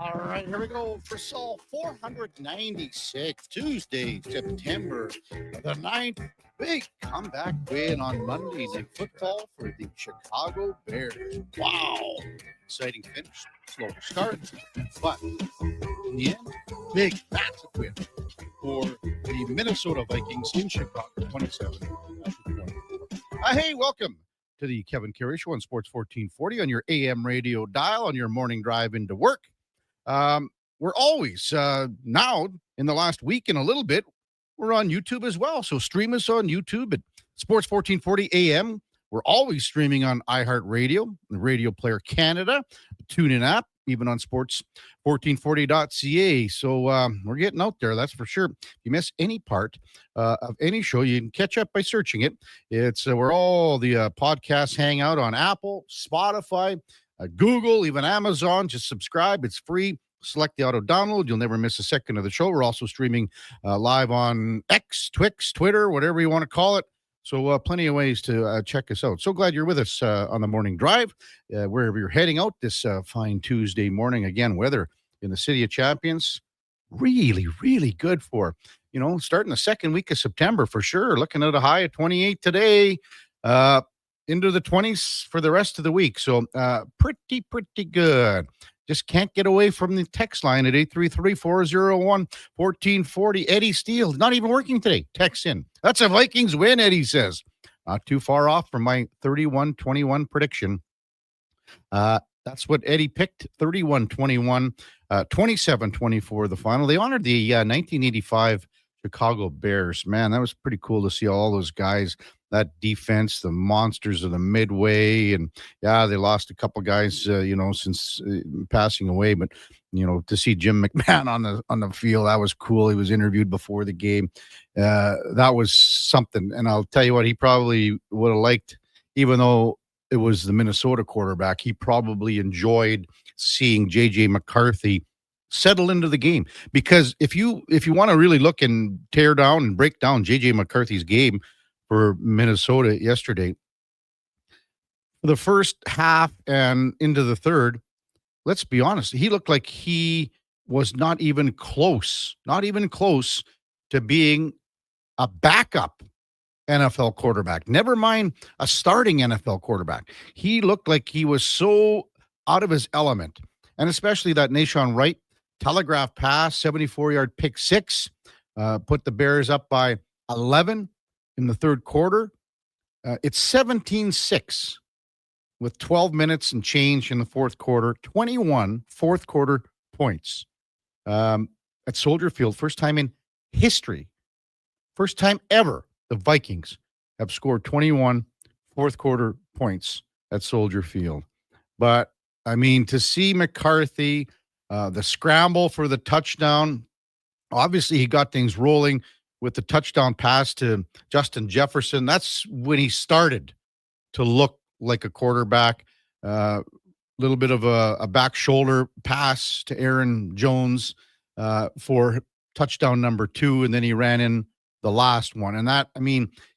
All right, here we go for Sol 496, Tuesday, September the 9th. Big comeback win on Monday Night Football for the Chicago Bears. Wow. Exciting finish, slow start, but in the end, big, massive win for the Minnesota Vikings in Chicago, 27-20. Hey, welcome to the Kevin Karius Show on Sports 1440 on your AM radio dial on your morning drive into work. We're always now in the last week and a little bit, we're on YouTube as well. So stream us on YouTube at Sports 1440 AM. We're always streaming on iHeartRadio, the Radio Player Canada, the TuneIn app, even on sports1440.ca. So we're getting out there, that's for sure. If you miss any part of any show, you can catch up by searching it. It's where all the podcasts hang out on Apple, Spotify, Google, even Amazon. Just subscribe. It's free. Select the auto download. You'll never miss a second of the show. We're also streaming live on X, Twix, Twitter, whatever you want to call it. So plenty of ways to check us out. So glad you're with us on the morning drive, wherever you're heading out this fine Tuesday morning. Again, weather in the City of Champions, really, really good for, starting the second week of September for sure. Looking at a high of 28 today, into the 20s for the rest of the week. So pretty good. Just can't get away from the text line at 833-401-1440. Eddie Steele, not even working today. Text in. That's a Vikings win, Eddie says. Not too far off from my 31-21 prediction. That's what Eddie picked, 31-21, 27-24 the final. They honored the 1985 Chicago Bears. Man, that was pretty cool to see all those guys, that defense, the monsters of the Midway. And yeah, they lost a couple guys, since passing away. But, to see Jim McMahon on the field, that was cool. He was interviewed before the game. That was something. And I'll tell you what, he probably would have liked, even though it was the Minnesota quarterback, he probably enjoyed seeing J.J. McCarthy settle into the game. Because if you want to really look and tear down and break down J.J. McCarthy's game for Minnesota yesterday, for the first half and into the third, let's be honest, he looked like he was not even close to being a backup NFL quarterback. Never mind a starting NFL quarterback. He looked like he was so out of his element. And especially that Nahshon Wright telegraph pass, 74-yard pick six, put the Bears up by 11 in the third quarter. It's 17-6 with 12 minutes and change in the fourth quarter, 21 fourth quarter points at Soldier Field. First time in history, first time ever the Vikings have scored 21 fourth quarter points at Soldier Field. But, to see McCarthy, the scramble for the touchdown, obviously he got things rolling with the touchdown pass to Justin Jefferson. That's when he started to look like a quarterback. Little bit of a back shoulder pass to Aaron Jones for touchdown number 2, and then he ran in the last one. And that,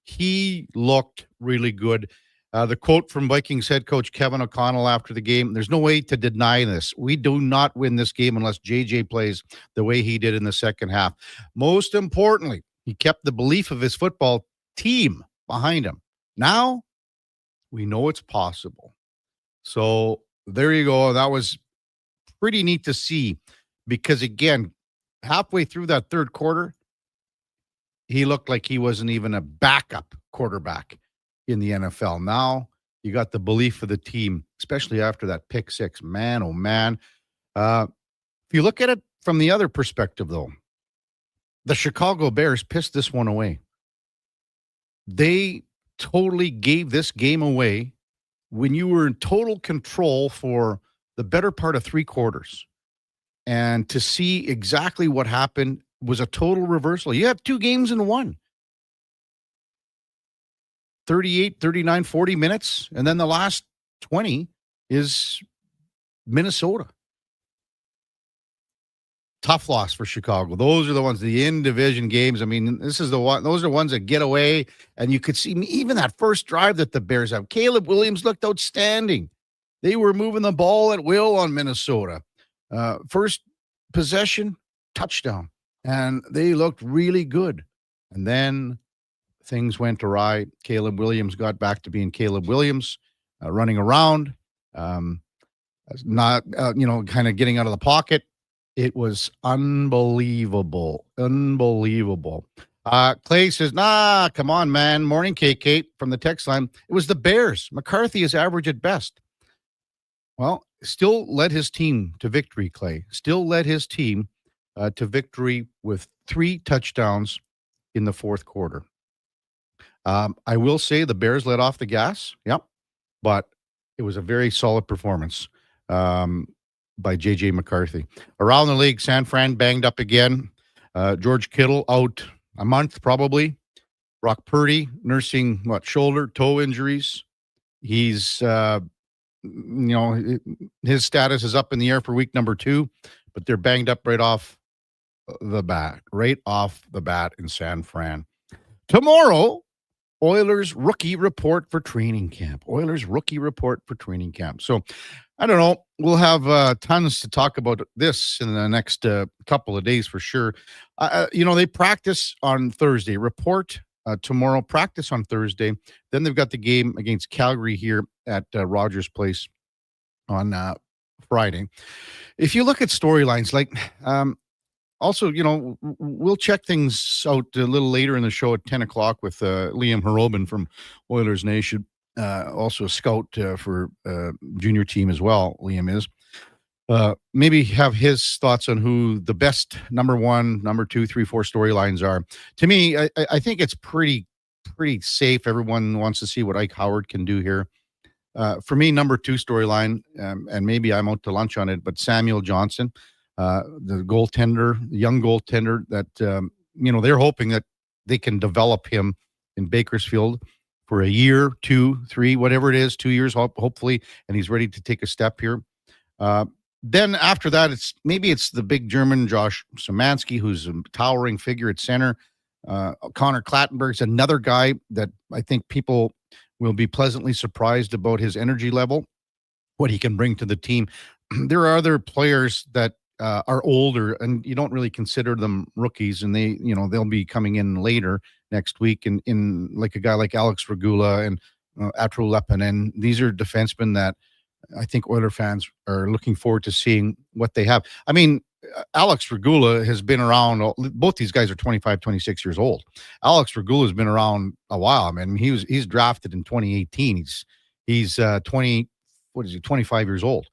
he looked really good. The quote from Vikings head coach Kevin O'Connell after the game: "There's no way to deny this. We do not win this game unless JJ plays the way he did in the second half." Most importantly, he kept the belief of his football team behind him. Now we know it's possible. So there you go. That was pretty neat to see, because again, halfway through that third quarter, he looked like he wasn't even a backup quarterback in the NFL. Now you got the belief of the team, especially after that pick six. Man, oh man. If you look at it from the other perspective, though, the Chicago Bears pissed this one away. They totally gave this game away when you were in total control for the better part of 3 quarters. And to see exactly what happened was a total reversal. You have 2 games in one. 38, 39, 40 minutes, and then the last 20 is Minnesota. Tough loss for Chicago. Those are the ones, the in-division games. This is the one. Those are ones that get away, and you could see even that first drive that the Bears have. Caleb Williams looked outstanding. They were moving the ball at will on Minnesota. First possession, touchdown. And they looked really good. And then things went awry. Caleb Williams got back to being Caleb Williams, running around, not, kind of getting out of the pocket. It was unbelievable. Unbelievable. Clay says, nah, come on, man. Morning, Kate from the text line. It was the Bears. McCarthy is average at best. Well, still led his team to victory, Clay. Still led his team to victory with 3 touchdowns in the fourth quarter. I will say the Bears let off the gas. Yep. But it was a very solid performance by J.J. McCarthy. Around the league, San Fran banged up again. George Kittle out a month probably. Brock Purdy nursing shoulder, toe injuries. He's his status is up in the air for week number 2, but they're banged up right off the bat in San Fran. Tomorrow, Oilers rookie report for training camp. So I don't know. We'll have tons to talk about this in the next couple of days for sure. They practice on Thursday. Report tomorrow. Practice on Thursday. Then they've got the game against Calgary here at Rogers Place on Friday. If you look at storylines, also, we'll check things out a little later in the show at 10 o'clock with Liam Harobin from Oilers Nation, also a scout for junior team as well, Liam is. Maybe have his thoughts on who the best number 1, number 2, 3, 4 storylines are. To me, I think it's pretty safe. Everyone wants to see what Ike Howard can do here. For me, number 2 storyline, and maybe I'm out to lunch on it, but Samuel Johnson, the young goaltender that, they're hoping that they can develop him in Bakersfield for a year, 2, 3, whatever it is, 2 years, hopefully, and he's ready to take a step here. Then after that, it's the big German Josh Szymanski, who's a towering figure at center. Connor Clattenburg's another guy that I think people will be pleasantly surprised about his energy level, what he can bring to the team. There are other players that are older, and you don't really consider them rookies, and they'll be coming in later next week. In like a guy like Alex Regula and Atru Leppinen, these are defensemen that I think Oiler fans are looking forward to seeing what they have. I mean, Alex Regula has been around. Both these guys are 25, 26 years old. Alex Regula has been around a while. I mean, he's drafted in 2018. He's 25 years old.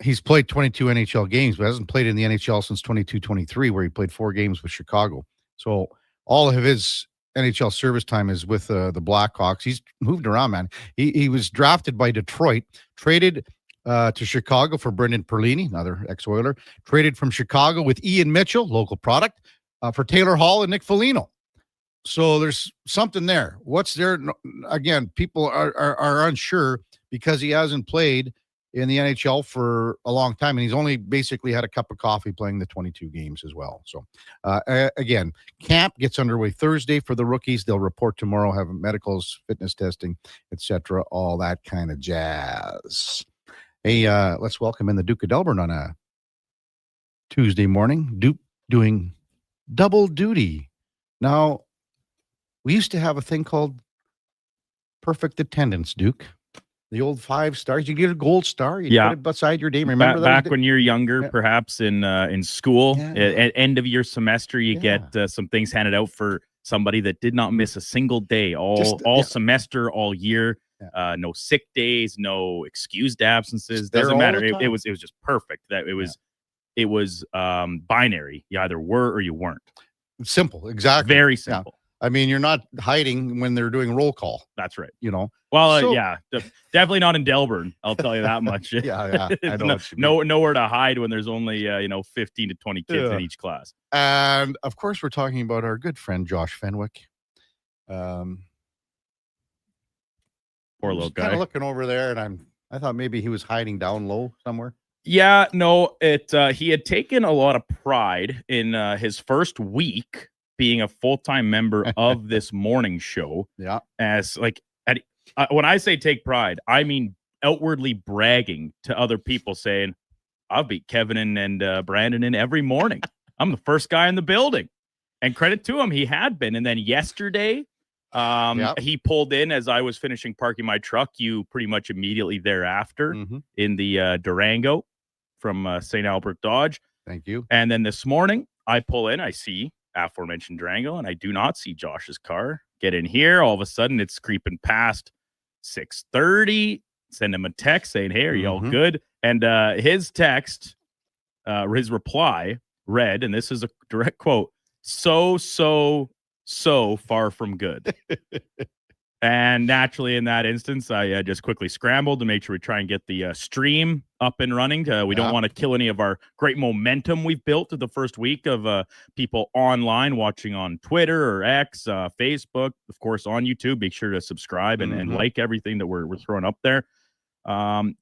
He's played 22 NHL games, but hasn't played in the NHL since 22-23, where he played 4 games with Chicago. So all of his NHL service time is with the Blackhawks. He's moved around, man. He was drafted by Detroit, traded to Chicago for Brendan Perlini, another ex-Oiler, traded from Chicago with Ian Mitchell, local product, for Taylor Hall and Nick Foligno. So there's something there. What's there? Again, people are unsure because he hasn't played in the NHL for a long time, and he's only basically had a cup of coffee playing the 22 games as well. So, again, camp gets underway Thursday for the rookies. They'll report tomorrow, have medicals, fitness testing, etc., all that kind of jazz. Hey, let's welcome in the Duke of Delburne on a Tuesday morning. Duke doing double duty. Now, we used to have a thing called perfect attendance, Duke. The old 5 stars. You get a gold star. You put it beside your name. Remember that? Back when you're younger, perhaps in school, at end of your semester, you get some things handed out for somebody that did not miss a single day all semester, all year. No sick days, no excused absences. Doesn't matter. It was just perfect. That it was binary. You either were or you weren't. Simple. Exactly. Very simple. I mean, you're not hiding when they're doing roll call. That's right. Well, definitely not in Delburne. I'll tell you that much. I know nowhere to hide when there's only 15 to 20 kids in each class. And of course, we're talking about our good friend Josh Fenwick. Poor little guy. Kind of looking over there, and I thought maybe he was hiding down low somewhere. Yeah, no, he had taken a lot of pride in his first week being a full-time member of this morning show. Yeah. As when I say take pride, I mean outwardly bragging to other people saying, I'll beat Kevin and Brandon in every morning. I'm the first guy in the building. And credit to him, he had been. And then yesterday, he pulled in as I was finishing parking my truck. You pretty much immediately thereafter in the Durango from St. Albert Dodge. Thank you. And then this morning, I pull in, I see aforementioned Durango, and I do not see Josh's car. Get in here. All of a sudden, it's creeping past 6:30. Send him a text saying, hey, are you all good? And his text, his reply read, and this is a direct quote, so far from good. And naturally, in that instance, I just quickly scrambled to make sure we try and get the stream up and running. We don't want to kill any of our great momentum we've built to the first week of people online watching on Twitter or X, Facebook, of course, on YouTube. Make sure to subscribe and like everything that we're throwing up there. And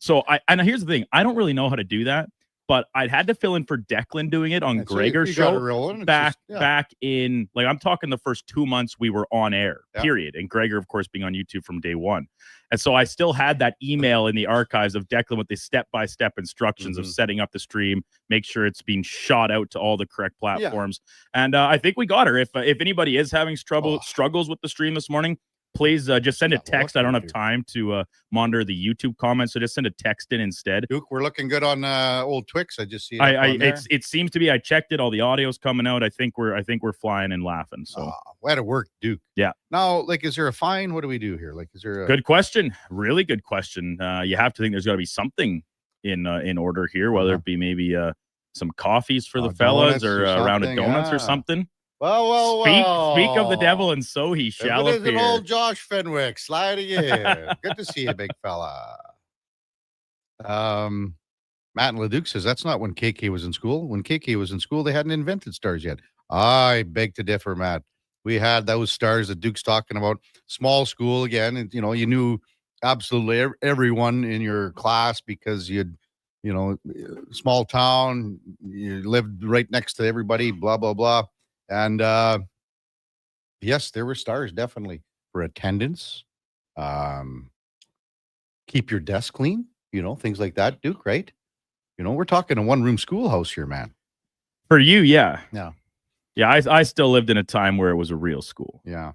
here's the thing. I don't really know how to do that, but I'd had to fill in for Declan doing it on Gregor's show back in, like, I'm talking the first 2 months we were on air, period. And Gregor, of course, being on YouTube from day one. And so I still had that email in the archives of Declan with the step-by-step instructions of setting up the stream, make sure it's being shot out to all the correct platforms. And I think we got her. If anybody is having struggles with the stream this morning, please just send a text. I don't have time to monitor the YouTube comments, so just send a text in instead. Duke, we're looking good on old Twix. I just see it. It seems to be. I checked it. All the audio's coming out. I think we're flying and laughing. So way to work, Duke. Yeah. Now, like, is there a fine? What do we do here? Like, is there a good question? Really good question. You have to think there's got to be something in order here, whether it be maybe some coffees for the fellas or a round of donuts or something. Well. Speak of the devil, and so he shall appear. It is an old Josh Fenwick sliding in. Good to see you, big fella. Matt and Leduc says that's not when KK was in school. When KK was in school, they hadn't invented stars yet. I beg to differ, Matt. We had those stars that Duke's talking about. Small school again, and you knew absolutely everyone in your class because small town, you lived right next to everybody. Blah blah blah. And yes, there were stars definitely for attendance. Keep your desk clean, things like that, Duke, right? We're talking a one-room schoolhouse here, man. For you, yeah. Yeah. Yeah, I still lived in a time where it was a real school. Yeah.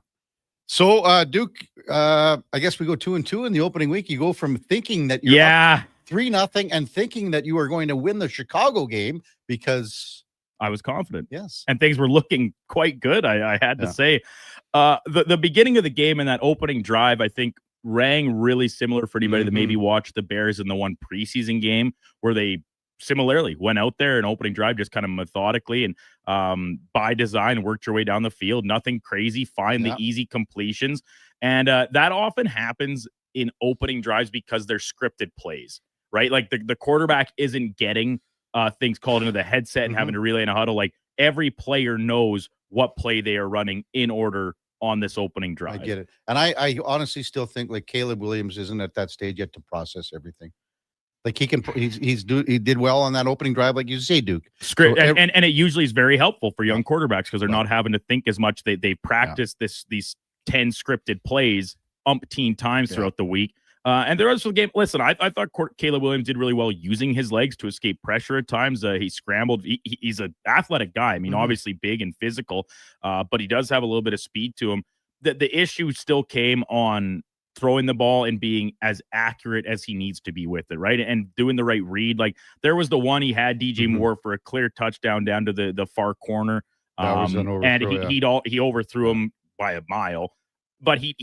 So, Duke, I guess we go 2-2 in the opening week. You go from thinking that you're up 3-0 and thinking that you are going to win the Chicago game because I was confident. Yes. And things were looking quite good, I had to say. The beginning of the game and that opening drive, I think, rang really similar for anybody that maybe watched the Bears in the one preseason game where they similarly went out there and opening drive just kind of methodically and by design worked your way down the field. Nothing crazy. Find the easy completions. And that often happens in opening drives because they're scripted plays, right? Like the quarterback isn't getting things called into the headset and having to relay in a huddle. Like every player knows what play they are running in order on this opening drive. I get it. And I honestly still think like Caleb Williams isn't at that stage yet to process everything. Like he did well on that opening drive, like you say, Duke. Script, and it usually is very helpful for young quarterbacks because they're not having to think as much. They practice these 10 scripted plays umpteen times throughout the week. And the rest of the game, listen, I thought Caleb Williams did really well using his legs to escape pressure at times. He scrambled. He's an athletic guy. I mean, obviously big and physical, but he does have a little bit of speed to him. The issue still came on throwing the ball and being as accurate as he needs to be with it, right? And doing the right read. Like there was the one he had DJ Moore for a clear touchdown down to the far corner. That was an overthrow, and he overthrew him by a mile. But he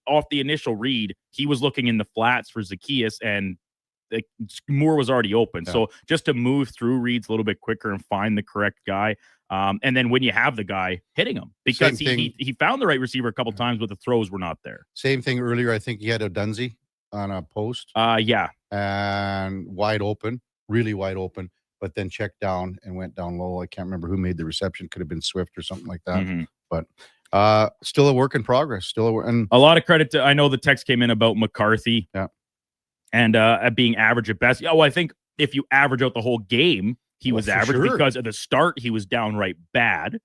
off the initial read, he was looking in the flats for Zacchaeus, and Moore was already open. So just to move through reads a little bit quicker and find the correct guy. And then when you have the guy, hitting him because he found the right receiver a couple times, but the throws were not there. Same thing earlier. I think he had Odunze on a post. And wide open, really wide open, but then checked down and went down low. I can't remember who made the reception. Could have been Swift or something like that. But still a work in progress. And a lot of credit to, I know the text came in about McCarthy and being average at best. I think if you average out the whole game, he was average because at the start he was downright bad.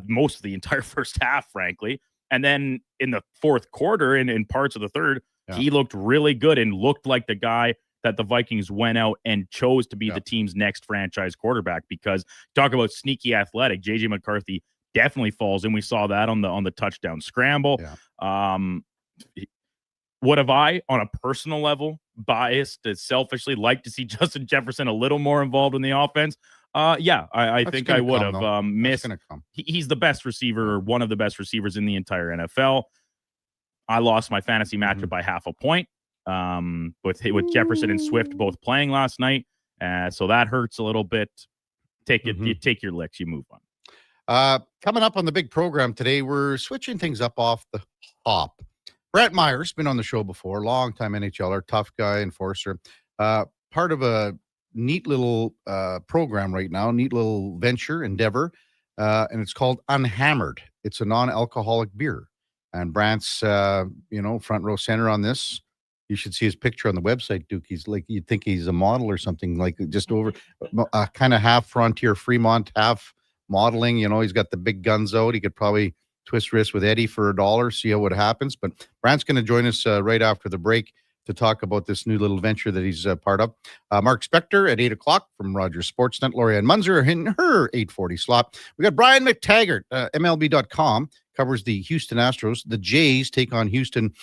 Most of the entire first half, frankly. And then in the fourth quarter and in parts of the third, he looked really good and looked like the guy that the Vikings went out and chose to be the team's next franchise quarterback, because talk about sneaky athletic. JJ McCarthy definitely falls, and we saw that on the touchdown scramble. Would have I, on a personal level, biased, selfishly, liked to see Justin Jefferson a little more involved in the offense? I think I would have missed. He's the best receiver, or one of the best receivers in the entire NFL. I lost my fantasy matchup by half a point with Jefferson and Swift both playing last night. So that hurts a little bit. You take your licks, you move on. Coming up on the big program today, we're switching things up off the hop. Brett Myers, been on the show before, long-time NHLer, tough guy, enforcer. Part of a neat little program right now, neat little endeavor, and it's called Unhammered. It's a non-alcoholic beer. And Brant's, front row center on this. You should see his picture on the website, Duke. He's like, you'd think he's a model or something, like just over kind of half Frontier Fremont, half modeling. He's got the big guns out. He could probably twist wrists with Eddie for $1, see what happens. But Brant's going to join us right after the break to talk about this new little venture that he's part of. Mark Spector at 8 o'clock from Rogers Sportsnet. Lorianne Munzer in her 8:40 slot. We got Brian McTaggart, MLB.com, covers the Houston Astros. The Jays take on Houston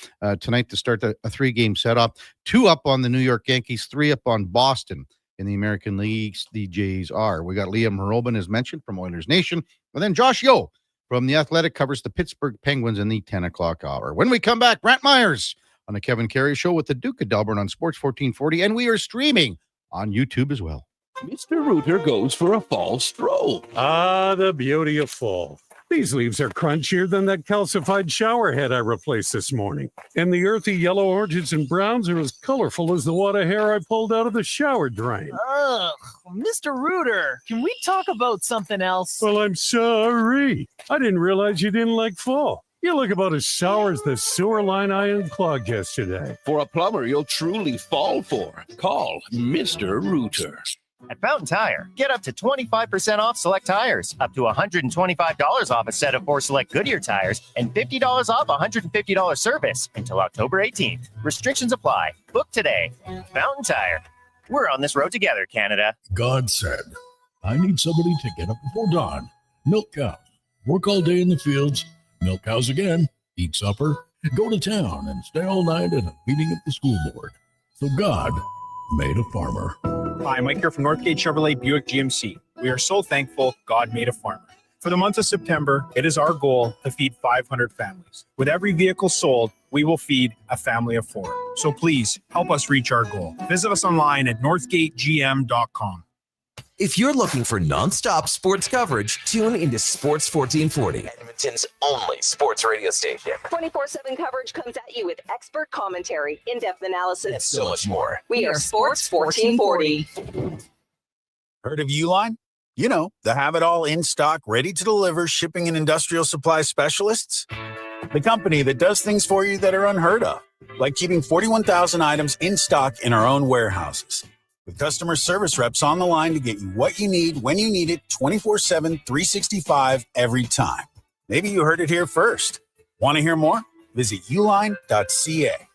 tonight to start a 3-game setup. 2 up on the New York Yankees, 3 up on Boston. In the American League, the Jays are. We got Liam Harobin, as mentioned, from Oilers Nation. And then Josh Yeo from The Athletic covers the Pittsburgh Penguins in the 10 o'clock hour. When we come back, Brant Myers on the Kevin Karius Show with the Duke of Delburne on Sports 1440, and we are streaming on YouTube as well. Mr. Rooter goes for a fall stroll. Ah, the beauty of fall. These leaves are crunchier than that calcified shower head I replaced this morning. And the earthy yellow oranges and browns are as colorful as the wad of hair I pulled out of the shower drain. Ugh, Mr. Rooter, can we talk about something else? Well, I'm sorry. I didn't realize you didn't like fall. You look about as sour as the sewer line I unclogged yesterday. For a plumber you'll truly fall for, call Mr. Rooter. At Fountain Tire, get up to 25% off select tires, up to $125 off a set of 4 select Goodyear tires, and $50 off $150 service until October 18th. Restrictions apply. Book today. Fountain Tire. We're on this road together, Canada. God said, I need somebody to get up before dawn, milk cows, work all day in the fields, milk cows again, eat supper, go to town, and stay all night at a meeting of the school board. So God made a farmer. Hi, Mike here from Northgate Chevrolet Buick GMC. We are so thankful God made a farmer. For the month of September, it is our goal to feed 500 families. With every vehicle sold, we will feed a family of 4. So please help us reach our goal. Visit us online at northgategm.com. If you're looking for nonstop sports coverage, tune into Sports 1440, Edmonton's only sports radio station. 24/7 coverage comes at you with expert commentary, in-depth analysis, and so much more. We are Sports 1440. Heard of Uline? You know, the have-it-all in stock, ready to deliver shipping and industrial supply specialists. The company that does things for you that are unheard of, like keeping 41,000 items in stock in our own warehouses. With customer service reps on the line to get you what you need when you need it 24/7, 365 every time. Maybe you heard it here first. Want to hear more? Visit uline.ca.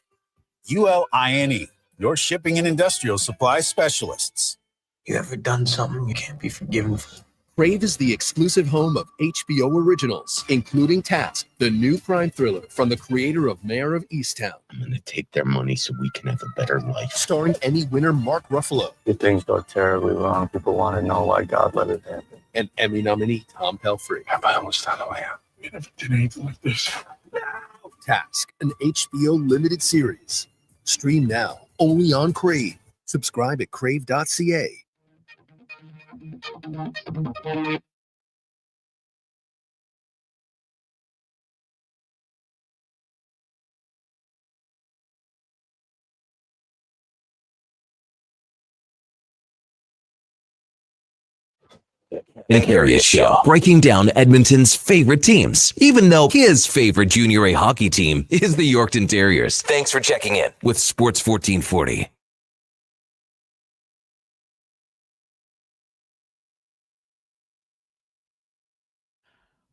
ULINE, your shipping and industrial supply specialists. You ever done something you can't be forgiven for? Crave is the exclusive home of HBO originals, including Task, the new crime thriller from the creator of Mayor of Easttown. I'm going to take their money so we can have a better life. Starring Emmy winner Mark Ruffalo. If things go terribly wrong, people want to know why God let it happen. And Emmy nominee Tom Pelfrey. Have I almost thought I am? You never did anything like this. Now, Task, an HBO limited series. Stream now, only on Crave. Subscribe at crave.ca. The Karius Show, breaking down Edmonton's favorite teams, even though his favorite Junior A hockey team is the Yorkton Terriers. Thanks for checking in with Sports 1440.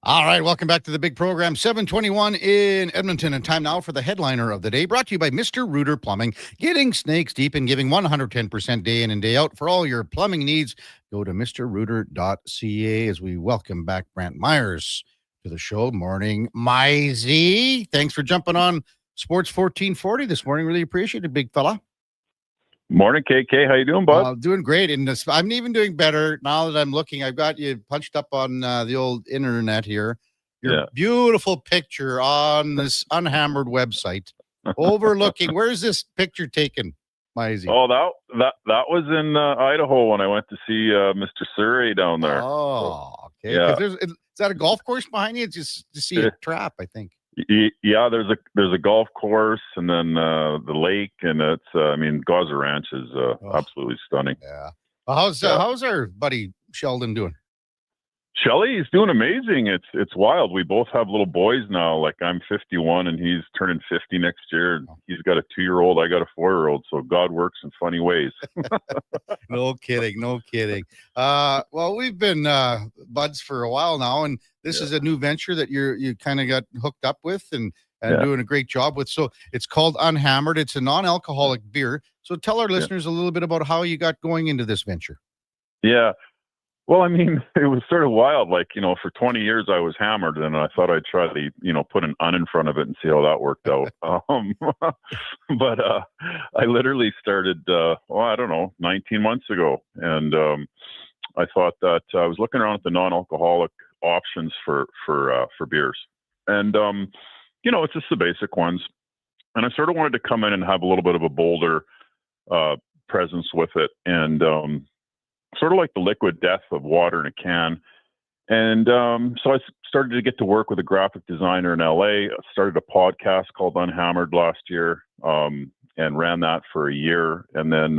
All right, welcome back to the big program, 721 in Edmonton, and time now for the headliner of the day, brought to you by Mr. Rooter Plumbing, getting snakes deep and giving 110% day in and day out for all your plumbing needs. Go to mrrooter.ca as we welcome back Brant Myers to the show. Morning, Mizey. Thanks for jumping on Sports 1440 this morning. Really appreciate it, big fella. Morning, KK. How you doing, bud? Doing great. And I'm even doing better now that I'm looking. I've got you punched up on the old internet here. Your beautiful picture on this unhammered website overlooking. Where's this picture taken, Mizey? Oh, that was in Idaho when I went to see Mr. Surrey down there. Oh, okay. Yeah. Is that a golf course behind you? It's just to see a trap, I think. Yeah, there's a golf course and then the lake, and it's Gaza Ranch is absolutely stunning. Yeah. Well, how's our buddy Sheldon doing? Shelly is doing amazing. It's wild. We both have little boys now. Like I'm 51 and he's turning 50 next year. He's got a 2-year-old. I got a 4-year-old. So God works in funny ways. No kidding. Well, we've been buds for a while now, and this is a new venture that you kind of got hooked up with and doing a great job with. So it's called Unhammered. It's a non-alcoholic beer. So tell our listeners a little bit about how you got going into this venture. Yeah. Well, it was sort of wild. Like, for 20 years I was hammered, and I thought I'd try to, put an un in front of it and see how that worked out. But I literally started, 19 months ago. And I thought that I was looking around at the non-alcoholic options for beers. And, it's just the basic ones. And I sort of wanted to come in and have a little bit of a bolder presence with it. And, sort of like the liquid death of water in a can. And so I started to get to work with a graphic designer in LA. I started a podcast called Unhammered last year and ran that for a year. And then,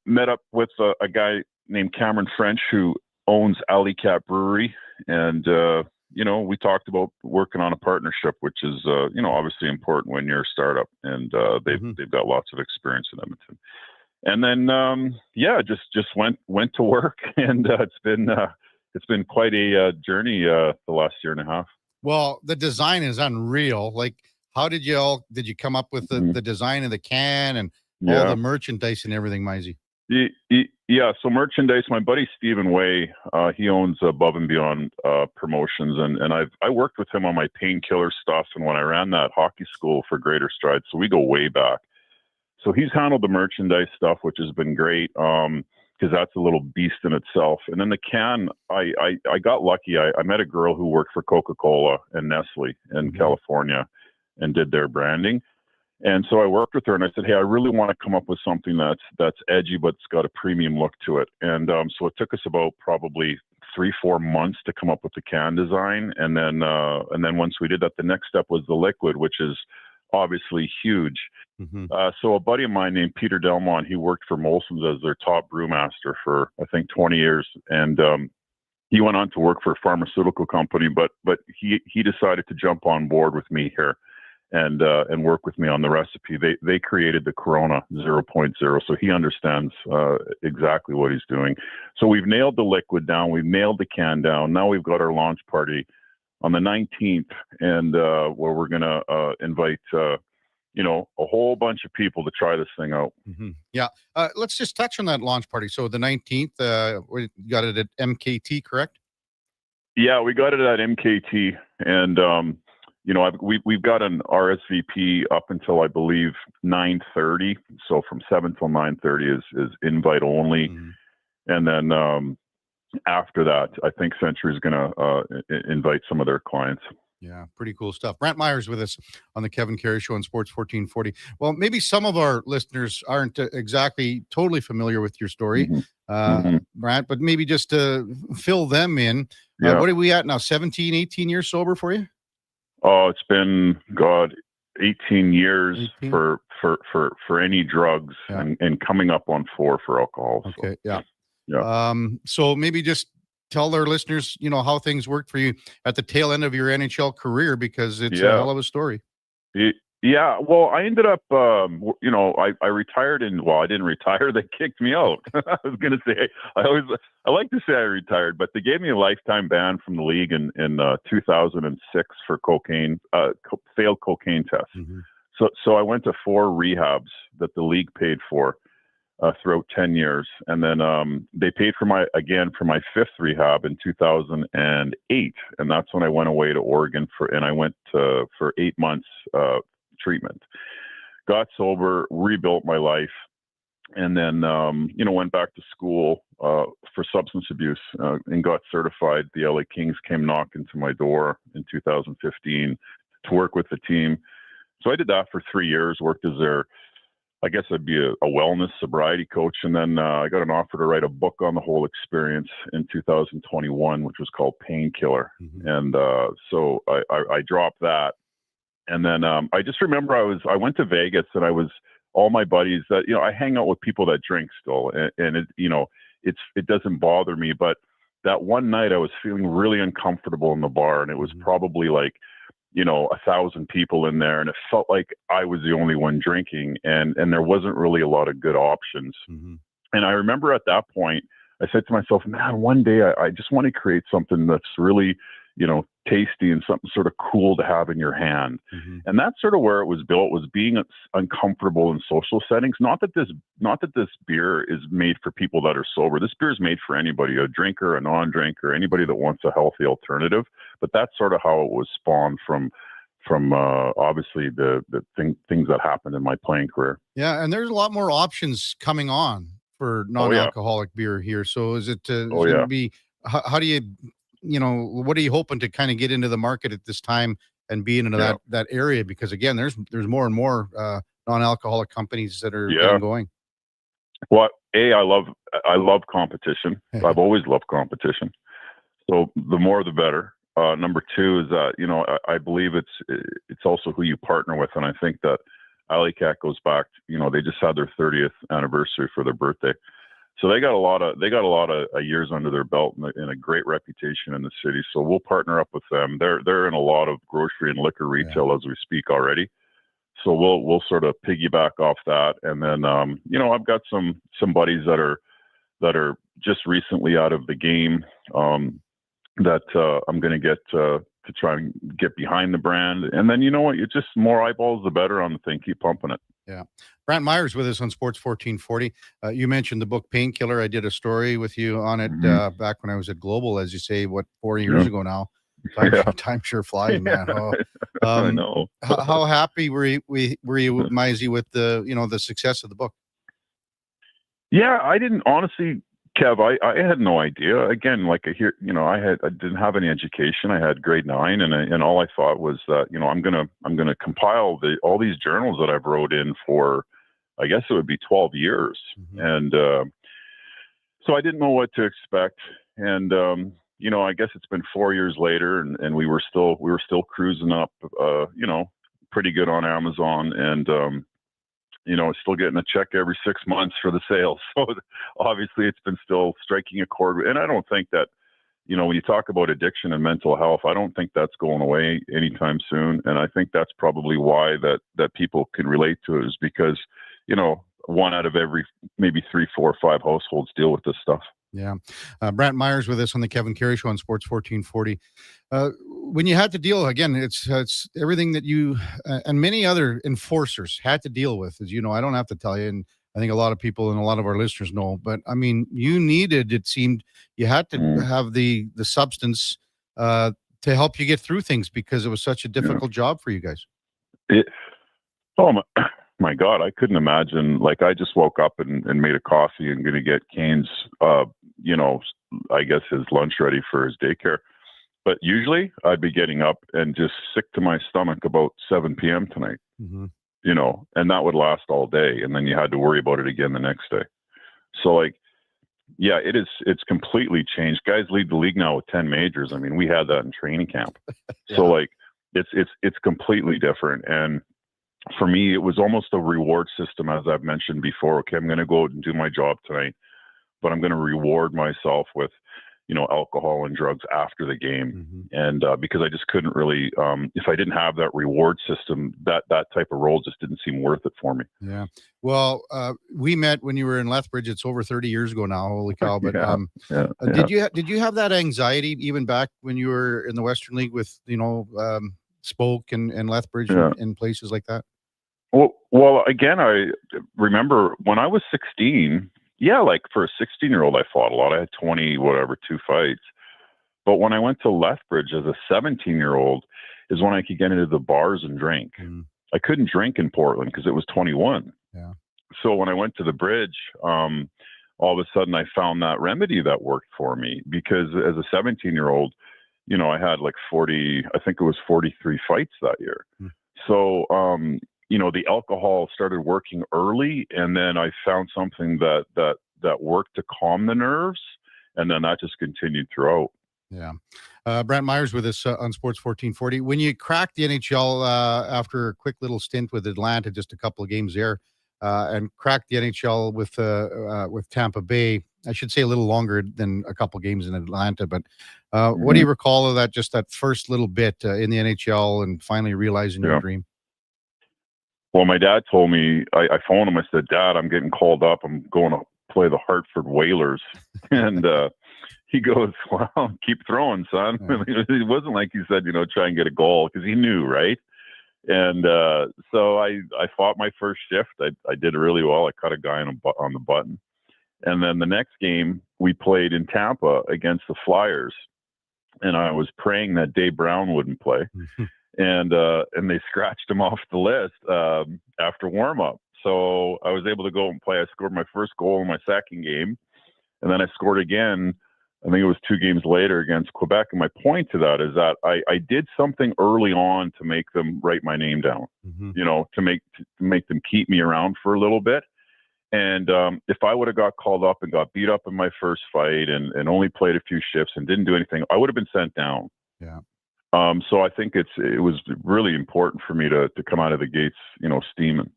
met up with a guy named Cameron French who owns Alley Cat Brewery. And, we talked about working on a partnership, which is, obviously important when you're a startup. And they've got lots of experience in Edmonton. And then, just went to work, and it's been quite a journey the last year and a half. Well, the design is unreal. Like, how did you come up with the design of the can and all the merchandise and everything, Mizey? Yeah. So merchandise, my buddy Stephen Way, he owns Above and Beyond Promotions, and I worked with him on my painkiller stuff, and when I ran that hockey school for Greater Stride, so we go way back. So he's handled the merchandise stuff, which has been great because that's a little beast in itself. And then the can, I got lucky. I met a girl who worked for Coca-Cola and Nestle in California and did their branding. And so I worked with her and I said, hey, I really want to come up with something that's edgy, but it's got a premium look to it. And so it took us about probably 3-4 months to come up with the can design. And then once we did that, the next step was the liquid, which is obviously huge. So a buddy of mine named Peter Delmont, he worked for Molson's as their top brewmaster for I think 20 years, and he went on to work for a pharmaceutical company, but he decided to jump on board with me here and work with me on the recipe. They created the Corona 0.0, so he understands exactly what he's doing. So we've nailed the liquid down, we've nailed the can down. Now we've got our launch party on the 19th, and where we're going to invite, a whole bunch of people to try this thing out. Yeah. Let's just touch on that launch party. So the 19th, we got it at MKT, correct? Yeah, we got it at MKT. And, we've got an RSVP up until, I believe, 9:30. So from 7 till 9:30 is invite only. And then, after that, I think Century is going to invite some of their clients. Yeah, pretty cool stuff. Brant Myers with us on the Kevin Karius Show on Sports 1440. Well, maybe some of our listeners aren't exactly totally familiar with your story, Brant, but maybe just to fill them in. What are we at now? 17, 18 years sober for you? Oh, it's been, 18 years for any drugs and coming up on 4 for alcohol. Okay, so. Yeah. So maybe just tell our listeners, how things worked for you at the tail end of your NHL career, because it's a hell of a story. Yeah, well, I ended up, I retired I didn't retire. They kicked me out. I was going to say, I like to say I retired, but they gave me a lifetime ban from the league in 2006 for cocaine, failed cocaine tests. Mm-hmm. So I went to 4 rehabs that the league paid for throughout 10 years. And then they paid for my 5th rehab in 2008. And that's when I went away to Oregon I went for 8 months treatment, got sober, rebuilt my life, and then went back to school for substance abuse and got certified. The LA Kings came knocking to my door in 2015 to work with the team. So I did that for 3 years, worked as their, I guess I'd be a wellness sobriety coach. And then I got an offer to write a book on the whole experience in 2021, which was called Painkiller. Mm-hmm. And so I dropped that. And then I just remember I went to Vegas, and I was all my buddies that, I hang out with people that drink still, and it doesn't bother me. But that one night I was feeling really uncomfortable in the bar, and it was probably like, 1,000 people in there, and it felt like I was the only one drinking, and there wasn't really a lot of good options. Mm-hmm. And I remember at that point, I said to myself, man, one day I just want to create something that's really, tasty and something sort of cool to have in your hand. Mm-hmm. And that's sort of where it was built, was being uncomfortable in social settings. Not that this beer is made for people that are sober. This beer is made for anybody, a drinker, a non-drinker, anybody that wants a healthy alternative. But that's sort of how it was spawned from obviously the things that happened in my playing career. Yeah, and there's a lot more options coming on for non-alcoholic beer here. So is it going to be, how do you, what are you hoping to kind of get into the market at this time and be into that area? Because again, there's more and more non-alcoholic companies that are getting going. Well, I love competition. I've always loved competition. So the more, the better. Number 2 is that, I believe it's also who you partner with. And I think that Alley Cat goes back, they just had their 30th anniversary for their birthday. So they got a lot of years under their belt and a great reputation in the city. So we'll partner up with them. They're in a lot of grocery and liquor retail as we speak already. So we'll sort of piggyback off that. And then, I've got some buddies that are just recently out of the game, that I'm going to get to try and get behind the brand. And then, it's just more eyeballs, the better on the thing. Keep pumping it. Yeah. Brant Myers with us on Sports 1440. You mentioned the book Painkiller. I did a story with you on it back when I was at Global, as you say, 4 years ago now. Time sure flies, man. I know. How happy were you, Mizey, with the success of the book? Yeah, I didn't honestly, Kev. I had no idea. Again, like I didn't have any education. I had grade 9, and all I thought was that I'm gonna compile all these journals that I've wrote in for, I guess it would be 12 years, and so I didn't know what to expect. And I guess it's been 4 years later, and we were still cruising up, pretty good on Amazon, and still getting a check every 6 months for the sales. So obviously it's been still striking a chord. And I don't think that, when you talk about addiction and mental health, I don't think that's going away anytime soon. And I think that's probably why that people can relate to it, is because, 1 out of every maybe 3, 4, 5 households deal with this stuff. Yeah. Brant Myers with us on the Kevin Karius Show on Sports 1440. When you had to deal, again, it's everything that you and many other enforcers had to deal with. As you know, I don't have to tell you, and I think a lot of people and a lot of our listeners know, but I mean, it seemed you had to have the substance to help you get through things, because it was such a difficult job for you guys. My God, I couldn't imagine. Like, I just woke up and made a coffee and going to get Kane's, I guess his lunch ready for his daycare. But usually I'd be getting up and just sick to my stomach about 7 p.m. tonight, and that would last all day. And then you had to worry about it again the next day. So it's completely changed. Guys lead the league now with 10 majors. I mean, we had that in training camp. So it's completely different. And for me, it was almost a reward system, as I've mentioned before. Okay, I'm going to go out and do my job tonight, but I'm going to reward myself with, alcohol and drugs after the game. And because I just couldn't really, if I didn't have that reward system, that type of role just didn't seem worth it for me. Yeah. Well, we met when you were in Lethbridge. It's over 30 years ago now. Holy cow. But did you have that anxiety even back when you were in the Western League with, Spoke and Lethbridge and places like that? Well, again, I remember when I was 16, like for a 16-year-old, I fought a lot. I had 2 fights. But when I went to Lethbridge as a 17-year-old is when I could get into the bars and drink. I couldn't drink in Portland because it was 21. Yeah. So when I went to the Bridge, all of a sudden I found that remedy that worked for me, because as a 17-year-old, I had like 43 fights that year. So, the alcohol started working early, and then I found something that worked to calm the nerves, and then that just continued throughout. Yeah. Brent Myers with us on Sports 1440. When you cracked the NHL after a quick little stint with Atlanta, just a couple of games there, and cracked the NHL with Tampa Bay, I should say a little longer than a couple games in Atlanta, but what do you recall of that first little bit in the NHL and finally realizing your dream? Well, my dad told me, I phoned him. I said, Dad, I'm getting called up. I'm going to play the Hartford Whalers. And he goes, well, keep throwing, son. It wasn't like he said, try and get a goal, because he knew, right? And so I fought my first shift. I did really well. I cut a guy on the button. And then the next game, we played in Tampa against the Flyers. And I was praying that Dave Brown wouldn't play. And they scratched him off the list after warm-up. So I was able to go and play. I scored my first goal in my second game, and then I scored again, I think it was 2 games later, against Quebec. And my point to that is that I did something early on to make them write my name down, to make them keep me around for a little bit. And if I would have got called up and got beat up in my first fight and only played a few shifts and didn't do anything, I would have been sent down. Yeah. So I think it was really important for me to come out of the gates, steaming.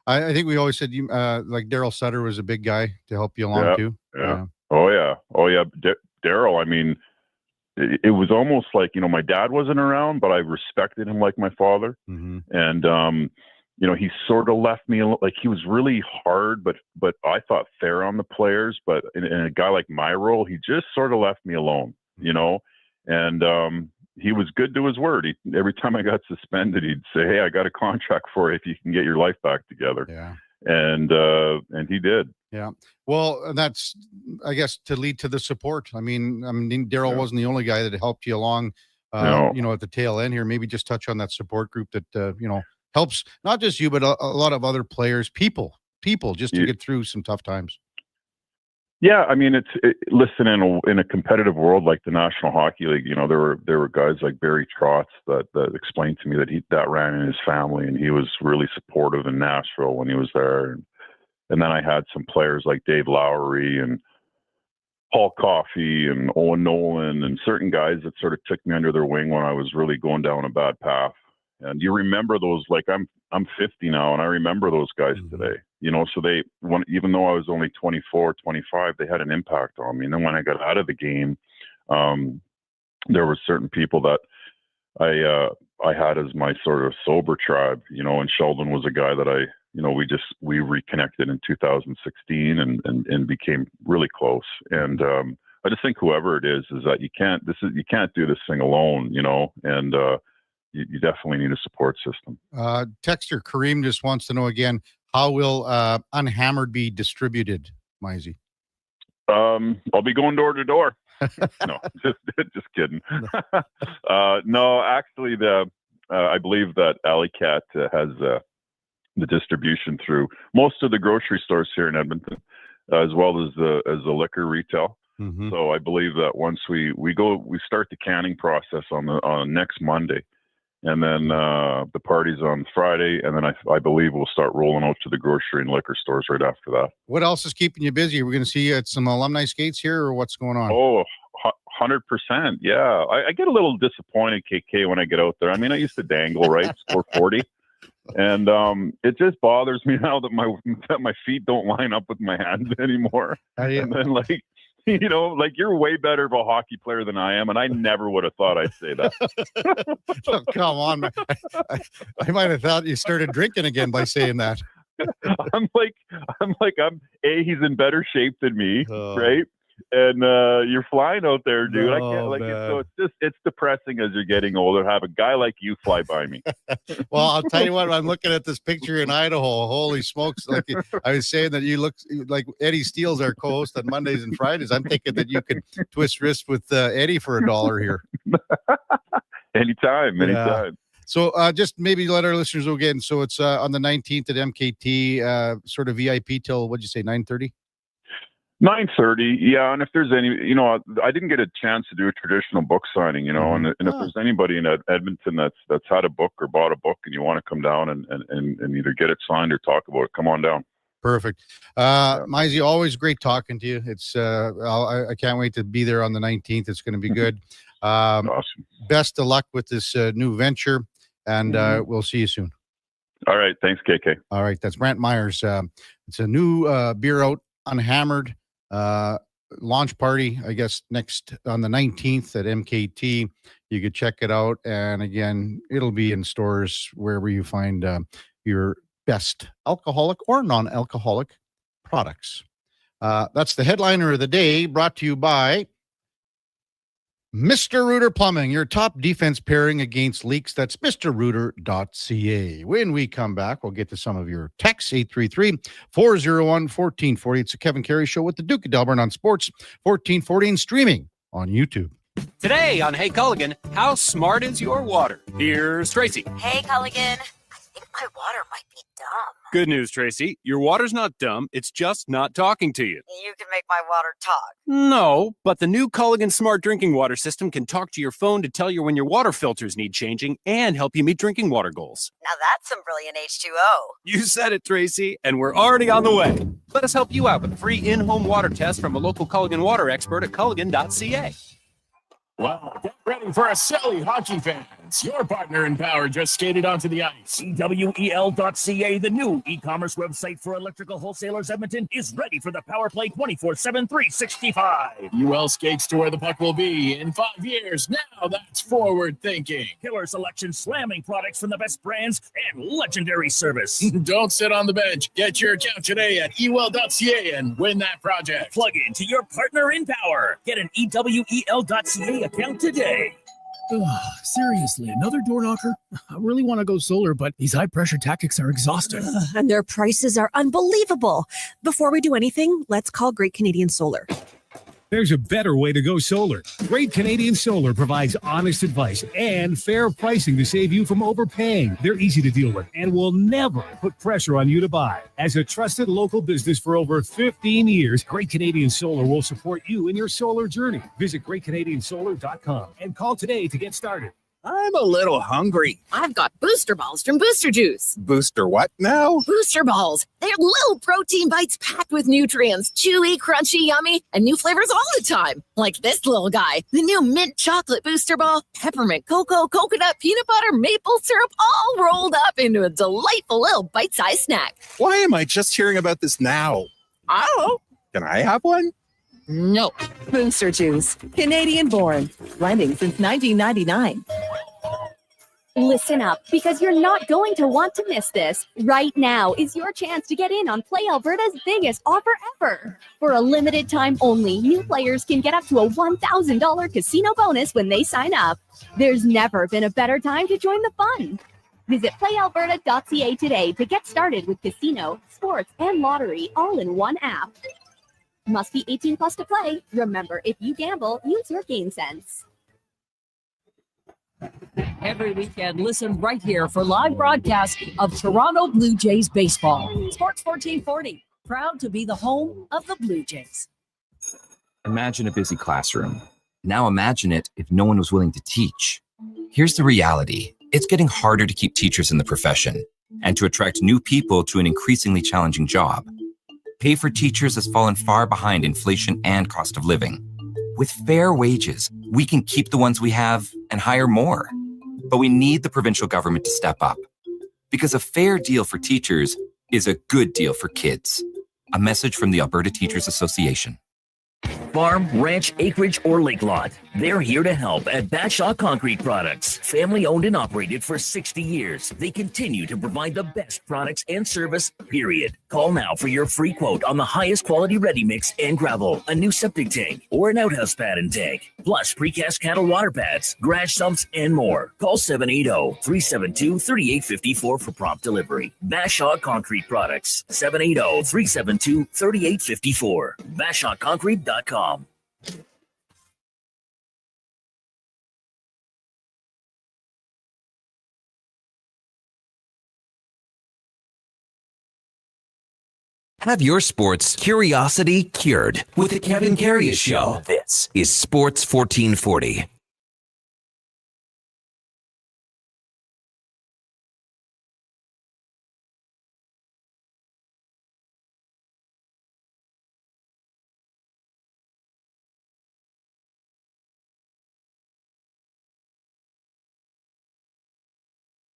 I think we always said like Daryl Sutter was a big guy to help you along too. Yeah. Oh yeah. Daryl. I mean, it was almost like my dad wasn't around, but I respected him like my father. And he sort of left me like he was really hard, but I thought fair on the players. But in a guy like my role, he just sort of left me alone. And he was good to his word. Every time I got suspended, he'd say, "Hey, I got a contract for you if you can get your life back together." Yeah. And he did. Yeah. Well, that's, I guess, to lead to the support. I mean, Daryl wasn't the only guy that helped you along, at the tail end here. Maybe just touch on that support group that, helps not just you, but a lot of other players, people just to get through some tough times. Yeah, I mean, listen, in a competitive world like the National Hockey League, there were guys like Barry Trotz that explained to me that ran in his family, and he was really supportive in Nashville when he was there. And then I had some players like Dave Lowry and Paul Coffey and Owen Nolan and certain guys that sort of took me under their wing when I was really going down a bad path. And you remember those, like I'm 50 now, and I remember those guys today, so even though I was only 24, 25, they had an impact on me. And then when I got out of the game, there were certain people that I had as my sort of sober tribe, and Sheldon was a guy that we reconnected in 2016 and became really close. And I just think whoever it is that you can't do this thing alone, and you definitely need a support system. Texter Kareem just wants to know again, how will Unhammered be distributed, Mizey? I'll be going door to door. No, just kidding. No, actually, I believe that Alley Cat has the distribution through most of the grocery stores here in Edmonton, as well as the liquor retail. So I believe that once we start the canning process on next Monday. And then the party's on Friday, and then I believe we'll start rolling out to the grocery and liquor stores right after that. What else is keeping you busy? Are we going to see you at some alumni skates here, or what's going on? Oh, 100%. Yeah. I get a little disappointed, KK, when I get out there. I mean, I used to dangle, right? Score 40. And it just bothers me now that my feet don't line up with my hands anymore. And then, You know, like you're way better of a hockey player than I am, and I never would have thought I'd say that. Oh, come on. I might have thought you started drinking again by saying that. I'm he's in better shape than me, Oh. right? And you're flying out there, dude. I can't Oh, like it. man. So it's depressing as you're getting older to have a guy like you fly by me. Well, I'll tell you what, I'm looking at this picture in Idaho. Holy smokes. Like I was saying that you look like Eddie Steele's our co-host on Mondays and Fridays. I'm thinking that you could twist wrist with Eddie for $1 here. Anytime. Yeah. So just maybe let our listeners know again. So it's on the 19th at MKT, sort of VIP till, what'd you say, 9:30? 9:30, yeah. And if there's any, I didn't get a chance to do a traditional book signing, and if there's anybody in Edmonton that's had a book or bought a book and you want to come down and either get it signed or talk about it, come on down. Perfect. Mizey, always great talking to you. It's I can't wait to be there on the 19th. It's going to be good. Awesome. Best of luck with this new venture, and we'll see you soon. All right. Thanks, KK. All right. That's Brant Myers. It's a new beer out, Unhammered. Launch party, I guess, next on the 19th at MKT. You could check it out. And again, it'll be in stores wherever you find your best alcoholic or non-alcoholic products. That's the headliner of the day, brought to you by Mr. Rooter Plumbing, your top defense pairing against leaks. That's mrrooter.ca. When we come back, we'll get to some of your texts, 833-401-1440. It's the Kevin Karius Show with the Duke of Delburne on Sports 1440 and streaming on YouTube. Today on Hey Culligan, how smart is your water? Here's Tracy. Hey Culligan, I think my water might be dumb. Good news, Tracy. Your water's not dumb. It's just not talking to you. You can make my water talk. No, but the new Culligan Smart Drinking Water System can talk to your phone to tell you when your water filters need changing and help you meet drinking water goals. Now that's some brilliant H2O. You said it, Tracy, and we're already on the way. Let us help you out with a free in-home water test from a local Culligan water expert at culligan.ca. Well, get ready for a silly hockey fans. Your partner in power just skated onto the ice. EWEL.ca, the new e-commerce website for electrical wholesalers Edmonton, is ready for the power play 24/7, 365. UL skates to where the puck will be in 5 years. Now that's forward thinking. Killer selection, slamming products from the best brands, and legendary service. Don't sit on the bench. Get your account today at EWEL.ca and win that project. Plug into your partner in power. Get an EWEL.ca account today. Seriously, another door knocker? I really want to go solar, but these high-pressure tactics are exhausting. And their prices are unbelievable. Before we do anything, let's call Great Canadian Solar. There's a better way to go solar. Great Canadian Solar provides honest advice and fair pricing to save you from overpaying. They're easy to deal with and will never put pressure on you to buy. As a trusted local business for over 15 years, Great Canadian Solar will support you in your solar journey. Visit greatcanadiansolar.com and call today to get started. I'm a little hungry. I've got Booster Balls from Booster Juice. Booster what now? Booster Balls. They're little protein bites packed with nutrients. Chewy, crunchy, yummy, and new flavors all the time. Like this little guy. The new mint chocolate Booster Ball. Peppermint, cocoa, coconut, peanut butter, maple syrup, all rolled up into a delightful little bite-sized snack. Why am I just hearing about this now? I don't know. Can I have one? No. Booster Juice. Canadian born. Blending since 1999. Listen up, because you're not going to want to miss this. Right now is your chance to get in on Play Alberta's biggest offer ever. For a limited time only, new players can get up to a $1,000 casino bonus when they sign up. There's never been a better time to join the fun. Visit playalberta.ca today to get started with casino, sports, and lottery all in one app. Must be 18 plus to play. Remember, if you gamble, use your game sense. Every weekend, listen right here for live broadcasts of Toronto Blue Jays baseball. Sports 1440, proud to be the home of the Blue Jays. Imagine a busy classroom. Now imagine it if no one was willing to teach. Here's the reality. It's getting harder to keep teachers in the profession and to attract new people to an increasingly challenging job. Pay for teachers has fallen far behind inflation and cost of living. With fair wages, we can keep the ones we have and hire more. But we need the provincial government to step up. Because a fair deal for teachers is a good deal for kids. A message from the Alberta Teachers Association. farm, ranch, acreage, or lake lot. They're here to help at Bashaw Concrete Products. Family owned and operated for 60 years. They continue to provide the best products and service, period. Call now for your free quote on the highest quality ready mix and gravel, a new septic tank, or an outhouse pad and tank, plus precast cattle water pads, garage sumps, and more. Call 780-372-3854 for prompt delivery. Bashaw Concrete Products, 780-372-3854. BashawConcrete.com. Have your sports curiosity cured with the Kevin Karius Show. This is Sports 1440.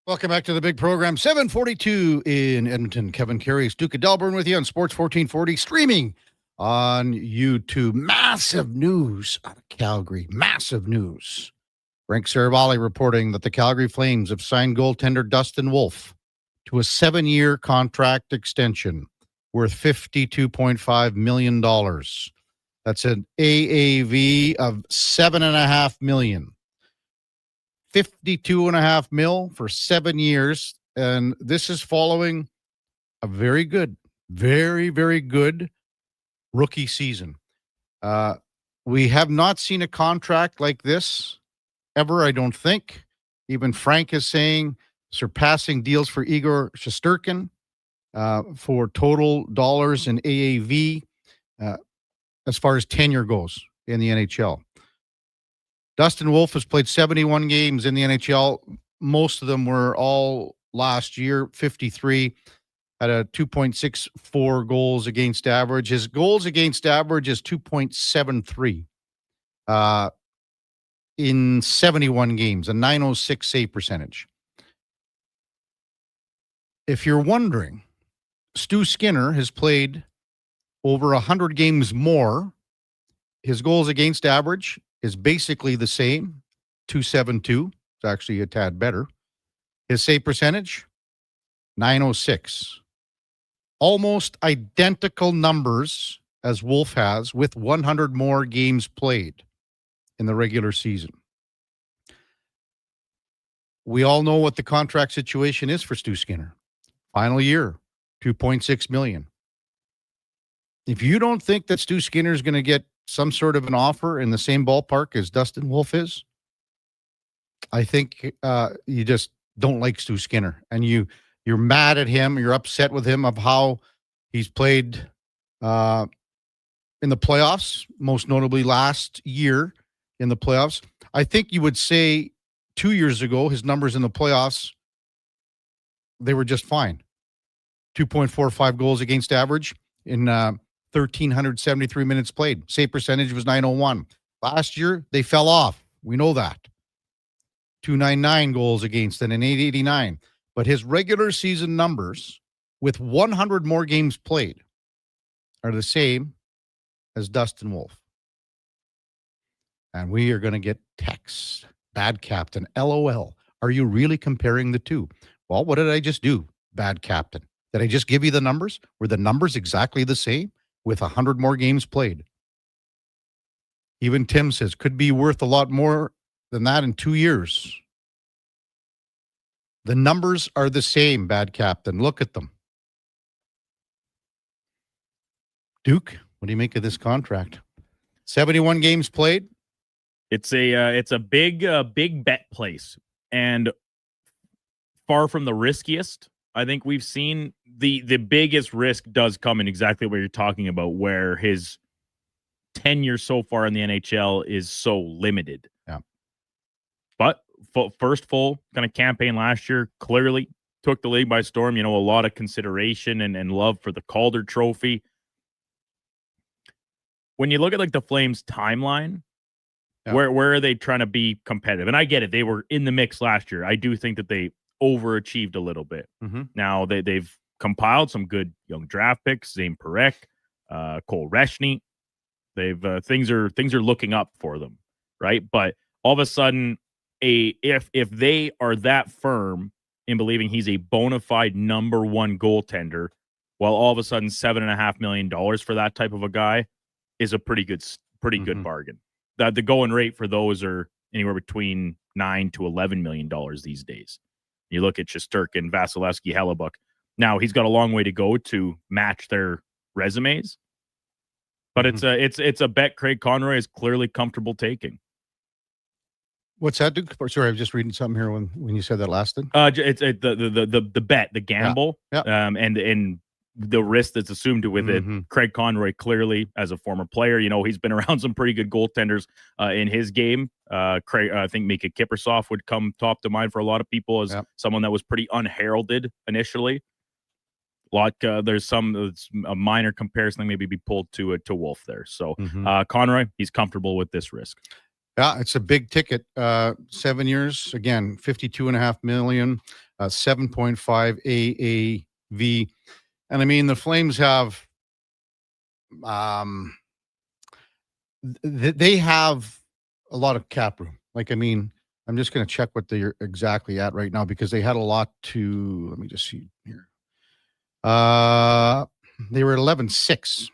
Welcome back to the big program. 742 in Edmonton. Kevin Karius, Duke of Delburne with you on Sports 1440, streaming on YouTube. Massive news out of Calgary. Massive news. Frank Saravalli reporting that the Calgary Flames have signed goaltender Dustin Wolf to a 7-year contract extension worth $52.5 million. That's an AAV of $7.5 million. $52.5 million for 7 years. And this is following a very good, very, very good rookie season. We have not seen a contract like this ever, I don't think. Even Frank is saying surpassing deals for Igor Shesterkin for total dollars in AAV as far as tenure goes in the NHL. Dustin Wolf has played 71 games in the NHL. Most of them were all last year, 53, had a 2.64 goals against average. His goals against average is 2.73 in 71 games, a .906 save percentage. If you're wondering, Stu Skinner has played over 100 games more. His goals against average is basically the same, 272. It's actually a tad better. His save percentage, .906. Almost identical numbers as Wolf has with 100 more games played in the regular season. We all know what the contract situation is for Stu Skinner. Final year, $2.6 million. If you don't think that Stu Skinner is going to get some sort of an offer in the same ballpark as Dustin Wolf is, I think you just don't like Stu Skinner, and you're mad at him. You're upset with him of how he's played in the playoffs, most notably last year in the playoffs. I think you would say 2 years ago, his numbers in the playoffs, they were just fine. 2.45 goals against average in 1,373 minutes played. Save percentage was .901. Last year, they fell off. We know that. 299 goals against and an .889. But his regular season numbers with 100 more games played are the same as Dustin Wolf. And we are going to get texts. Bad captain. LOL. Are you really comparing the two? Well, what did I just do, bad captain? Did I just give you the numbers? Were the numbers exactly the same with 100 more games played? Even Tim says could be worth a lot more than that in 2 years. The numbers are the same, bad captain. Look at them. Duke, what do you make of this contract? 71 games played. It's a big bet place, and far from the riskiest I think we've seen. The biggest risk does come in exactly what you're talking about, where his tenure so far in the NHL is so limited. Yeah. But first full kind of campaign last year clearly took the league by storm. You know, a lot of consideration and love for the Calder Trophy. When you look at like the Flames timeline, yeah, where are they trying to be competitive? And I get it. They were in the mix last year. I do think that they overachieved a little bit. Mm-hmm. Now they've compiled some good young draft picks, Zane Parekh, Cole Reshny. They've things are looking up for them, right? But all of a sudden, if they are that firm in believing he's a bona fide number one goaltender, well, all of a sudden $7.5 million for that type of a guy is a pretty good bargain. The going rate for those are anywhere between $9 to $11 million these days. You look at Shesterkin, Vasilevsky, Hellebuck. Now he's got a long way to go to match their resumes, but it's a bet Craig Conroy is clearly comfortable taking. What's that, Duke? Sorry, I was just reading something here when you said that last thing. It's the bet, the gamble, and the risk that's assumed with it. Craig Conroy, clearly, as a former player, he's been around some pretty good goaltenders in his game. Craig, I think Mika Kiprusoff would come top to mind for a lot of people as someone that was pretty unheralded initially. There's a minor comparison that maybe be pulled to Wolf there. So Conroy, he's comfortable with this risk. Yeah, it's a big ticket. 7 years, again, $52.5 million, 7.5 AAV. And I mean, the Flames have, they have a lot of cap room. Like, I mean, I'm just going to check what they're exactly at right now because they had a lot to, let me just see here. They were at 11.6.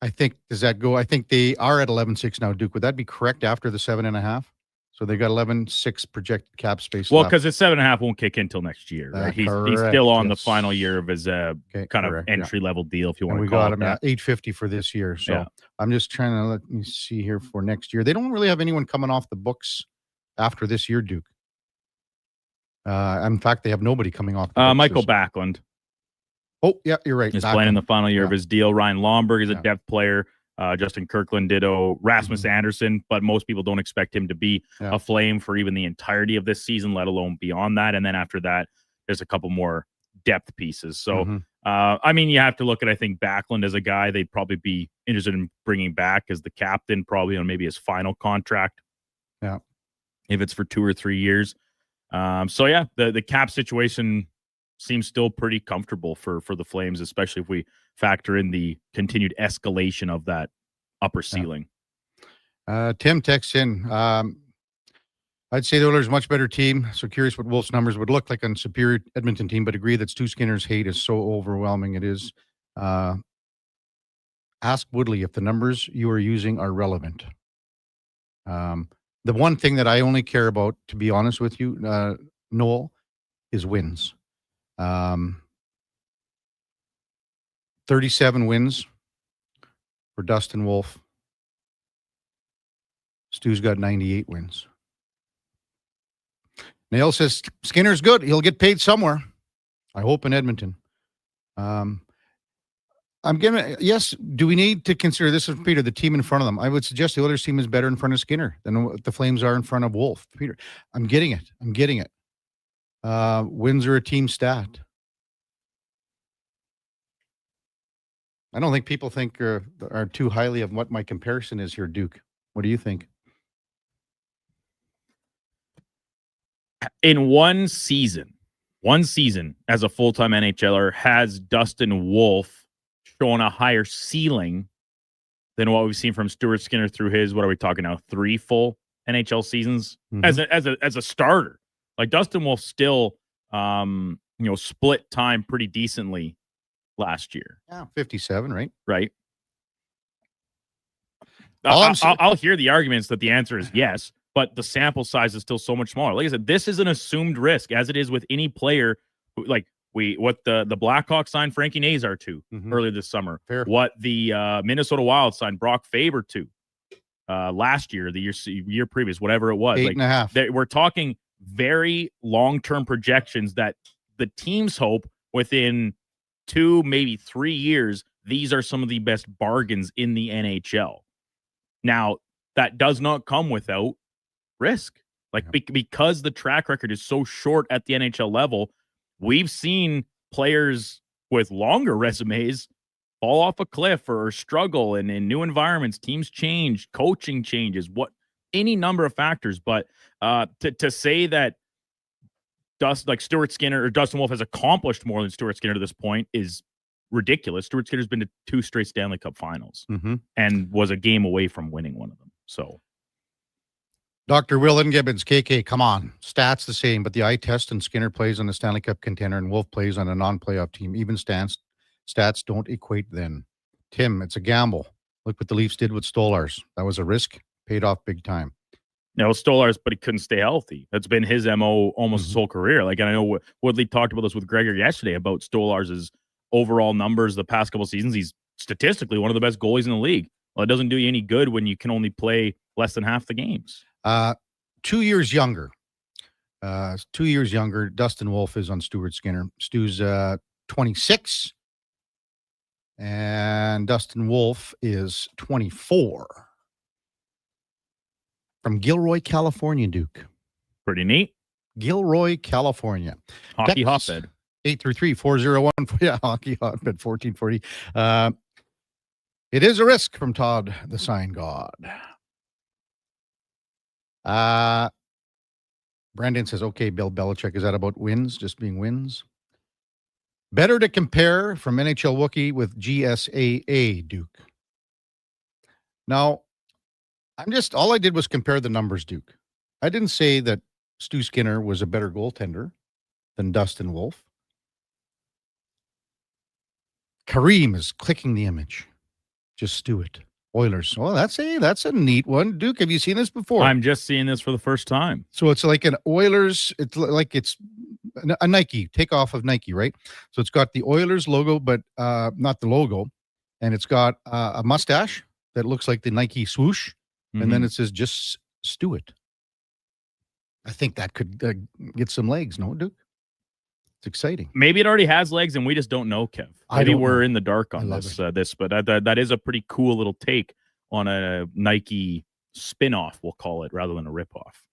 I think, does that go? I think they are at 11.6 now, Duke. Would that be correct after the 7.5? So they got 11.6 projected cap space. Well, because the 7.5 won't kick in until next year. Right? He's still on the final year of his kind of entry level deal, if you want to call it. We got him at $850 for this year. So I'm just trying to let me see here for next year. They don't really have anyone coming off the books after this year, Duke. In fact, they have nobody coming off. The Michael Backlund. Oh, yeah, you're right. He's playing in the final year of his deal. Ryan Lomberg is a depth player. Justin Kirkland ditto. Rasmus Anderson, but most people don't expect him to be a Flame for even the entirety of this season, let alone beyond that. And then after that, there's a couple more depth pieces. So, I mean, you have to look at, I think, Backlund as a guy they'd probably be interested in bringing back as the captain, probably on maybe his final contract. Yeah. If it's for 2 or 3 years. So, yeah, the cap situation seems still pretty comfortable for the Flames, especially if we factor in the continued escalation of that upper ceiling. Tim texts in. I'd say the Oilers are a much better team. So curious what Wolf's numbers would look like on superior Edmonton team, but agree that Stu Skinner's hate is so overwhelming. It is. Ask Woodley if the numbers you are using are relevant. The one thing that I only care about, to be honest with you, Noel, is wins. 37 wins for Dustin Wolf. Stu's got 98 wins. Nail says Skinner's good. He'll get paid somewhere. I hope in Edmonton. I'm giving yes. Do we need to consider this is Peter, the team in front of them? I would suggest the Oilers team is better in front of Skinner than what the Flames are in front of Wolf. Peter, I'm getting it. Wins are a team stat. I don't think people think are too highly of what my comparison is here, Duke. What do you think? In one season as a full-time NHLer, has Dustin Wolf shown a higher ceiling than what we've seen from Stuart Skinner through his, what are we talking now, 3 full NHL seasons as a starter? Like Dustin Wolf still, split time pretty decently last year. Yeah, 57, right? Right. I'll hear the arguments that the answer is yes, but the sample size is still so much smaller. Like I said, this is an assumed risk, as it is with any player. What the Blackhawks signed Frankie Nazar to earlier this summer. Fair. What the Minnesota Wild signed Brock Faber to last year, the year previous, whatever it was. 8.5. We're talking very long-term projections that the teams hope within 2, maybe 3 years, these are some of the best bargains in the NHL. Now, that does not come without risk. Because the track record is so short at the NHL level, we've seen players with longer resumes fall off a cliff or struggle in new environments. Teams change, coaching changes, any number of factors. But to say that Stuart Skinner or Dustin Wolf has accomplished more than Stuart Skinner to this point is ridiculous. Stuart Skinner's been to 2 straight Stanley Cup finals and was a game away from winning one of them. So Dr. Will Gibbons, KK, come on. Stats the same, but the eye test and Skinner plays on the Stanley Cup contender and Wolf plays on a non-playoff team. Even stats don't equate then. Tim, it's a gamble. Look what the Leafs did with Stolars. That was a risk. Paid off big time. No, Stolars, but he couldn't stay healthy. That's been his MO almost his whole career. Like, and I know Woodley talked about this with Gregor yesterday about Stolars's overall numbers the past couple seasons. He's statistically one of the best goalies in the league. Well, it doesn't do you any good when you can only play less than half the games. 2 years younger. 2 years younger. Dustin Wolf is on Stuart Skinner. Stu's 26. And Dustin Wolf is 24. From Gilroy, California, Duke. Pretty neat. Gilroy, California. Hockey hotbed. 833-401. Yeah, hockey hotbed 1440. It is a risk from Todd, the sign god. Brandon says, okay, Bill Belichick, is that about wins? Just being wins? Better to compare from NHL Wookie with GSAA, Duke. Now, all I did was compare the numbers, Duke. I didn't say that Stu Skinner was a better goaltender than Dustin Wolf. Kareem is clicking the image. Just do it. Oilers. Well, that's a neat one. Duke, have you seen this before? I'm just seeing this for the first time. So it's like an Oilers, it's like it's a Nike, takeoff of Nike, right? So it's got the Oilers logo, but not the logo. And it's got a mustache that looks like the Nike swoosh. And then it says, just stew it. I think that could get some legs, no, Duke? It's exciting. Maybe it already has legs and we just don't know, Kev. Maybe we're in the dark on this, but that is a pretty cool little take on a Nike spin-off, we'll call it, rather than a rip-off.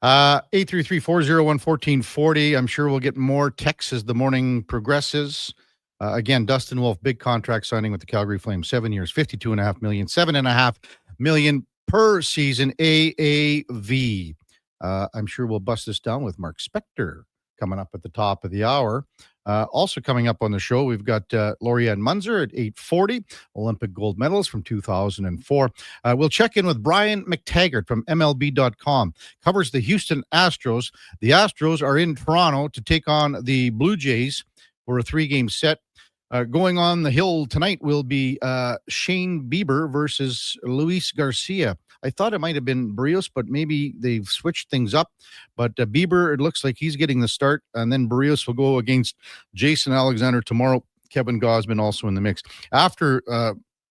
833-401-1440. I'm sure we'll get more texts as the morning progresses. Again, Dustin Wolf, big contract signing with the Calgary Flames, 7 years, $52.5 million, $7.5 million per season AAV. I'm sure we'll bust this down with Mark Spector coming up at the top of the hour. Also coming up on the show, we've got Lorianne Munzer at 8:40, Olympic gold medalist from 2004. We'll check in with Brian McTaggart from MLB.com. Covers the Houston Astros. The Astros are in Toronto to take on the Blue Jays for a 3-game set. Going on the hill tonight will be Shane Bieber versus Luis Garcia. I thought it might have been Barrios, but maybe they've switched things up. But Bieber, it looks like he's getting the start, and then Barrios will go against Jason Alexander tomorrow. Kevin Gausman also in the mix. After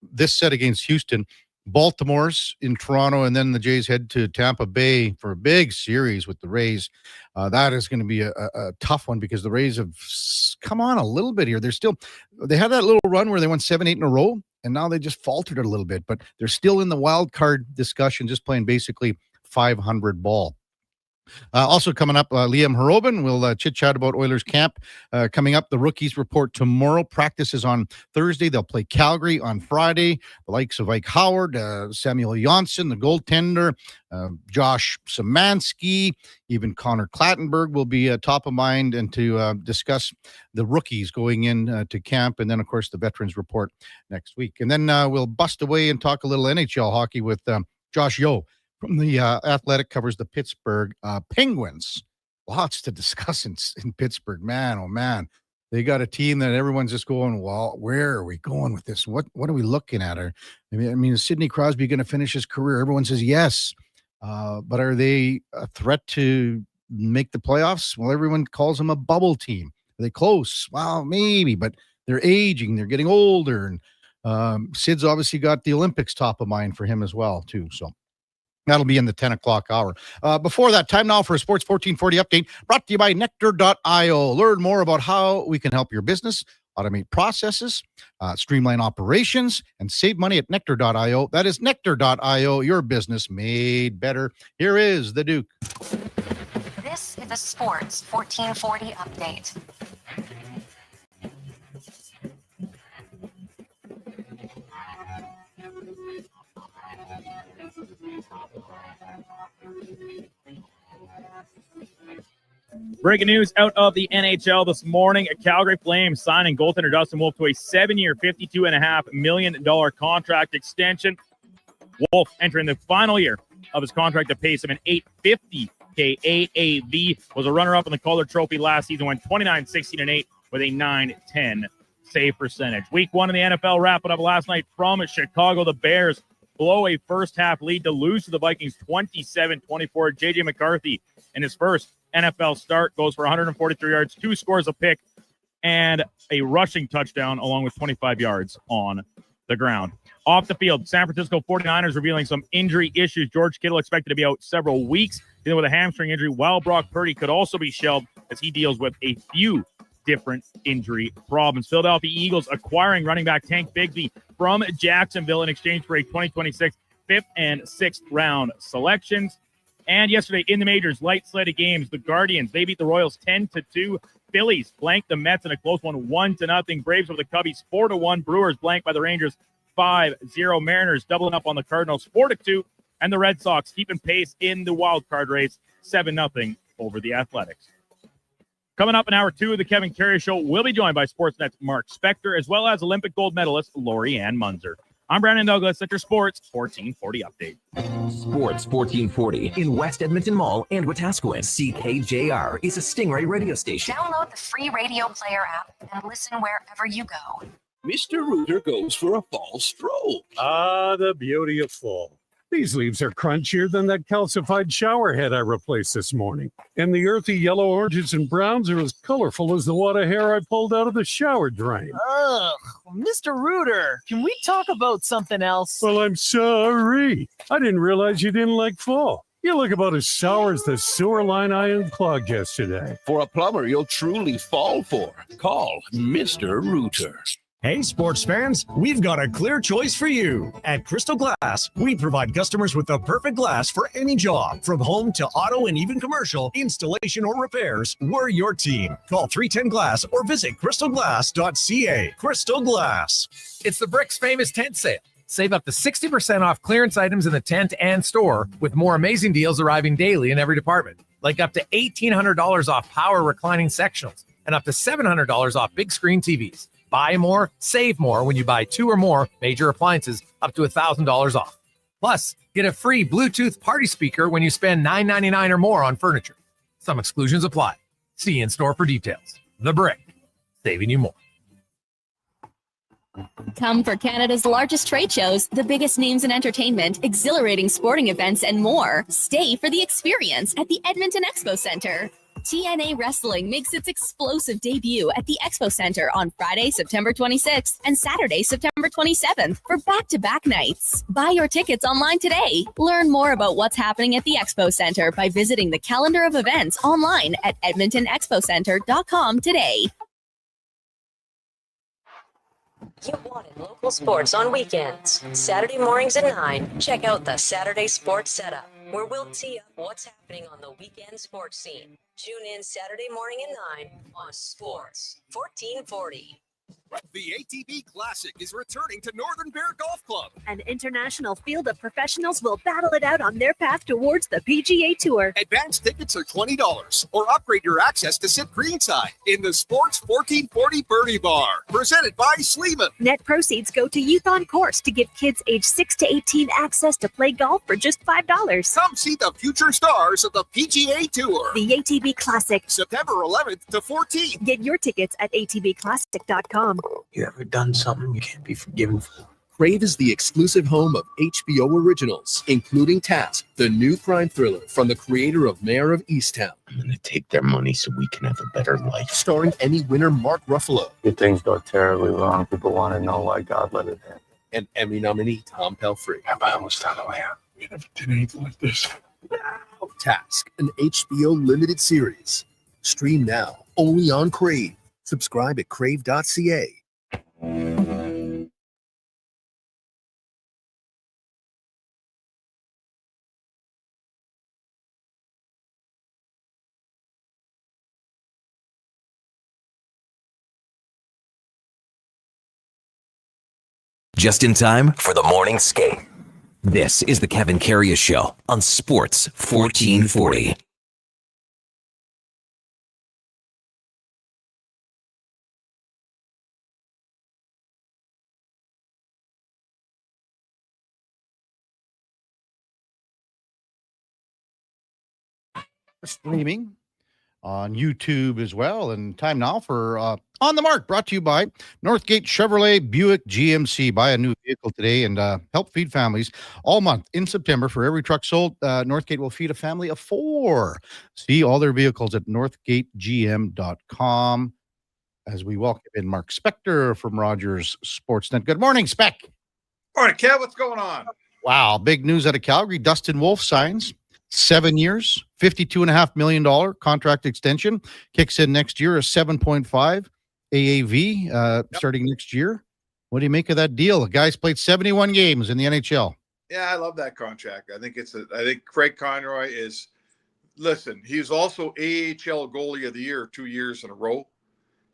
this set against Houston, Baltimore's in Toronto, and then the Jays head to Tampa Bay for a big series with the Rays. That is going to be a tough one because the Rays have come on a little bit here. They had that little run where they won 7-8 in a row, and now they just faltered a little bit, but they're still in the wild card discussion, just playing basically 500 ball. Also coming up, Liam Harobin will chit-chat about Oilers camp. Coming up, the rookies report tomorrow. Practice is on Thursday. They'll play Calgary on Friday. The likes of Ike Howard, Samuel Janssen, the goaltender, Josh Szymanski, even Connor Clattenburg will be top of mind and to discuss the rookies going in to camp. And then, of course, the veterans report next week. And then we'll bust away and talk a little NHL hockey with Josh Yeo from the Athletic, covers the Pittsburgh Penguins. Lots to discuss in Pittsburgh. Man, oh man. They got a team that everyone's just going, well, where are we going with this? What are we looking at? I mean, is Sidney Crosby going to finish his career? Everyone says yes. But are they a threat to make the playoffs? Well, everyone calls them a bubble team. Are they close? Well, maybe, but they're aging. They're getting older. And Sid's obviously got the Olympics top of mind for him as well, too. So that'll be in the 10 o'clock hour. Before that, time now for a Sports 1440 update brought to you by Nectar.io. Learn more about how we can help your business automate processes, streamline operations, and save money at Nectar.io. That is Nectar.io, your business made better. Here is the Duke. This is a Sports 1440 update. Breaking news out of the NHL this morning. Calgary Flames signing goaltender Dustin Wolf to a 7-year, $52.5 million contract extension. Wolf entering the final year of his contract to pace him an $850K AAV. Was a runner-up in the Calder Trophy last season, went 29-16-8 with a .910 save percentage. Week 1 in the NFL wrapping up last night from Chicago. The Bears blow a first-half lead to lose to the Vikings 27-24. J.J. McCarthy in his first NFL start goes for 143 yards, 2 scores a pick, and a rushing touchdown along with 25 yards on the ground. Off the field, San Francisco 49ers revealing some injury issues. George Kittle expected to be out several weeks dealing with a hamstring injury, while Brock Purdy could also be shelved as he deals with a few different injury problems. Philadelphia Eagles acquiring running back Tank Bigsby from Jacksonville in exchange for a 2026 5th and 6th round selections. And yesterday in the majors, light slate of games, the Guardians, they beat the Royals 10-2. Phillies blanked the Mets in a close one, 1-0. Braves over the Cubbies, 4-1. Brewers blanked by the Rangers, 5-0. Mariners doubling up on the Cardinals, 4-2. And the Red Sox keeping pace in the wild card race, 7-0 over the Athletics. Coming up in hour 2 of the Kevin Karius Show, we'll be joined by Sportsnet's Mark Spector, as well as Olympic gold medalist Lori Ann Munzer. I'm Brandon Douglas at your Sports 1440 update. Sports 1440 in West Edmonton Mall and Wetaskiwin. CKJR is a Stingray radio station. Download the free radio player app and listen wherever you go. Mr. Rooter goes for a fall stroll. Ah, the beauty of fall. These leaves are crunchier than that calcified shower head I replaced this morning. And the earthy yellow, oranges, and browns are as colorful as the wad of hair I pulled out of the shower drain. Ugh, Mr. Rooter, can we talk about something else? Well, I'm sorry. I didn't realize you didn't like fall. You look about as sour as the sewer line I unclogged yesterday. For a plumber you'll truly fall for, call Mr. Rooter. Hey, sports fans, we've got a clear choice for you. At Crystal Glass, we provide customers with the perfect glass for any job. From home to auto and even commercial, installation or repairs, we're your team. Call 310 Glass or visit crystalglass.ca. Crystal Glass. It's the Bricks famous tent sale. Save up to 60% off clearance items in the tent and store, with more amazing deals arriving daily in every department. Like up to $1,800 off power reclining sectionals and up to $700 off big screen TVs. Buy more, save more when you buy 2 or more major appliances up to $1,000 off. Plus, get a free Bluetooth party speaker when you spend $9.99 or more on furniture. Some exclusions apply. See in-store for details. The Brick, saving you more. Come for Canada's largest trade shows, the biggest names in entertainment, exhilarating sporting events, and more. Stay for the experience at the Edmonton Expo Centre. TNA Wrestling makes its explosive debut at the Expo Center on Friday, September 26th and Saturday, September 27th for back-to-back nights. Buy your tickets online today. Learn more about what's happening at the Expo Center by visiting the calendar of events online at edmontonexpocenter.com today. You wanted local sports on weekends. Saturday mornings at 9, check out the Saturday Sports Setup, where we'll tee up what's happening on the weekend sports scene. Tune in Saturday morning at 9 on Sports 1440. The ATB Classic is returning to Northern Bear Golf Club. An international field of professionals will battle it out on their path towards the PGA Tour. Advance tickets are $20 or upgrade your access to sit greenside in the Sports 1440 Birdie Bar, presented by Sleeman. Net proceeds go to Youth on Course to give kids age 6 to 18 access to play golf for just $5. Come see the future stars of the PGA Tour. The ATB Classic, September 11th to 14th. Get your tickets at atbclassic.com. You ever done something you can't be forgiven for? Crave is the exclusive home of HBO originals, including Task, the new crime thriller from the creator of Mayor of Easttown. I'm going to take their money so we can have a better life. Starring Emmy winner Mark Ruffalo. If things go terribly wrong, people want to know why God let it happen. And Emmy nominee Tom Pelfrey. I almost found a way out. We never did anything like this. Task, an HBO limited series. Stream now, only on Crave. Subscribe at crave.ca. Just in time for the morning skate. This is the Kevin Karius Show on Sports 1440. streaming on YouTube as well. And time now for On the Mark, brought to you by Northgate Chevrolet Buick GMC. Buy a new vehicle today and help feed families all month. In September, for every truck sold, Northgate will feed a family of 4. See all their vehicles at northgategm.com. As we welcome in Mark Spector from Rogers Sportsnet. Good morning, Spec. Morning, Kev. What's going on? Wow, big news out of Calgary. Dustin Wolf signs 7 years, $52.5 million contract extension. Kicks in next year, a 7.5 AAV starting next year. What do you make of that deal? The guy's played 71 games in the NHL. Yeah, I love that contract. I think Craig Conroy is, listen, he's also AHL goalie of the year 2 years in a row.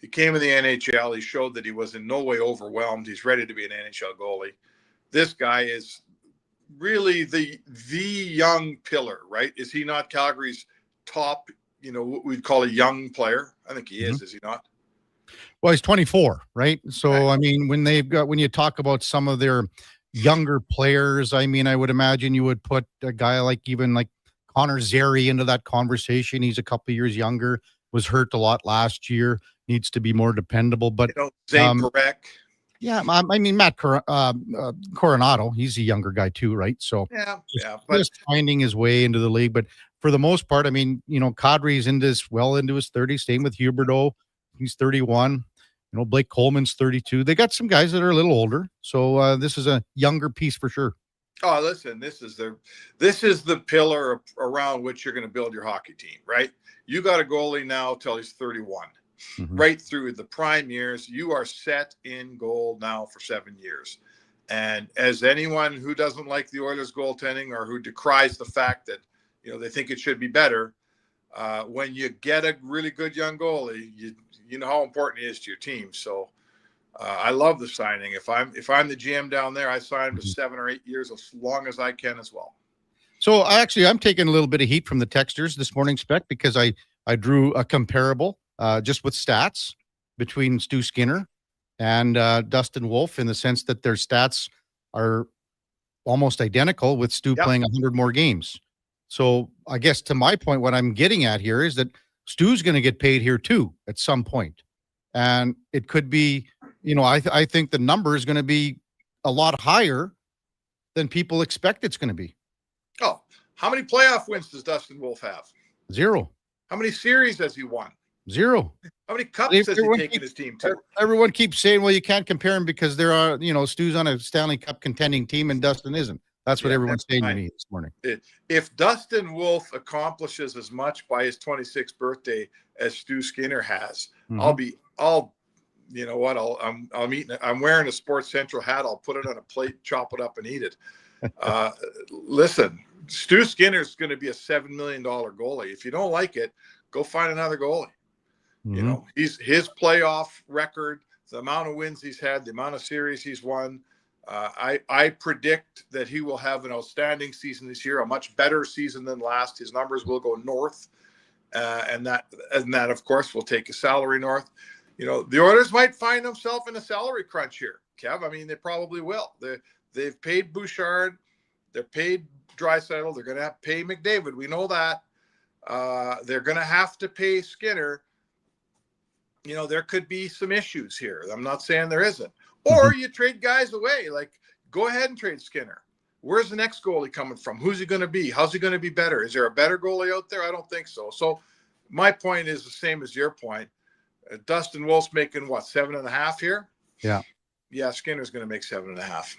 He came in the NHL. He showed that he was in no way overwhelmed. He's ready to be an NHL goalie. This guy is really the young pillar, right? Is he not Calgary's top, what we'd call a young player? I think he is he not? Well, he's 24, right? So, I mean, when you talk about some of their younger players, I mean, I would imagine you would put a guy like Connor Zary into that conversation. He's a couple of years younger, was hurt a lot last year, needs to be more dependable. But Zane Parekh. Yeah, I mean, Matt Coronado, he's a younger guy too, right? So but just finding his way into the league. But for the most part, I mean, Kadri's into his 30s, staying with Huberdeau. He's 31. Blake Coleman's 32. They got some guys that are a little older. So this is a younger piece for sure. Oh, listen, this is the pillar around which you're going to build your hockey team, right? You got a goalie now till he's 31. Right through the prime years, you are set in goal now for 7 years. And as anyone who doesn't like the Oilers goaltending or who decries the fact that, they think it should be better, when you get a really good young goalie, you know how important he is to your team. So I love the signing. If I'm the GM down there, I sign him to 7 or 8 years as long as I can as well. So I'm taking a little bit of heat from the texters this morning, Spec, because I drew a comparable just with stats between Stu Skinner and Dustin Wolf, in the sense that their stats are almost identical, with Stu playing 100 more games. So I guess, to my point, what I'm getting at here is that Stu's going to get paid here too at some point. And it could be, I think the number is going to be a lot higher than people expect it's going to be. Oh, how many playoff wins does Dustin Wolf have? 0. How many series has he won? 0. How many cups has he taken his team to? Everyone keeps saying, well, you can't compare him because there are, Stu's on a Stanley Cup contending team and Dustin isn't. That's what everyone's saying to me this morning. If Dustin Wolf accomplishes as much by his 26th birthday as Stu Skinner has, I'm wearing a Sports Central hat. I'll put it on a plate, chop it up, and eat it. Listen, Stu Skinner's going to be a $7 million goalie. If you don't like it, go find another goalie. His playoff record, the amount of wins he's had, the amount of series he's won. I predict that he will have an outstanding season this year, a much better season than last. His numbers will go north, and that, of course, will take his salary north. The Oilers might find themselves in a salary crunch here, Kev. I mean, they probably will. They've paid Bouchard, they're paid Draisaitl, they're going to have to pay McDavid. We know that. They're going to have to pay Skinner. There could be some issues here. I'm not saying there isn't. Or you trade guys away. Like, go ahead and trade Skinner. Where's the next goalie coming from? Who's he going to be? How's he going to be better? Is there a better goalie out there? I don't think so. So my point is the same as your point. Dustin Wolf's making, 7.5 here? Yeah. Yeah, Skinner's going to make 7.5.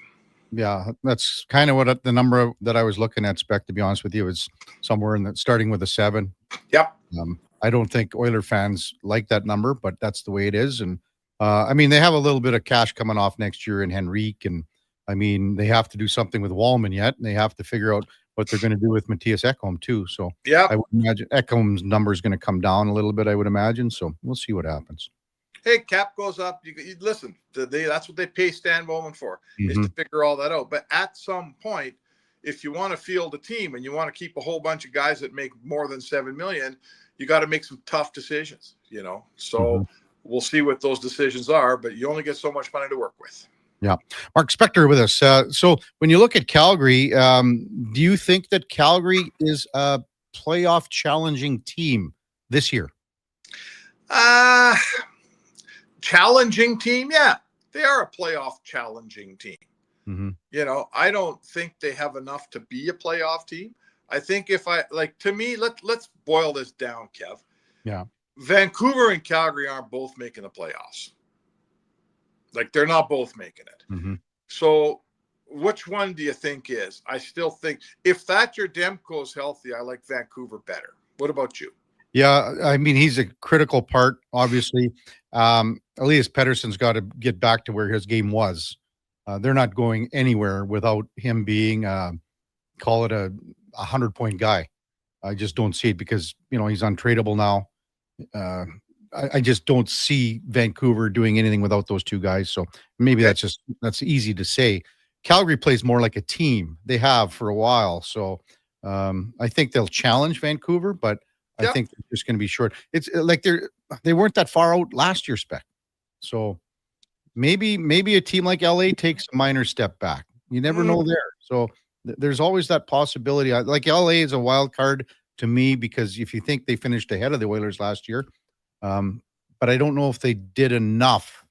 Yeah, that's kind of what the number that I was looking at, Spec, to be honest with you, is somewhere in starting with a 7. Yep. I don't think Oiler fans like that number, but that's the way it is. And I mean, they have a little bit of cash coming off next year in Henrique, and I mean, they have to do something with Wallman yet, and they have to figure out what they're going to do with Matthias Ekholm too. So I would imagine Ekholm's number is going to come down a little bit, I would imagine. So we'll see what happens. Hey, cap goes up. You listen, that's what they pay Stan Bowman for, is to figure all that out. But at some point, if you want to field a team and you want to keep a whole bunch of guys that make more than $7 million, you got to make some tough decisions, So we'll see what those decisions are, but you only get so much money to work with. Yeah. Mark Spector with us. So when you look at Calgary, do you think that Calgary is a playoff challenging team this year? Challenging team, yeah. They are a playoff challenging team. Mm-hmm. I don't think they have enough to be a playoff team. I think to me, let's boil this down, Kev. Yeah. Vancouver and Calgary aren't both making the playoffs. Like, they're not both making it. Mm-hmm. So which one do you think is? I still think if Thatcher Demko is healthy, I like Vancouver better. What about you? Yeah, I mean, he's a critical part, obviously. Elias Pettersson's got to get back to where his game was. They're not going anywhere without him being, call it a 100-point guy. I just don't see it because, he's untradeable now. I just don't see Vancouver doing anything without those two guys. So maybe that's easy to say. Calgary plays more like a team. They have for a while. So I think they'll challenge Vancouver, but I think they're just going to be short. It's like they weren't that far out last year, Spec. So maybe a team like LA takes a minor step back. You never know there. So there's always that possibility. Like LA is a wild card to me because if you think they finished ahead of the Oilers last year, but I don't know if they did enough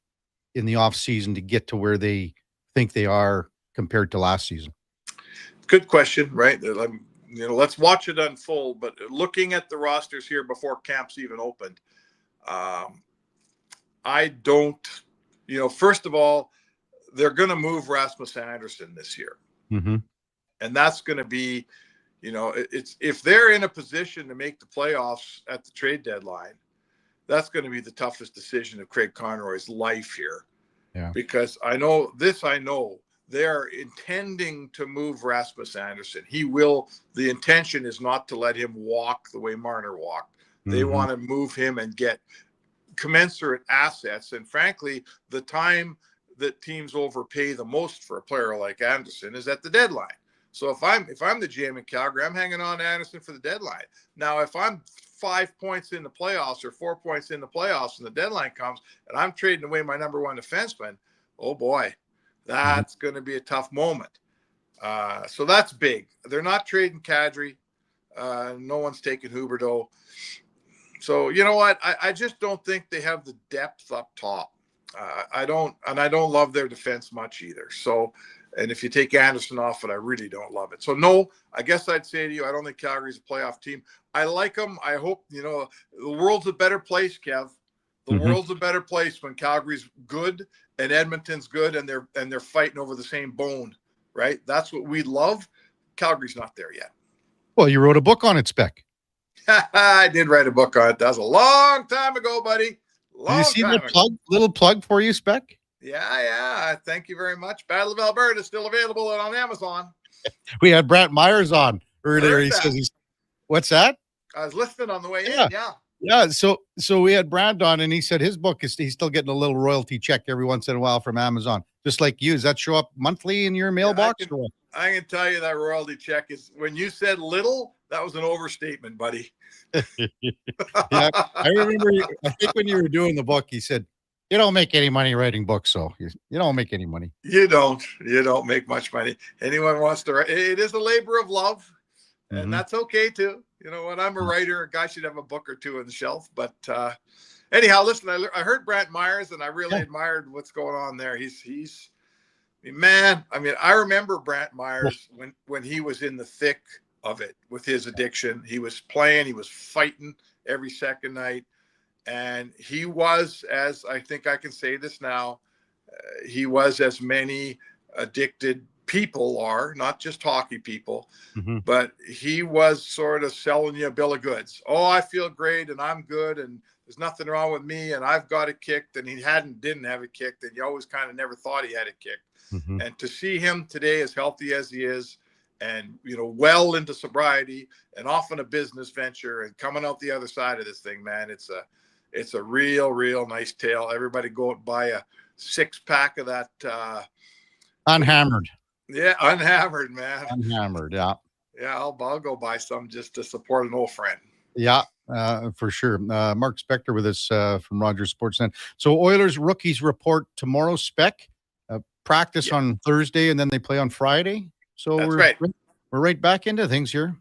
in the offseason to get to where they think they are compared to last season. Good question, right? Let's watch it unfold. But looking at the rosters here before camps even opened, I don't, first of all, they're going to move Rasmus Andersson this year. Mm-hmm. And that's going to be, it's if they're in a position to make the playoffs at the trade deadline, that's going to be the toughest decision of Craig Conroy's life here. Yeah. Because I know they're intending to move Rasmus Andersson. The intention is not to let him walk the way Marner walked. They want to move him and get commensurate assets. And frankly, the time that teams overpay the most for a player like Anderson is at the deadline. So if I'm the GM in Calgary, I'm hanging on to Anderson for the deadline. Now, if I'm 5 points in the playoffs or 4 points in the playoffs and the deadline comes and I'm trading away my number one defenseman, oh boy, that's going to be a tough moment. So that's big. They're not trading Kadri. No one's taking Huberdeau. So you know what? I just don't think they have the depth up top. I don't love their defense much either. So, and if you take Anderson off it, I really don't love it. So no, I guess I'd say to you, I don't think Calgary's a playoff team. I like them. I hope, the world's a better place, Kev. The world's a better place when Calgary's good and Edmonton's good and they're fighting over the same bone, right? That's what we love. Calgary's not there yet. Well, you wrote a book on it, Spec. I did write a book on it. That was a long time ago, buddy. Did you see that little plug for you, Spec? Yeah. Thank you very much. Battle of Alberta is still available on Amazon. We had Brant Myers on earlier. He says, what's that? I was listening on the way in. Yeah. Yeah. So we had Brant on and he said his book he's still getting a little royalty check every once in a while from Amazon. Just like you. Does that show up monthly in your mailbox? I can tell you that royalty check is, when you said little, that was an overstatement, buddy. Yeah, I remember, I think when you were doing the book, he said, you don't make any money writing books, so you don't make any money. You don't make much money. Anyone wants to write, it is a labor of love, and that's okay too. You know, when I'm a writer, a guy should have a book or two on the shelf. But anyhow, listen, I heard Brant Myers, and I really admired what's going on there. He's man. I mean, I remember Brant Myers when he was in the thick of it with his addiction. He was playing, he was fighting every second night. And he was, as I think I can say this now, he was as many addicted people are, not just hockey people, but he was sort of selling you a bill of goods. Oh, I feel great and I'm good and there's nothing wrong with me and I've got it kicked, and he didn't have it kicked, and you always kind of never thought he had it kicked. And to see him today as healthy as he is, and well into sobriety and off on a business venture and coming out the other side of this thing, man, it's a real nice tale. Everybody go out and buy a 6-pack of that Unhammered. Yeah, Unhammered, man. Unhammered, yeah. Yeah, I'll go buy some just to support an old friend. Yeah, for sure. Mark Spector with us from Rogers Sportsnet. So Oilers rookies report tomorrow, Spec. Practice on Thursday, and then they play on Friday. So we're right back into things here.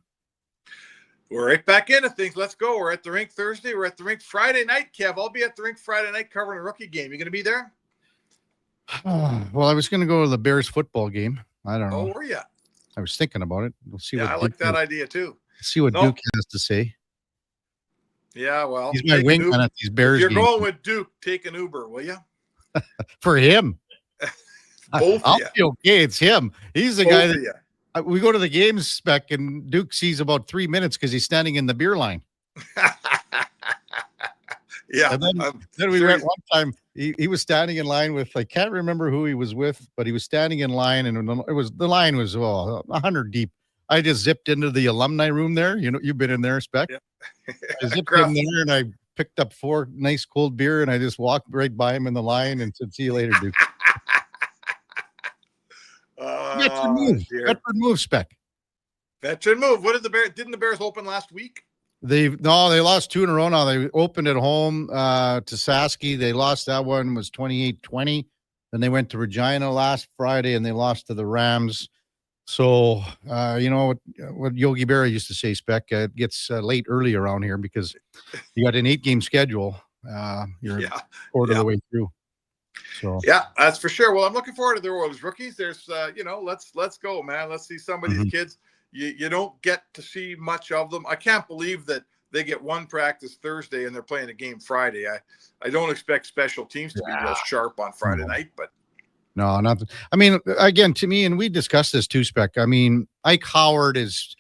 We're right back into things. Let's go. We're at the rink Thursday. We're at the rink Friday night, Kev. I'll be at the rink Friday night covering a rookie game. You going to be there? Well, I was going to go to the Bears football game. I don't know. Oh, were you? I was thinking about it. We'll see. Yeah, what I like that idea too. See what Duke has to say. Yeah, well, he's my wingman at these Bears. If you're games. going with Duke, take an Uber, will you? For him. Both I'll of you. be okay. It's him. He's the Both guy of that you. we go to the games spec, and Duke sees about 3 minutes because he's standing in the beer line. Yeah. And then we went one time. He was standing in line with, I can't remember who he was with, but he was standing in line, and the line was 100 deep. I just zipped into the alumni room there. You know, you've been in there, Spec. Yeah. I zipped in there and I picked up 4 nice cold beer, and I just walked right by him in the line and said, "See you later, Duke." Veteran move. Veteran move, Spec. Veteran move. What did the Bears? Didn't the Bears open last week? They lost 2 in a row now. They opened at home to Saskey. They lost that one, was 28-20. Then they went to Regina last Friday and they lost to the Rams. So, you know what Yogi Berra used to say, Spec, it gets late early around here because you got an 8-game schedule. You're a quarter of the way through. So yeah, that's for sure. Well, I'm looking forward to the Royals rookies. There's, let's go, man. Let's see some of these kids. You don't get to see much of them. I can't believe that they get one practice Thursday and they're playing a game Friday. I don't expect special teams to be real sharp on Friday night, but no, nothing. I mean, again, to me, and we discussed this too, Spec. I mean, Ike Howard is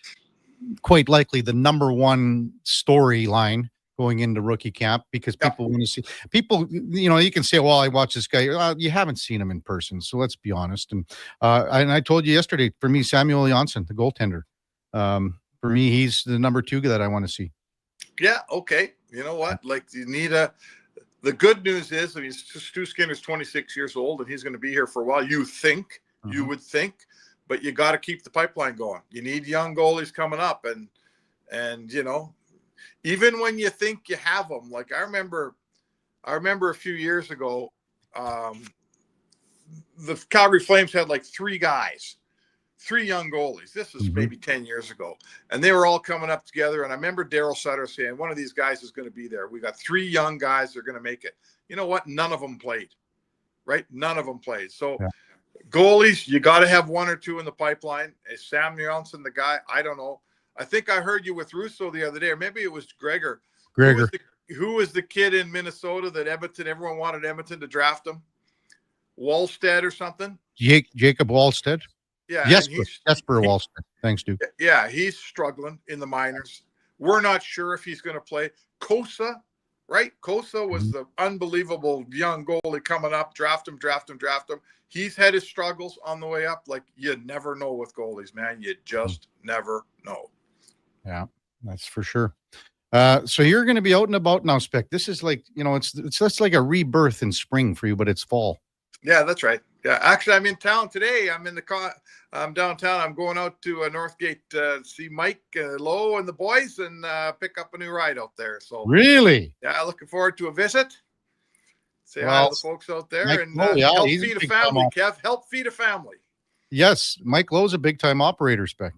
quite likely the number one storyline going into rookie camp because people want to see people. You know, you can say, "Well, I watch this guy." You haven't seen him in person, so let's be honest. And I told you yesterday, for me, Samuel Janssen, the goaltender. For me, he's the number 2 that I want to see. yeah, okay. You know what? Like, you need the good news is, I mean, Stu Skinner's 26 years old and he's going to be here for a while. You would think, but you got to keep the pipeline going. You need young goalies coming up, and you know, even when you think you have them, like I remember a few years ago, the Calgary Flames had like 3 young goalies. This was maybe 10 years ago. And they were all coming up together. And I remember Daryl Sutter saying, one of these guys is going to be there. We got 3 young guys that are going to make it. You know what? None of them played, right? None of them played. So goalies, you got to have 1 or 2 in the pipeline. Is Sam Janssen the guy? I don't know. I think I heard you with Russo the other day, or maybe it was Gregor. Who was the kid in Minnesota that everyone wanted Edmonton to draft him? Wallstead or something? Jacob Wallstead. Yeah. Jesper Wallstead. Thanks, Duke. Yeah, he's struggling in the minors. We're not sure if he's going to play. Kosa, right? Kosa was the unbelievable young goalie coming up. Draft him. He's had his struggles on the way up. Like, you never know with goalies, man. You just never know. Yeah, that's for sure. So you're going to be out and about now, Spec. This is like, you know, it's just like a rebirth in spring for you, but it's fall. Yeah, that's right. Yeah, actually, I'm in town today. I'm downtown. I'm going out to Northgate to see Mike Lowe and the boys and pick up a new ride out there. So really, yeah, looking forward to a visit. Say hi to the folks out there Mike and Lowe, help feed a family. Kev, help feed a family. Yes, Mike Lowe's a big time operator, Spec.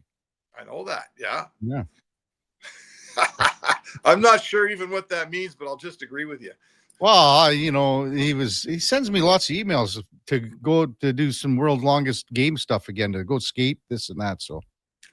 I know that. Yeah. Yeah. I'm not sure even what that means, but I'll just agree with you. Well, you know, he sends me lots of emails to go to do some world's longest game stuff again, to go skate, this and that. So,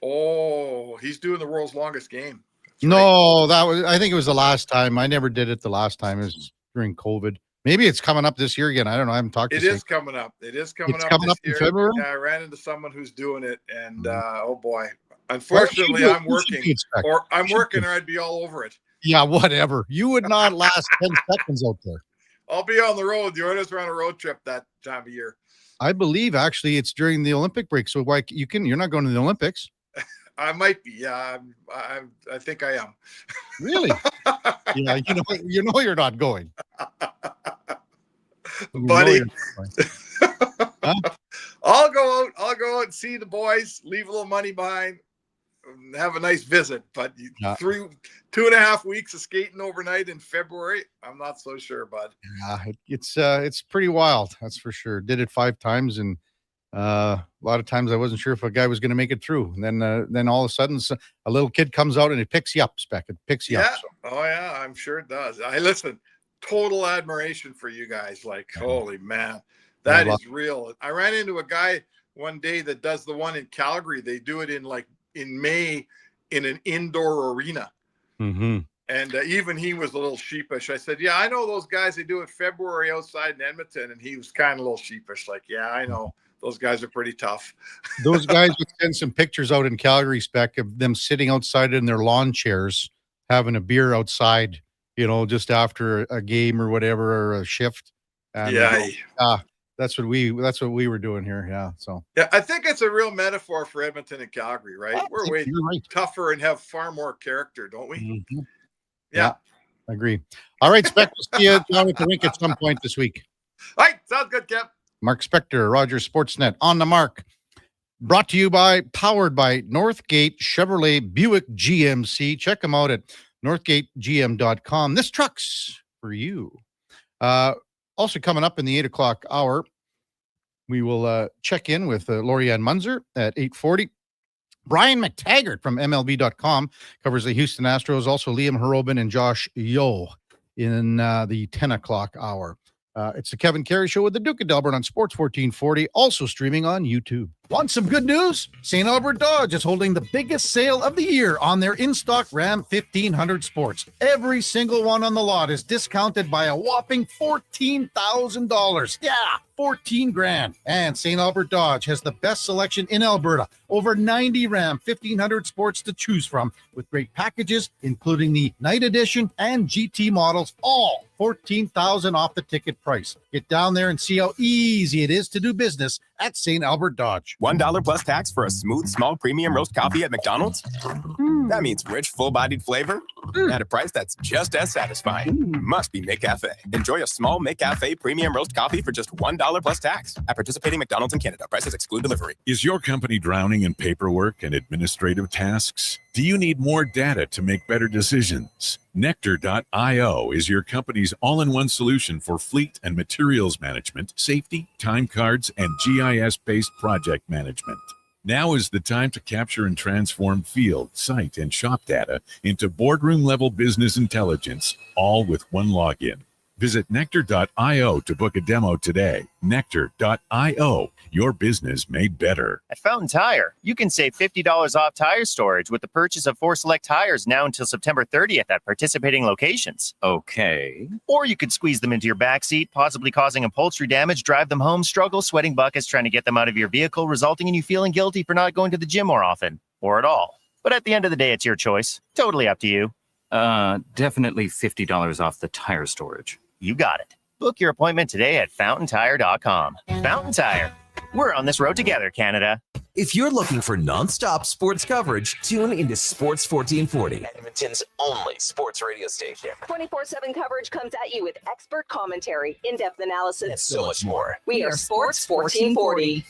oh, he's doing the world's longest game. No, I think it was the last time. I never did it the last time. It was during COVID. Maybe it's coming up this year again. I don't know. I haven't talked to It is coming up. It's coming up in year. February? Yeah, I ran into someone who's doing it, and oh boy. Unfortunately, I'm working, or I'd be all over it. Yeah, whatever. You would not last 10 seconds out there. I'll be on the road. The Oilers are on a road trip that time of year. I believe actually it's during the Olympic break. So why you're not going to the Olympics? I might be. Yeah, I think I am. Really? Yeah, you know you're not going. Buddy. Huh? I'll go out and see the boys, leave a little money behind, and have a nice visit. But 2.5 weeks of skating overnight in February, I'm not so sure, bud. Yeah, it's pretty wild, that's for sure. Did it 5 times, and A lot of times I wasn't sure if a guy was going to make it through. And then all of a sudden, a little kid comes out and it picks you up, Spec. It picks you up. So. Oh yeah, I'm sure it does. I listen. Total admiration for you guys. Like, holy man, that is real. I ran into a guy one day that does the one in Calgary. They do it in May in an indoor arena. Mm-hmm. And even he was a little sheepish. I said, yeah, I know those guys. They do it February outside in Edmonton. And he was kind of a little sheepish. Like, yeah, I know. Those guys are pretty tough. Those guys would send some pictures out in Calgary, Spec, of them sitting outside in their lawn chairs, having a beer outside, just after a game or whatever, or a shift. And that's what we were doing here. Yeah. So yeah, I think it's a real metaphor for Edmonton and Calgary, right? We're way tougher and have far more character, don't we? Mm-hmm. Yeah, I agree. All right, Spec, we'll see you down at the rink at some point this week. All right, sounds good, Kev. Mark Spector, Rogers Sportsnet, on the mark. Powered by Northgate Chevrolet Buick GMC. Check them out at northgategm.com. This truck's for you. Also coming up in the 8 o'clock hour, we will check in with Lorianne Munzer at 8:40. Brian McTaggart from MLB.com covers the Houston Astros. Also Liam Harobin and Josh Yeo in the 10 o'clock hour. It's the Kevin Carey Show with the Duke of Delburne on Sports 1440, also streaming on YouTube. Want some good news? St. Albert Dodge is holding the biggest sale of the year on their in-stock Ram 1500 Sports. Every single one on the lot is discounted by a whopping $14,000. Yeah, 14 grand. And St. Albert Dodge has the best selection in Alberta. Over 90 Ram 1500 Sports to choose from, with great packages, including the Night Edition and GT models, all $14,000 off the ticket price. Get down there and see how easy it is to do business at St. Albert Dodge. $1 plus tax for a smooth, small premium roast coffee at McDonald's? That means rich, full-bodied flavor at a price that's just as satisfying. Must be McCafe. Enjoy a small McCafe premium roast coffee for just $1 plus tax at participating McDonald's in Canada. Prices exclude delivery. Is your company drowning in paperwork and administrative tasks? Do you need more data to make better decisions? Nectar.io is your company's all-in-one solution for fleet and materials management, safety, time cards, and GIS-based project management. Now is the time to capture and transform field, site, and shop data into boardroom-level business intelligence, all with one login. Visit Nectar.io to book a demo today. Nectar.io, your business made better. At Fountain Tire, you can save $50 off tire storage with the purchase of 4 select tires now until September 30th at participating locations. Okay. Or you could squeeze them into your backseat, possibly causing upholstery damage, drive them home, struggle, sweating buckets trying to get them out of your vehicle, resulting in you feeling guilty for not going to the gym more often, or at all. But at the end of the day, it's your choice. Totally up to you. Definitely $50 off the tire storage. You got it. Book your appointment today at fountaintire.com. Fountain Tire. We're on this road together, Canada. If you're looking for nonstop sports coverage, tune into Sports 1440, Edmonton's only sports radio station. 24/7 coverage comes at you with expert commentary, in-depth analysis, And so much more. We are Sports 1440.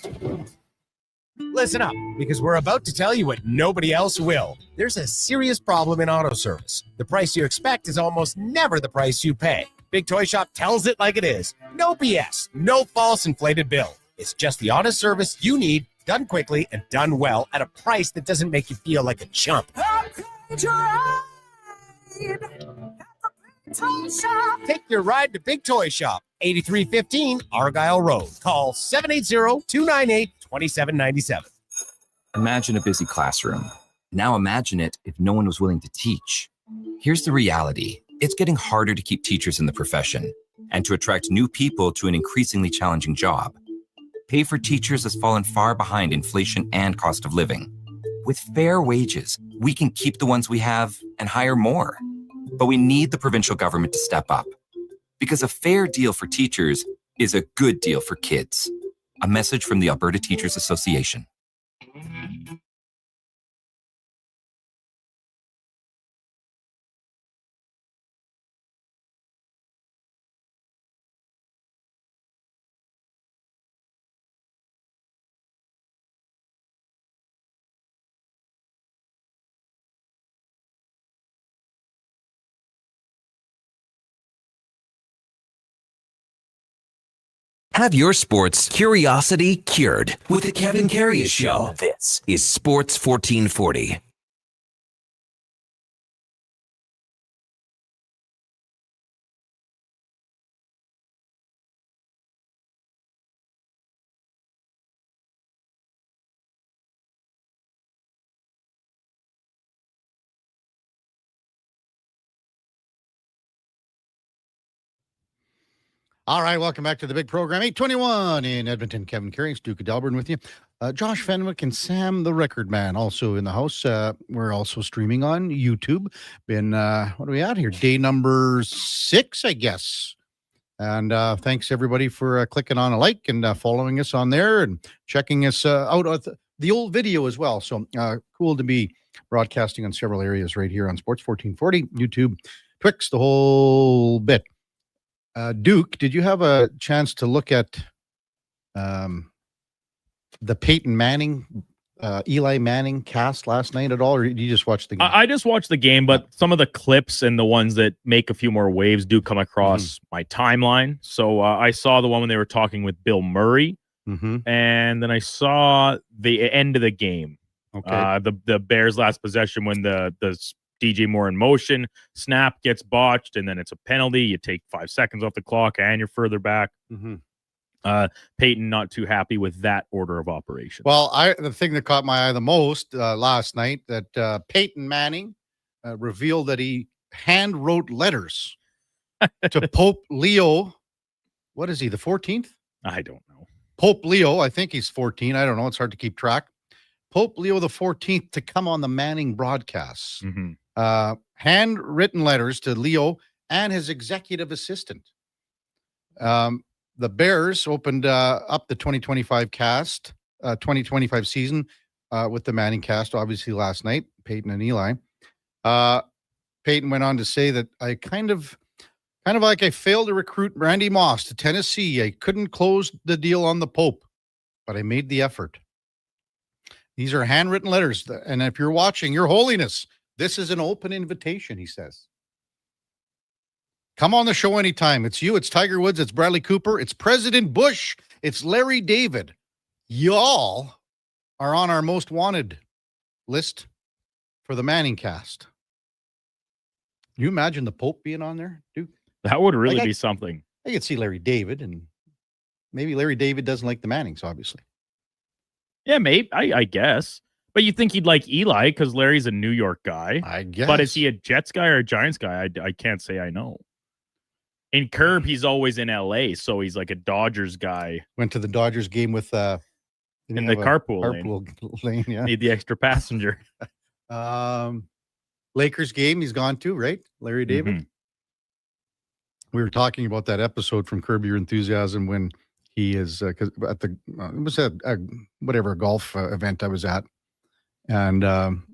Listen up, because we're about to tell you what nobody else will. There's a serious problem in auto service. The price you expect is almost never the price you pay. Big Toy Shop tells it like it is. No BS, no false inflated bill. It's just the honest service you need, done quickly and done well at a price that doesn't make you feel like a chump. Take your ride to Big Toy Shop, 8315 Argyle Road. Call 780-298-2797. Imagine a busy classroom. Now imagine it if no one was willing to teach. Here's the reality. It's getting harder to keep teachers in the profession and to attract new people to an increasingly challenging job. Pay for teachers has fallen far behind inflation and cost of living. With fair wages, we can keep the ones we have and hire more. But we need the provincial government to step up, because a fair deal for teachers is a good deal for kids. A message from the Alberta Teachers Association. Have your sports curiosity cured with the Kevin Karius Show. This is Sports 1440. All right, welcome back to the big program. 821 in Edmonton. Kevin Karius, Duke of Delburne with you. Josh Fenwick and Sam the Record Man also in the house. We're also streaming on YouTube. Been, what are we at here? Day number 6, I guess. And thanks everybody for clicking on a like and following us on there and checking us out on the old video as well. So cool to be broadcasting on several areas right here on Sports 1440, YouTube, Twix, the whole bit. Duke, did you have a chance to look at the Peyton Manning, Eli Manning cast last night at all, or did you just watch the game? I just watched the game, but some of the clips and the ones that make a few more waves do come across my timeline. So I saw the one when they were talking with Bill Murray, and then I saw the end of the game. Okay. The Bears' last possession when the DJ Moore in motion, snap gets botched, and then it's a penalty. You take 5 seconds off the clock, and you're further back. Peyton not too happy with that order of operation. Well, the thing that caught my eye the most last night, that Peyton Manning revealed that he hand wrote letters to Pope Leo. What is he, the 14th? I don't know. Pope Leo, I think he's 14. I don't know. It's hard to keep track. Pope Leo the 14th to come on the Manning broadcasts. Handwritten letters to Leo and his executive assistant. The Bears opened up the 2025 cast, 2025 season with the Manning cast, obviously last night, Peyton and Eli. Peyton went on to say that I kind of like I failed to recruit Randy Moss to Tennessee. I couldn't close the deal on the Pope, but I made the effort. These are handwritten letters. And if you're watching, Your Holiness, this is an open invitation, he says. Come on the show anytime. It's you, it's Tiger Woods, it's Bradley Cooper, it's President Bush, it's Larry David. Y'all are on our most wanted list for the Manning cast. Can you imagine the Pope being on there, dude? That would really be something. I could see Larry David, and maybe Larry David doesn't like the Mannings, obviously. Yeah, maybe. I guess. But you think he'd like Eli because Larry's a New York guy. I guess. But is he a Jets guy or a Giants guy? I can't say I know. In Curb, he's always in L.A., so he's like a Dodgers guy. Went to the Dodgers game with in the carpool lane, yeah. Need the extra passenger. Lakers game he's gone to, right? Larry David. We were talking about that episode from Curb Your Enthusiasm when he is because at the it was a whatever golf event I was at, and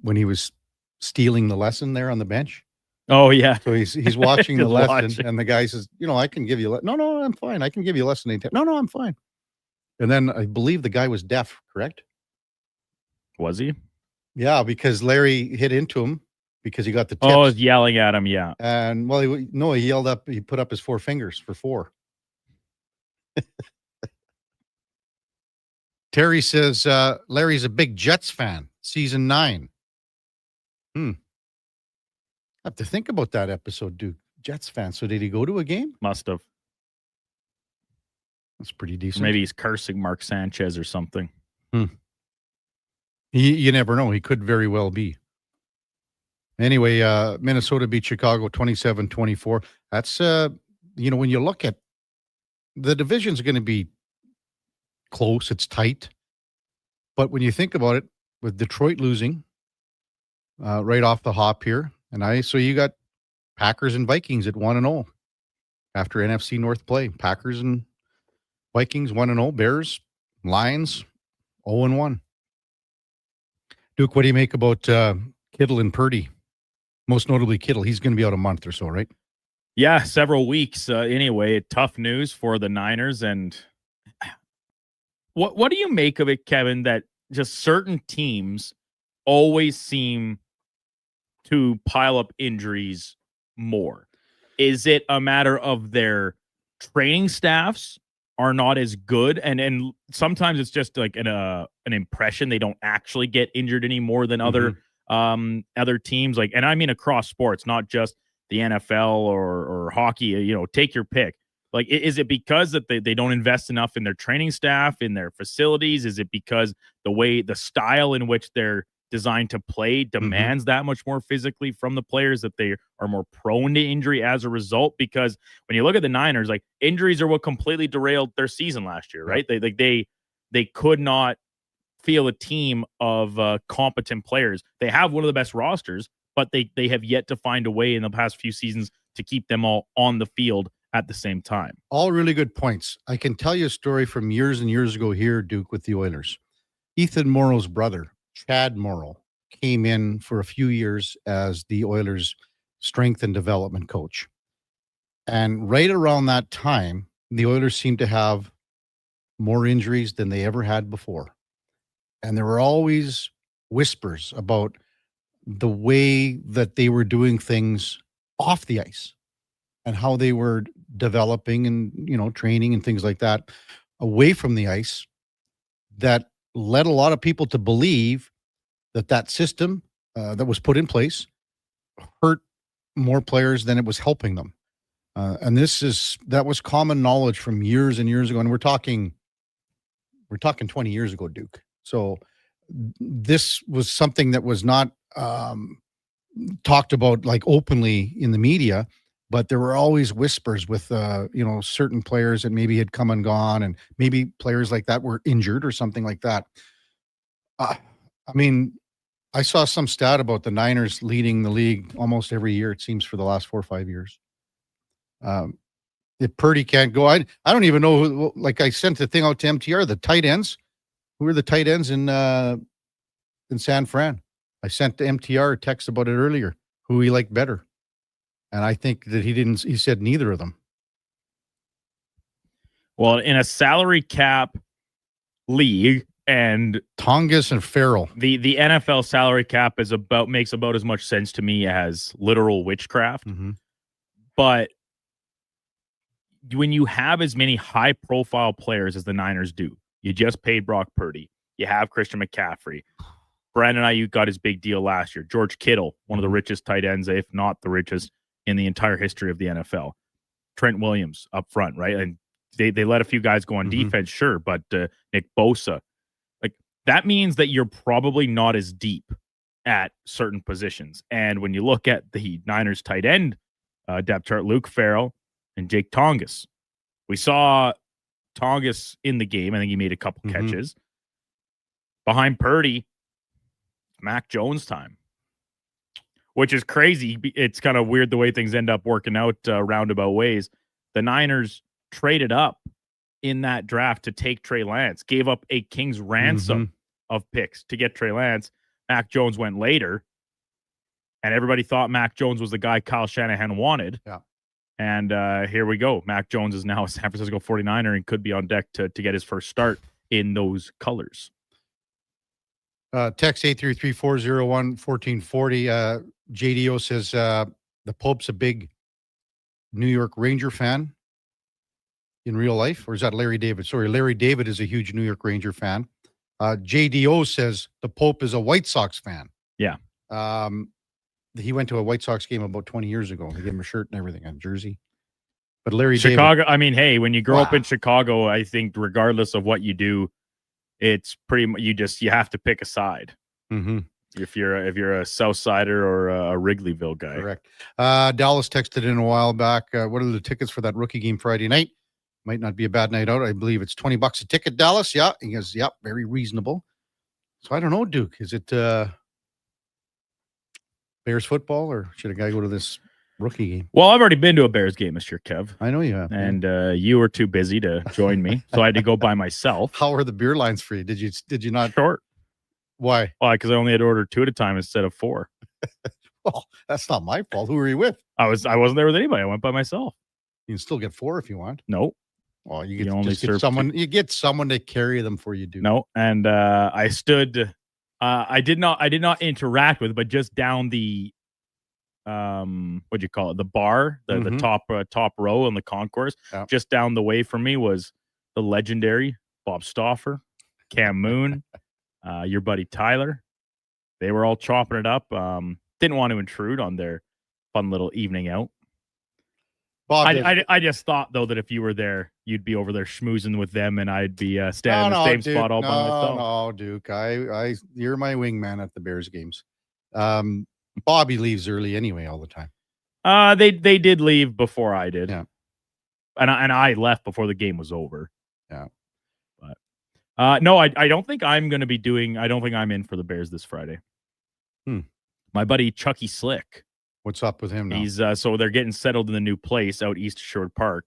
when he was stealing the lesson there on the bench. Oh yeah, so he's watching the lesson, watching. and the guy says, I can give you no, I'm fine. I can give you a lesson anytime. No, I'm fine. And then I believe the guy was deaf, correct? Was he? Yeah, because Larry hit into him because he got the tips. Oh, yelling at him, yeah. And well, he yelled up. He put up his 4 fingers for 4. Terry says Larry's a big Jets fan. Season 9. I have to think about that episode, Duke. Jets fan. So did he go to a game? Must have. That's pretty decent. Maybe he's cursing Mark Sanchez or something. You never know. He could very well be. Anyway, Minnesota beat Chicago 27-24. That's, when you look at the division's going to be close. It's tight. But when you think about it, with Detroit losing right off the hop here, so you got Packers and Vikings at 1-0 after NFC North play. Packers and Vikings 1-0. Bears, Lions 0-1. Duke, what do you make about Kittle and Purdy? Most notably Kittle. He's going to be out a month or so, right? Yeah, several weeks. Anyway, tough news for the Niners. And what do you make of it, Kevin, that just certain teams always seem to pile up injuries more? Is it a matter of their training staffs are not as good, and sometimes it's just like an impression. They don't actually get injured any more than other teams. Like, and I mean across sports, not just the NFL or hockey. You know, take your pick. Like, is it because that they don't invest enough in their training staff, in their facilities? Is it because the style in which they're designed to play demands that much more physically from the players, that they are more prone to injury as a result? Because when you look at the Niners, like, injuries are what completely derailed their season last year, right? They could not field a team of competent players. They have one of the best rosters, but they have yet to find a way in the past few seasons to keep them all on the field at the same time. All really good points. I can tell you a story from years and years ago here, Duke, with the Oilers. Ethan Morrow's brother, Chad Morrow, came in for a few years as the Oilers' strength and development coach. And right around that time, the Oilers seemed to have more injuries than they ever had before. And there were always whispers about the way that they were doing things off the ice and how they were developing and, you know, training and things like that away from the ice, that led a lot of people to believe that system that was put in place hurt more players than it was helping them. And that was common knowledge from years and years ago. And we're talking 20 years ago, Duke. So this was something that was not talked about like openly in the media, but there were always whispers with, certain players that maybe had come and gone, and maybe players like that were injured or something like that. I mean, I saw some stat about the Niners leading the league almost every year, it seems, for the last 4 or 5 years. If Purdy can't go, I don't even know who, like, I sent the thing out to MTR, the tight ends. Who are the tight ends in San Fran? I sent to MTR a text about it earlier, who he liked better. And I think that he said neither of them. Well, in a salary cap league, and Tongas and Farrell, the NFL salary cap makes about as much sense to me as literal witchcraft. But when you have as many high profile players as the Niners do, you just paid Brock Purdy, you have Christian McCaffrey, Brandon Ayuk got his big deal last year, George Kittle, one of the richest tight ends, if not the richest in the entire history of the NFL, Trent Williams up front, right? And they let a few guys go on defense, sure, but Nick Bosa, like, that means that you're probably not as deep at certain positions. And when you look at the Niners tight end depth chart, Luke Farrell and Jake Tongas, we saw Tongas in the game. I think he made a couple catches. Behind Purdy, Mac Jones time, which is crazy. It's kind of weird the way things end up working out roundabout ways. The Niners traded up in that draft to take Trey Lance, gave up a king's ransom of picks to get Trey Lance. Mac Jones went later, and everybody thought Mac Jones was the guy Kyle Shanahan wanted. Yeah. And here we go. Mac Jones is now a San Francisco 49er and could be on deck to get his first start in those colors. Text 833-401-1440. JDO says the Pope's a big New York Ranger fan in real life, or is that Larry David? Sorry, Larry David is a huge New York Ranger fan. JDO says the Pope is a White Sox fan. Yeah. He went to a White Sox game about 20 years ago. They gave him a shirt and everything, a jersey. But Larry Chicago, David, I mean, hey, when you grow up in Chicago, I think regardless of what you do, it's pretty much you have to pick a side. If you're a South Sider or a Wrigleyville guy. Correct. Dallas texted in a while back. What are the tickets for that rookie game Friday night? Might not be a bad night out. I believe it's $20 a ticket, Dallas. Yeah. He goes, yep, very reasonable. So I don't know, Duke. Is it Bears football, or should a guy go to this rookie game? Well, I've already been to a Bears game this year, Kev. I know you have. And you were too busy to join me, so I had to go by myself. How were the beer lines for you? Did you not? Short. Why? Why? Because I only had to order 2 at a time instead of 4. Well, that's not my fault. Who were you with? I wasn't there with anybody. I went by myself. You can still get 4 if you want. No. Well, you get someone. You get someone to carry them for you, Duke. No, and I stood. I did not interact with, but just down the what'd you call it? The bar, the top row in the concourse, just down the way from me was the legendary Bob Stauffer, Cam Moon, your buddy Tyler. They were all chopping it up. Didn't want to intrude on their fun little evening out. Bob, I just thought, though, that if you were there, you'd be over there schmoozing with them, and I'd be standing in the same Duke, spot all by myself. No, Duke. You're my wingman at the Bears games. Bobby leaves early anyway all the time. They did leave before I did. Yeah. And I left before the game was over. Yeah. But no, I don't think I'm going to be doing. I don't think I'm in for the Bears this Friday. My buddy Chucky Slick. What's up with him now? He's so they're getting settled in the new place out east of Sherwood Park,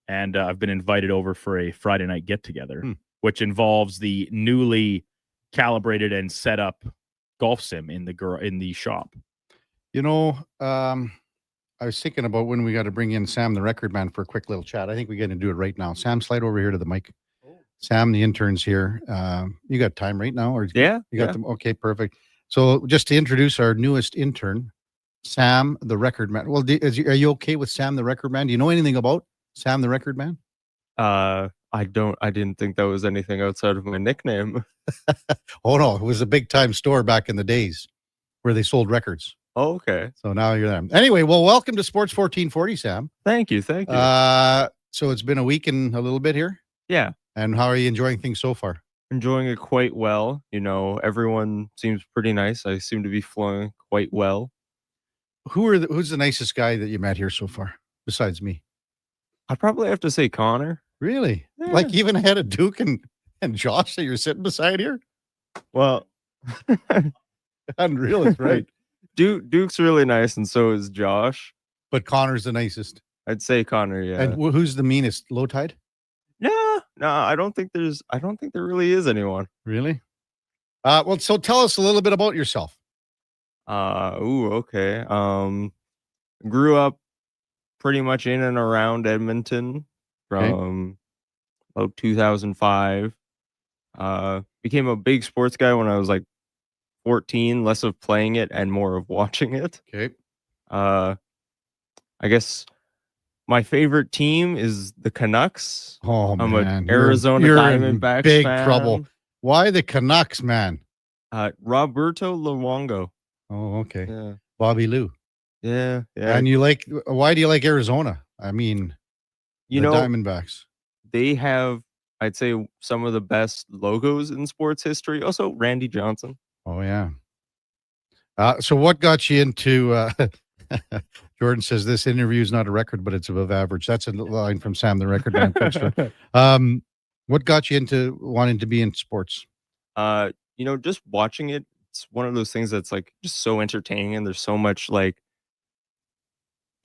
and I've been invited over for a Friday night get together, which involves the newly calibrated and set up golf sim in the shop. You know, I was thinking about when we got to bring in Sam, the record man, for a quick little chat. I think we're going to do it right now. Sam, slide over here to the mic. Sam, the intern's here. You got time right now, or yeah, you got them? Okay, perfect. So just to introduce our newest intern, Sam, the record man. Well, are you okay with Sam, the record man? Do you know anything about Sam, the record man? I didn't think that was anything outside of my nickname. Oh no, it was a big time store back in the days where they sold records. Oh, okay. So now you're there. Anyway, well, welcome to Sports 1440, Sam. Thank you. So it's been a week and a little bit here. Yeah. And how are you enjoying things so far? Enjoying it quite well. You know, everyone seems pretty nice. I seem to be flowing quite well. Who's the nicest guy that you met here so far, besides me? I'd probably have to say Connor. Really? Yeah. Like even ahead of Duke and Josh that you're sitting beside here? Well, unreal, right? Duke's really nice, and so is Josh. But Connor's the nicest. I'd say Connor, yeah. And who's the meanest? Low Tide? No, I don't think there really is anyone. Really? Well, so tell us a little bit about yourself. Okay. Grew up pretty much in and around Edmonton from about 2005. Became a big sports guy when I was like 14, less of playing it and more of watching it. Okay. I guess my favorite team is the Canucks. Oh, I'm man. an Arizona You're Diamondbacks in big fan. trouble. Why the Canucks, man? Roberto Luongo. Oh, okay. Yeah. Bobby Lou. Yeah. And why do you like Arizona? I mean, the Diamondbacks. They have, I'd say, some of the best logos in sports history. Also, Randy Johnson. Oh, yeah. So what got you into Jordan says this interview is not a record, but it's above average. That's a line from Sam, the record man. What got you into wanting to be in sports? Just watching it. It's one of those things that's like just so entertaining, and there's so much like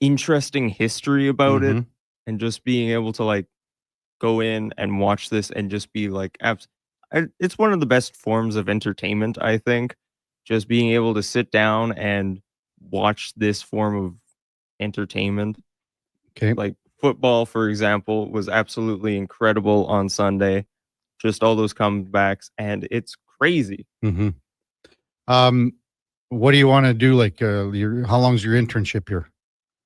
interesting history about it, and just being able to like go in and watch this and just be like, it's one of the best forms of entertainment, I think. Just being able to sit down and watch this form of entertainment. Okay. Like football, for example, was absolutely incredible on Sunday. Just all those comebacks, and it's crazy. What do you want to do? Like, how long's your internship here?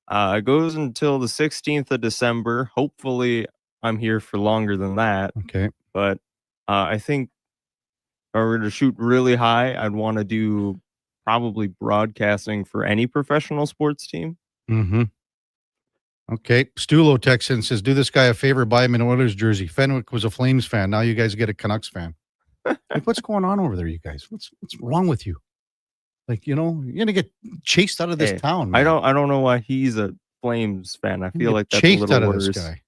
It goes until the 16th of December. Hopefully, I'm here for longer than that. Okay. But I think if I were to shoot really high, I'd want to do probably broadcasting for any professional sports team. Okay. Stulo Texan says, do this guy a favor, buy him an Oilers jersey. Fenwick was a Flames fan. Now you guys get a Canucks fan. Like, what's going on over there, you guys? What's wrong with you? Like, you're gonna get chased out of this town, man. I don't know why he's a Flames fan. I feel like that's a chased little out of worse. this guy.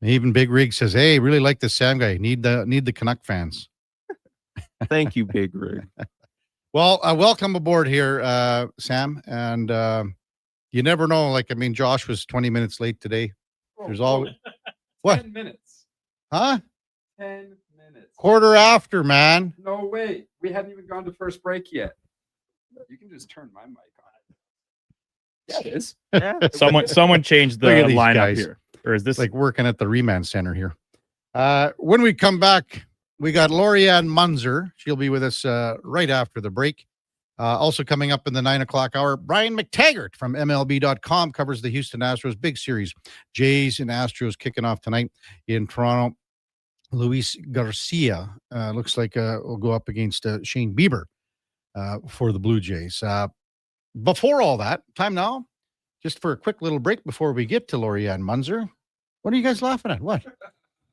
Even Big Rig says, hey, really like this Sam guy. Need the Canuck fans. Thank you, Big Rig. Well, welcome aboard here, Sam. And you never know. Like, I mean, Josh was 20 minutes late today. There's always what? 10 minutes. Huh? 10 minutes. Quarter after, man. No way. We hadn't even gone to first break yet. You can just turn my mic on. Yeah, it is. Yeah. Someone changed the Look at these lineup guys. here. Or is this like working at the remand center here? When we come back, we got Lorianne Munzer. She'll be with us right after the break. Also coming up in the 9 o'clock hour, Brian McTaggart from MLB.com covers the Houston Astros big series. Jays and Astros kicking off tonight in Toronto. Luis Garcia looks like will go up against Shane Bieber for the Blue Jays. Before all that, time now, just for a quick little break before we get to Lorianne Munzer. What are you guys laughing at? What?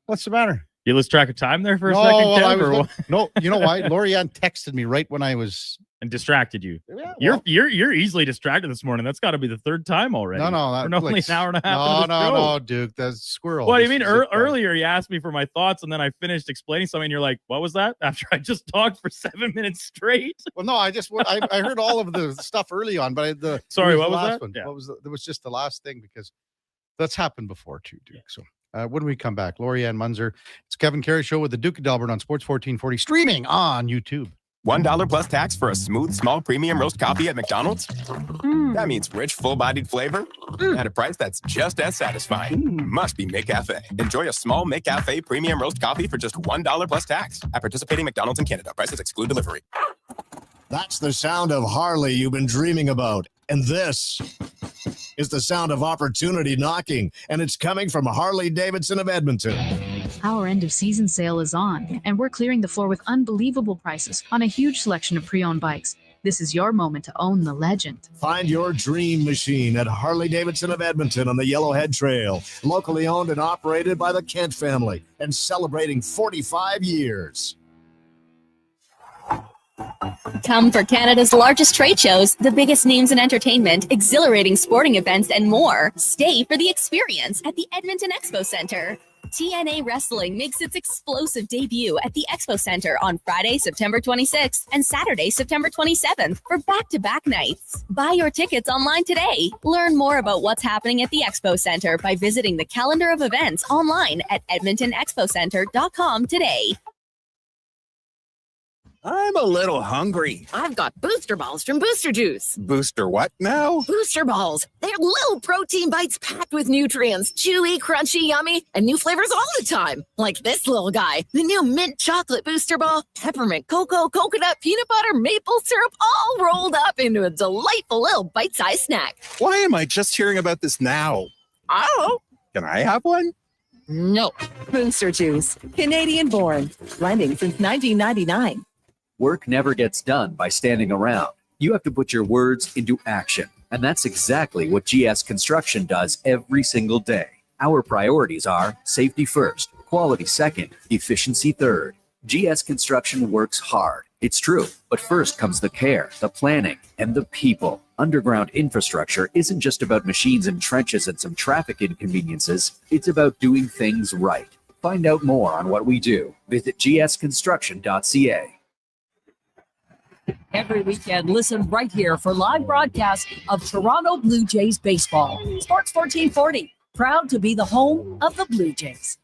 What's the matter? You lost track of time there for a No, second, well, I Kev, was or what? no, you know why? Lorianne texted me right when I was and distracted you. Yeah, You're easily distracted this morning. That's got to be the third time already. No, We're only an hour and a half. No, into this show. no, Duke. That's squirrel. What do you This mean? is it, Earlier, you asked me for my thoughts, and then I finished explaining something. And you're like, "What was that?" After I just talked for 7 minutes straight. Well, no, I heard all of the stuff early on, but Sorry, what the was last that? one. Yeah. What was there was just the last thing because that's happened before too, Duke. So when we come back, Lorianne Munzer, it's Kevin Karius Show with the Duke of Delburne on Sports 1440, streaming on YouTube. $1 plus tax for a smooth, small premium roast coffee at McDonald's? That means rich, full-bodied flavor at a price that's just as satisfying. Must be McCafe. Enjoy a small McCafe premium roast coffee for just $1 plus tax at participating McDonald's in Canada. Prices exclude delivery. That's the sound of Harley you've been dreaming about. And this is the sound of opportunity knocking. And it's coming from Harley-Davidson of Edmonton. Our end of season sale is on, and we're clearing the floor with unbelievable prices on a huge selection of pre-owned bikes. This is your moment to own the legend. Find your dream machine at Harley-Davidson of Edmonton on the Yellowhead Trail. Locally owned and operated by the Kent family and celebrating 45 years. Come for Canada's largest trade shows, the biggest names in entertainment, exhilarating sporting events, and more. Stay for the experience at the Edmonton Expo Center. TNA Wrestling makes its explosive debut at the Expo Center on Friday, September 26th and Saturday, September 27th for back-to-back nights. Buy your tickets online today. Learn more about what's happening at the Expo Center by visiting the calendar of events online at edmontonexpocenter.com today. I'm a little hungry. I've got Booster Balls from Booster Juice. Booster what now? Booster Balls. They're little protein bites packed with nutrients. Chewy, crunchy, yummy, and new flavors all the time. Like this little guy. The new mint chocolate booster ball. Peppermint, cocoa, coconut, peanut butter, maple syrup, all rolled up into a delightful little bite-sized snack. Why am I just hearing about this now? I don't know. Can I have one? No. Booster Juice. Canadian born. Blending since 1999. Work never gets done by standing around. You have to put your words into action. And that's exactly what GS Construction does every single day. Our priorities are safety first, quality second, efficiency third. GS Construction works hard. It's true. But first comes the care, the planning, and the people. Underground infrastructure isn't just about machines and trenches and some traffic inconveniences. It's about doing things right. Find out more on what we do. Visit gsconstruction.ca. Every weekend, listen right here for live broadcasts of Toronto Blue Jays baseball. Sports 1440, proud to be the home of the Blue Jays.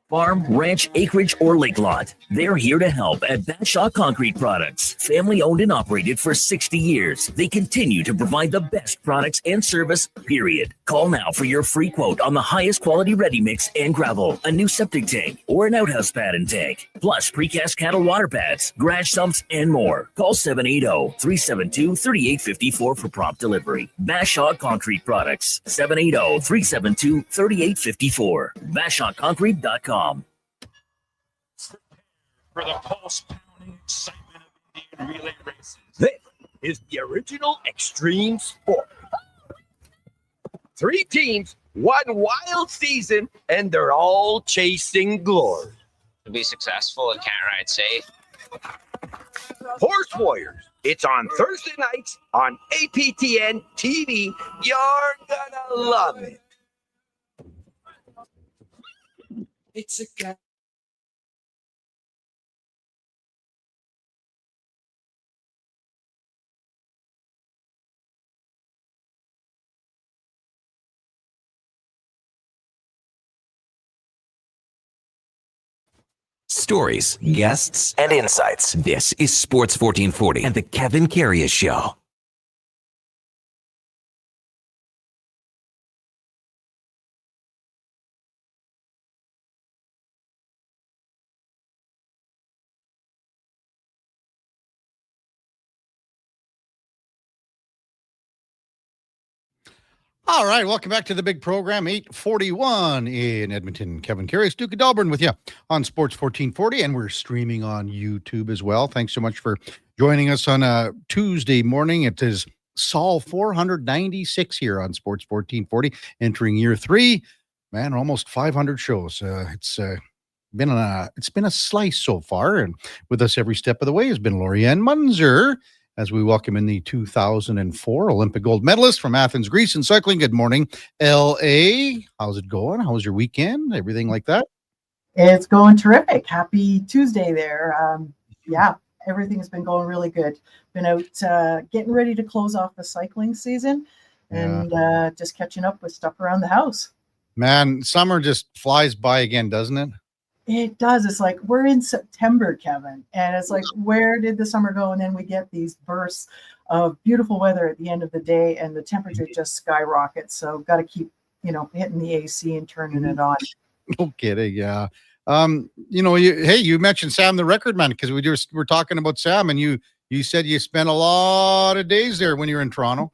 Farm, ranch, acreage, or lake lot. They're here to help at Bashaw Concrete Products. Family owned and operated for 60 years. They continue to provide the best products and service, period. Call now for your free quote on the highest quality ready mix and gravel, a new septic tank, or an outhouse pad and tank, plus precast cattle water pads, garage sumps, and more. Call 780-372-3854 for prompt delivery. Bashaw Concrete Products, 780-372-3854. BashawConcrete.com. For the pulse-pounding excitement of Indian relay races. This is the original extreme sport. 3 teams, 1 wild season, and they're all chasing glory. To be successful, it can't ride safe. Horse Warriors. It's on Thursday nights on APTN TV. You're gonna love it. It's a guy. Stories, guests, and insights. This is Sports 1440 and the Kevin Karius Show. All right, welcome back to the big program, 841 in Edmonton. Kevin Karius, Duke of Delburne with you on Sports 1440, and we're streaming on YouTube as well. Thanks so much for joining us on a Tuesday morning. It is Sol 496 here on Sports 1440, entering year 3. Man, almost 500 shows. It's been a slice so far, and with us every step of the way has been Lorianne Munzer, as we welcome in the 2004 Olympic gold medalist from Athens, Greece in cycling. Good morning, LA. How's it going? How was your weekend? Everything like that? It's going terrific. Happy Tuesday there. Yeah, everything has been going really good. Been out getting ready to close off the cycling season and just catching up with stuff around the house. Man, summer just flies by again, doesn't it? It does. It's like we're in September, Kevin, and it's like, where did the summer go? And then we get these bursts of beautiful weather at the end of the day, and the temperature just skyrockets. So got to keep, hitting the AC and turning it on. No kidding. Yeah. You mentioned Sam the Record Man, because we're talking about Sam, and you said you spent a lot of days there when you were in Toronto.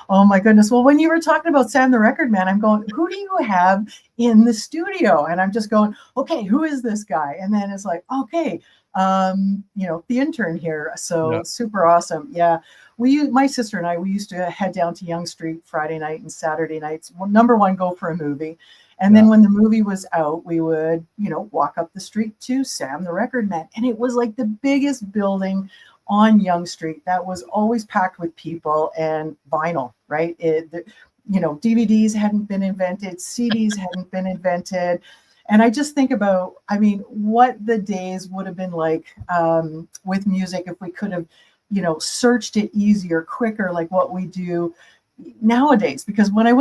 Oh my goodness. Well, when you were talking about Sam the Record Man, I'm going, who do you have in the studio? And I'm just going, okay, who is this guy? And then it's like, okay, the intern here. So super awesome. Yeah. My sister and I, we used to head down to Yonge Street Friday night and Saturday nights. Well, number one, go for a movie. And then when the movie was out, we would, walk up the street to Sam the Record Man. And it was like the biggest building on Yonge Street that was always packed with people and vinyl, right? DVDs hadn't been invented, CDs hadn't been invented. And I just think about, what the days would have been like with music if we could have, searched it easier, quicker, like what we do nowadays. Because when I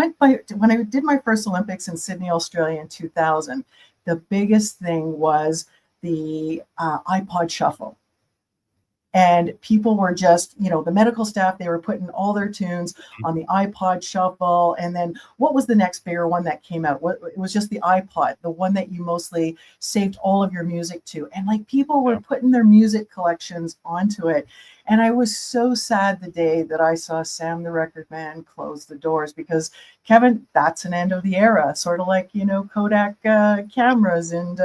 did my first Olympics in Sydney, Australia in 2000, the biggest thing was the iPod Shuffle. And people were just, the medical staff, they were putting all their tunes on the iPod Shuffle. And then what was the next bigger one that came out? It was just the iPod, the one that you mostly saved all of your music to. And like people were putting their music collections onto it. And I was so sad the day that I saw Sam the Record Man close the doors, because Kevin, that's an end of the era, sort of like, Kodak cameras and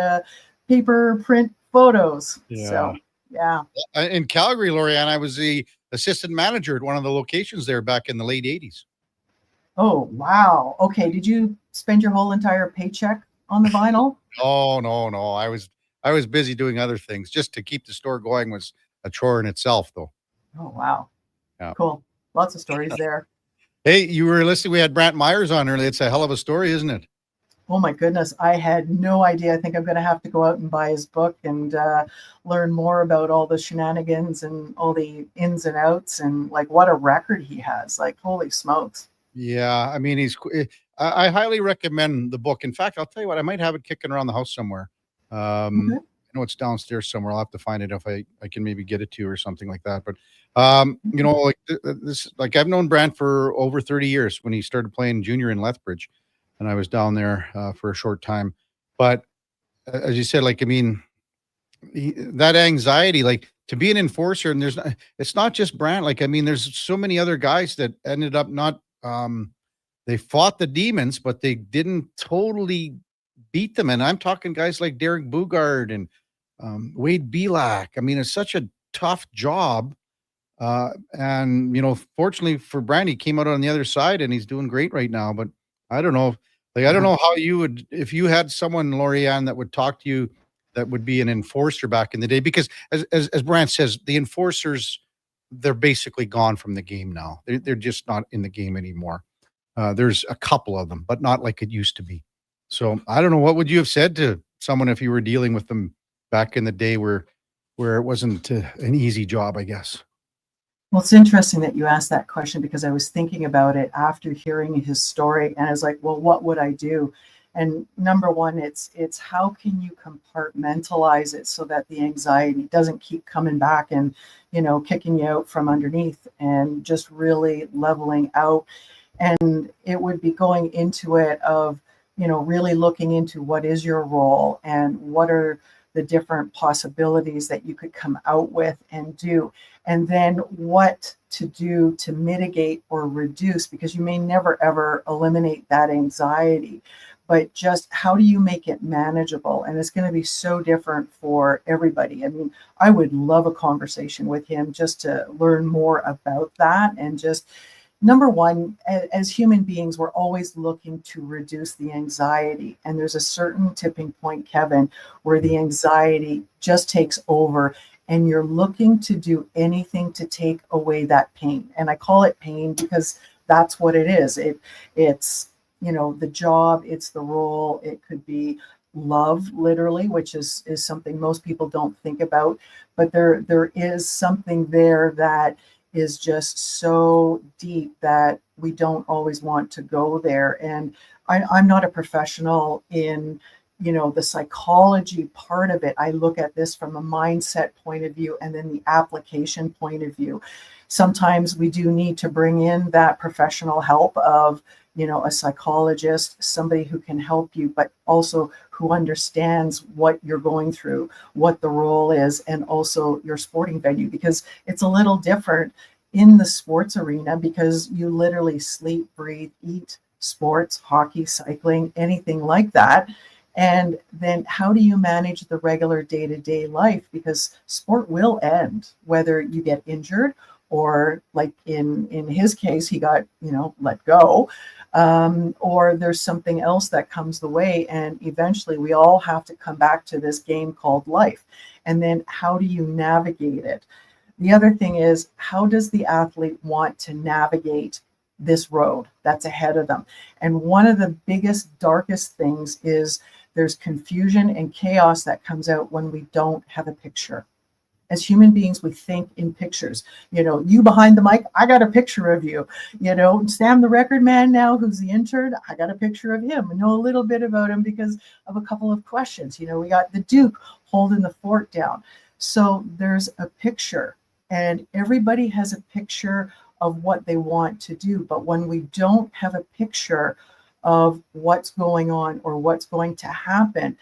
paper print photos. Yeah. So. Yeah. In Calgary, Lorianne, I was the assistant manager at one of the locations there back in the late 80s. Oh, wow. Okay. Did you spend your whole entire paycheck on the vinyl? Oh, no. I was busy doing other things. Just to keep the store going was a chore in itself, though. Oh, wow. Yeah. Cool. Lots of stories there. Hey, you were listening. We had Brant Myers on earlier. It's a hell of a story, isn't it? Oh my goodness, I had no idea. I think I'm going to have to go out and buy his book and learn more about all the shenanigans and all the ins and outs, and like what a record he has. Like, holy smokes. Yeah, I highly recommend the book. In fact, I'll tell you what, I might have it kicking around the house somewhere. I know it's downstairs somewhere. I'll have to find it if I can maybe get it to you or something like that. But I've known Brant for over 30 years when he started playing junior in Lethbridge. And I was down there for a short time. But as you said, that anxiety, like to be an enforcer, and it's not just Brant. There's so many other guys that ended up not, they fought the demons, but they didn't totally beat them. And I'm talking guys like Derek Bugard and Wade Belak. It's such a tough job. Fortunately for Brant, he came out on the other side and he's doing great right now. But I don't know. I don't know how you would, if you had someone, Lorianne, that would talk to you, that would be an enforcer back in the day, because as Brant says, the enforcers, they're basically gone from the game now. They're just not in the game anymore. There's a couple of them, but not like it used to be. So I don't know, what would you have said to someone if you were dealing with them back in the day where it wasn't an easy job, I guess? Well, it's interesting that you asked that question, because I was thinking about it after hearing his story, and I was like, well, what would I do? And number one, it's how can you compartmentalize it so that the anxiety doesn't keep coming back and, kicking you out from underneath, and just really leveling out. And it would be going into it of, really looking into what is your role and what are the different possibilities that you could come out with and do, and then what to do to mitigate or reduce, because you may never ever eliminate that anxiety, but just how do you make it manageable? And it's going to be so different for everybody. I mean, I would love a conversation with him just to learn more about that. And just number one, as human beings, we're always looking to reduce the anxiety. And there's a certain tipping point, Kevin, where the anxiety just takes over and you're looking to do anything to take away that pain. And I call it pain because that's what it is. It's the job, it's the role, it could be love, literally, which is something most people don't think about. But there is something there that is just so deep that we don't always want to go there. And I'm not a professional in the psychology part of it. I look at this from a mindset point of view and then the application point of view. Sometimes we do need to bring in that professional help of a psychologist, somebody who can help you, but also who understands what you're going through, what the role is, and also your sporting venue, because it's a little different in the sports arena because you literally sleep, breathe, eat sports, hockey, cycling, anything like that. And then how do you manage the regular day-to-day life? Because sport will end, whether you get injured or, like in his case, he got let go, or there's something else that comes the way, and eventually we all have to come back to this game called life. And then how do you navigate it? The other thing is, how does the athlete want to navigate this road that's ahead of them? And one of the biggest, darkest things is there's confusion and chaos that comes out when we don't have a picture. As human beings, we think in pictures. You behind the mic, I got a picture of you. Sam the record man now, who's the intern, I got a picture of him. I know a little bit about him because of a couple of questions. We got the Duke holding the fort down. So there's a picture, and everybody has a picture of what they want to do. But when we don't have a picture of what's going on or what's going to happen,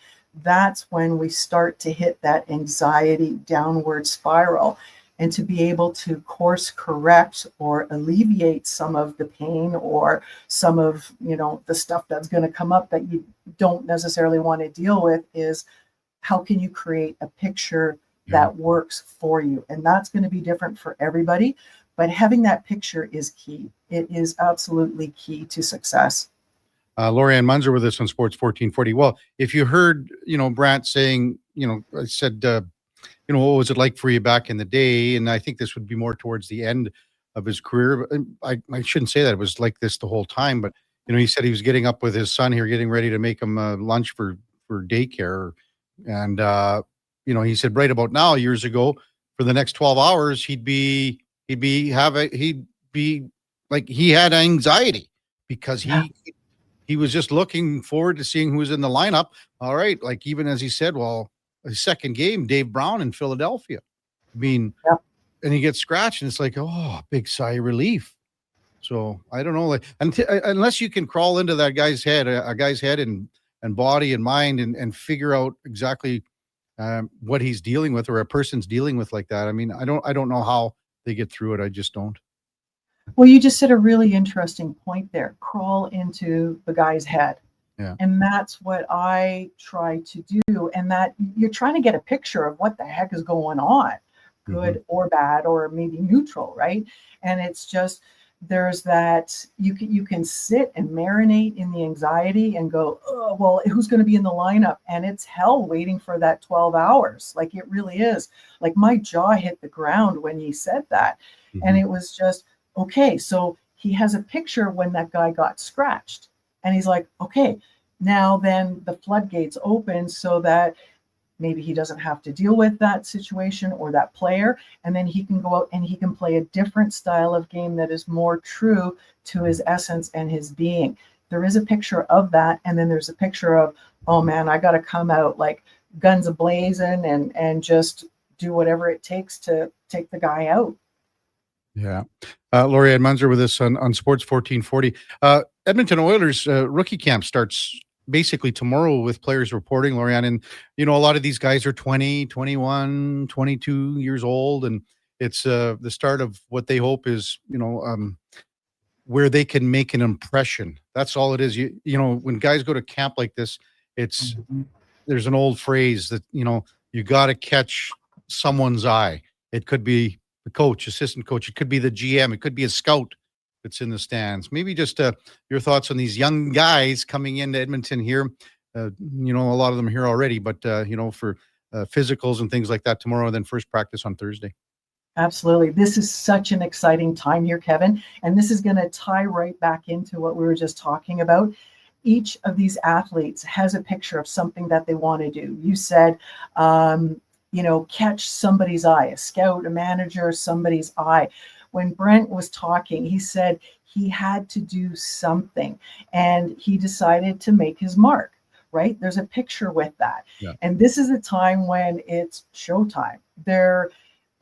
that's when we start to hit that anxiety downward spiral. And to be able to course correct or alleviate some of the pain or some of the stuff that's going to come up that you don't necessarily want to deal with is how can you create a picture that works for you? And that's going to be different for everybody. But having that picture is key. It is absolutely key to success. Lorianne Munzer with us on Sports 1440. Well, if you heard, Brant saying, I said, what was it like for you back in the day? And I think this would be more towards the end of his career. I shouldn't say that it was like this the whole time, but, he said he was getting up with his son here, getting ready to make him lunch for daycare. And, he said right about now, years ago, for the next 12 hours, he'd be like he had anxiety because he was just looking forward to seeing who's in the lineup. All right. Like, even as he said, well, his second game, Dave Brown in Philadelphia. I mean, and he gets scratched and it's like, oh, big sigh of relief. So I don't know, like, unless you can crawl into that guy's head, a guy's head and body and mind and figure out exactly what he's dealing with or a person's dealing with like that. I mean, I don't know how they get through it. I just don't. Well, you just said a really interesting point there. Crawl into the guy's head. Yeah. And that's what I try to do. And that you're trying to get a picture of what the heck is going on, good or bad, or maybe neutral, right? And it's just, there's that, you can sit and marinate in the anxiety and go, oh, well, who's going to be in the lineup? And it's hell waiting for that 12 hours. Like, it really is. Like, my jaw hit the ground when he said that. And it was just, okay, so he has a picture when that guy got scratched. And he's like, okay, now then the floodgates open so that maybe he doesn't have to deal with that situation or that player. And then he can go out and he can play a different style of game that is more true to his essence and his being. There is a picture of that. And then there's a picture of, oh man, I got to come out like guns a-blazing and just do whatever it takes to take the guy out. Yeah. Lorianne Munzer with us on Sports 1440. Edmonton Oilers rookie camp starts basically tomorrow with players reporting, Lorianne, and a lot of these guys are 20, 21, 22 years old, and it's the start of what they hope is, where they can make an impression. That's all it is. When guys go to camp like this, there's an old phrase that, you got to catch someone's eye. It could be the coach, assistant coach. It could be the GM. It could be a scout that's in the stands. Maybe just your thoughts on these young guys coming into Edmonton here. A lot of them here already, but, for physicals and things like that tomorrow, and then first practice on Thursday. Absolutely. This is such an exciting time here, Kevin. And this is going to tie right back into what we were just talking about. Each of these athletes has a picture of something that they want to do. You said, catch somebody's eye, a scout, a manager, somebody's eye. When Brent was talking, he said he had to do something, and he decided to make his mark, right? There's a picture with that. Yeah. And this is a time when it's showtime.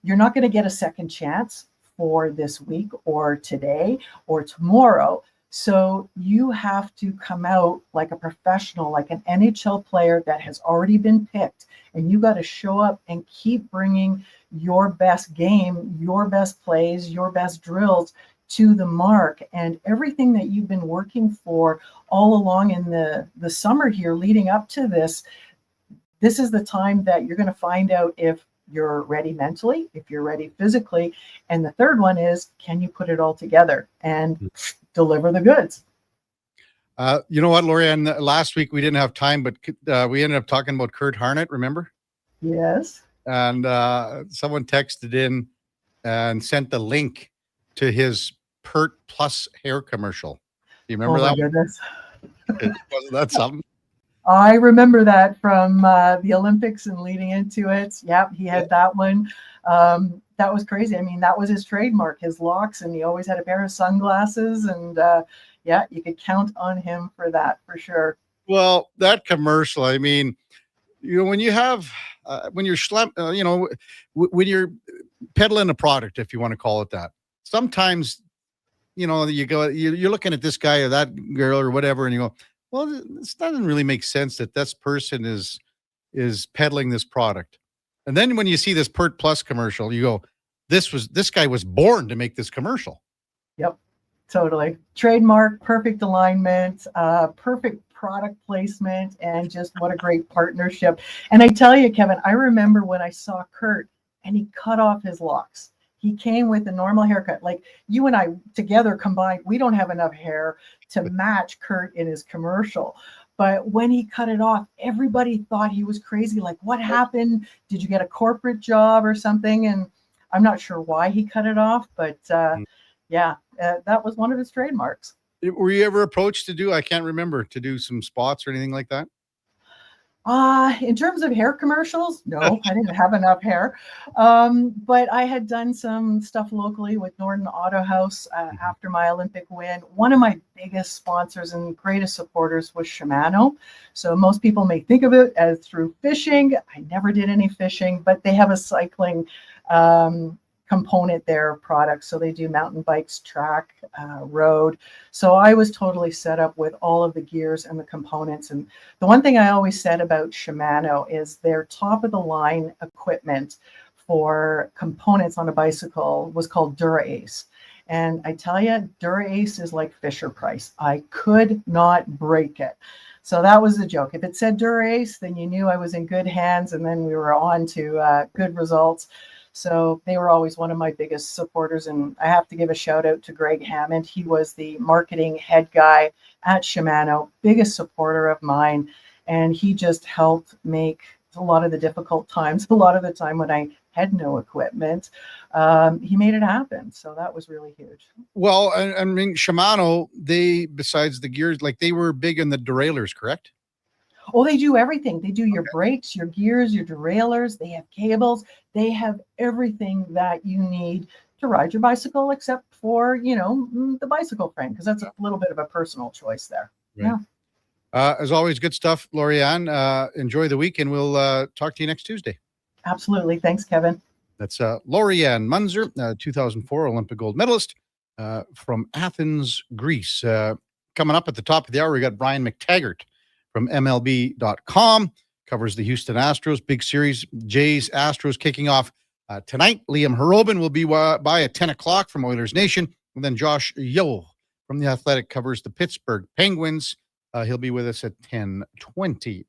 You're not going to get a second chance for this week or today or tomorrow. So you have to come out like a professional, like an NHL player that has already been picked. And you got to show up and keep bringing your best game, your best plays, your best drills to the mark. And everything that you've been working for all along in the summer here leading up to this is the time that you're going to find out if you're ready mentally, if you're ready physically. And the third one is, can you put it all together and deliver the goods? You know what, Lorianne, last week we didn't have time, but we ended up talking about Kurt Harnett, remember? Yes. And someone texted in and sent the link to his Pert Plus hair commercial. Do you remember that? Goodness. Wasn't that something? I remember that from the Olympics and leading into it. Yeah, he had that one. That was crazy. I mean, that was his trademark, his locks, and he always had a pair of sunglasses. And you could count on him for that, for sure. Well, that commercial, I mean, when you have, when you're when you're peddling a product, if you want to call it that, sometimes, you're looking at this guy or that girl or whatever, and you go, well, this doesn't really make sense that this person is peddling this product. And then when you see this Pert Plus commercial, you go, this guy was born to make this commercial. Yep, totally. Trademark, perfect alignment, perfect product placement, and just what a great partnership. And I tell you, Kevin, I remember when I saw Kurt and he cut off his locks. He came with a normal haircut. Like you and I together combined, we don't have enough hair to match Kurt in his commercial. But when he cut it off, everybody thought he was crazy. Like, what happened? Did you get a corporate job or something? And I'm not sure why he cut it off, but that was one of his trademarks. Were you ever approached I can't remember, to do some spots or anything like that? In terms of hair commercials, no, I didn't have enough hair. But I had done some stuff locally with Norton Auto House after my Olympic win. One of my biggest sponsors and greatest supporters was Shimano. So most people may think of it as through fishing. I never did any fishing, but they have a cycling component there of products. So they do mountain bikes, track, road. So I was totally set up with all of the gears and the components. And the one thing I always said about Shimano is their top of the line equipment for components on a bicycle was called Dura-Ace. And I tell you, Dura-Ace is like Fisher Price. I could not break it. So that was the joke. If it said Dura-Ace, then you knew I was in good hands, and then we were on to good results. So they were always one of my biggest supporters. And I have to give a shout out to Greg Hammond. He was the marketing head guy at Shimano, biggest supporter of mine. And he just helped make a lot of the difficult times, a lot of the time when I had no equipment, he made it happen. So that was really huge. Well, I mean, Shimano, besides the gears, like they were big in the derailleurs, correct? Oh, they do everything. They do your brakes, your gears, your derailleurs. They have cables. They have everything that you need to ride your bicycle, except for, the bicycle frame, because that's a little bit of a personal choice there. Right. Yeah. As always, good stuff, Lorianne. Enjoy the week, and we'll talk to you next Tuesday. Absolutely. Thanks, Kevin. That's Lorianne Munzer, 2004 Olympic gold medalist from Athens, Greece. Coming up at the top of the hour, we got Brian McTaggart from MLB.com. Covers the Houston Astros. Big series. Jays Astros kicking off tonight. Liam Harobin will be by at 10 o'clock from Oilers Nation. And then Josh Yo from The Athletic covers the Pittsburgh Penguins. He'll be with us at 10:20.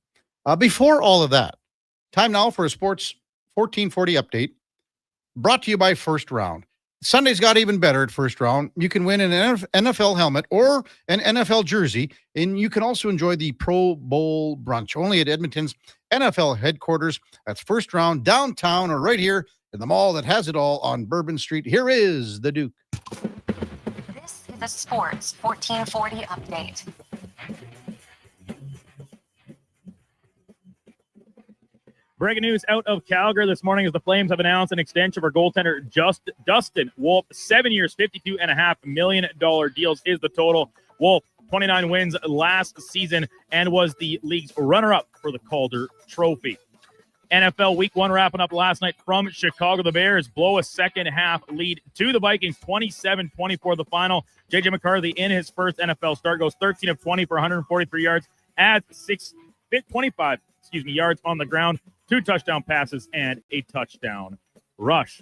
Before all of that, time now for a Sports 1440 update brought to you by First Round. Sunday's got even better at First Round. You can win an NFL helmet or an NFL jersey, and you can also enjoy the Pro Bowl brunch only at Edmonton's NFL headquarters. That's First Round downtown or right here in the mall that has it all on Bourbon Street. Here is the Duke. This is a Sports 1440 update. Breaking news out of Calgary this morning as the Flames have announced an extension for goaltender Dustin Wolf. 7 years, $52.5 million deals is the total. Wolf, 29 wins last season and was the league's runner-up for the Calder Trophy. NFL Week 1 wrapping up last night from Chicago. The Bears blow a second-half lead to the Vikings, 27-24 the final. J.J. McCarthy in his first NFL start goes 13 of 20 for 143 yards, adds 25 yards on the ground. 2 touchdown passes and a touchdown rush.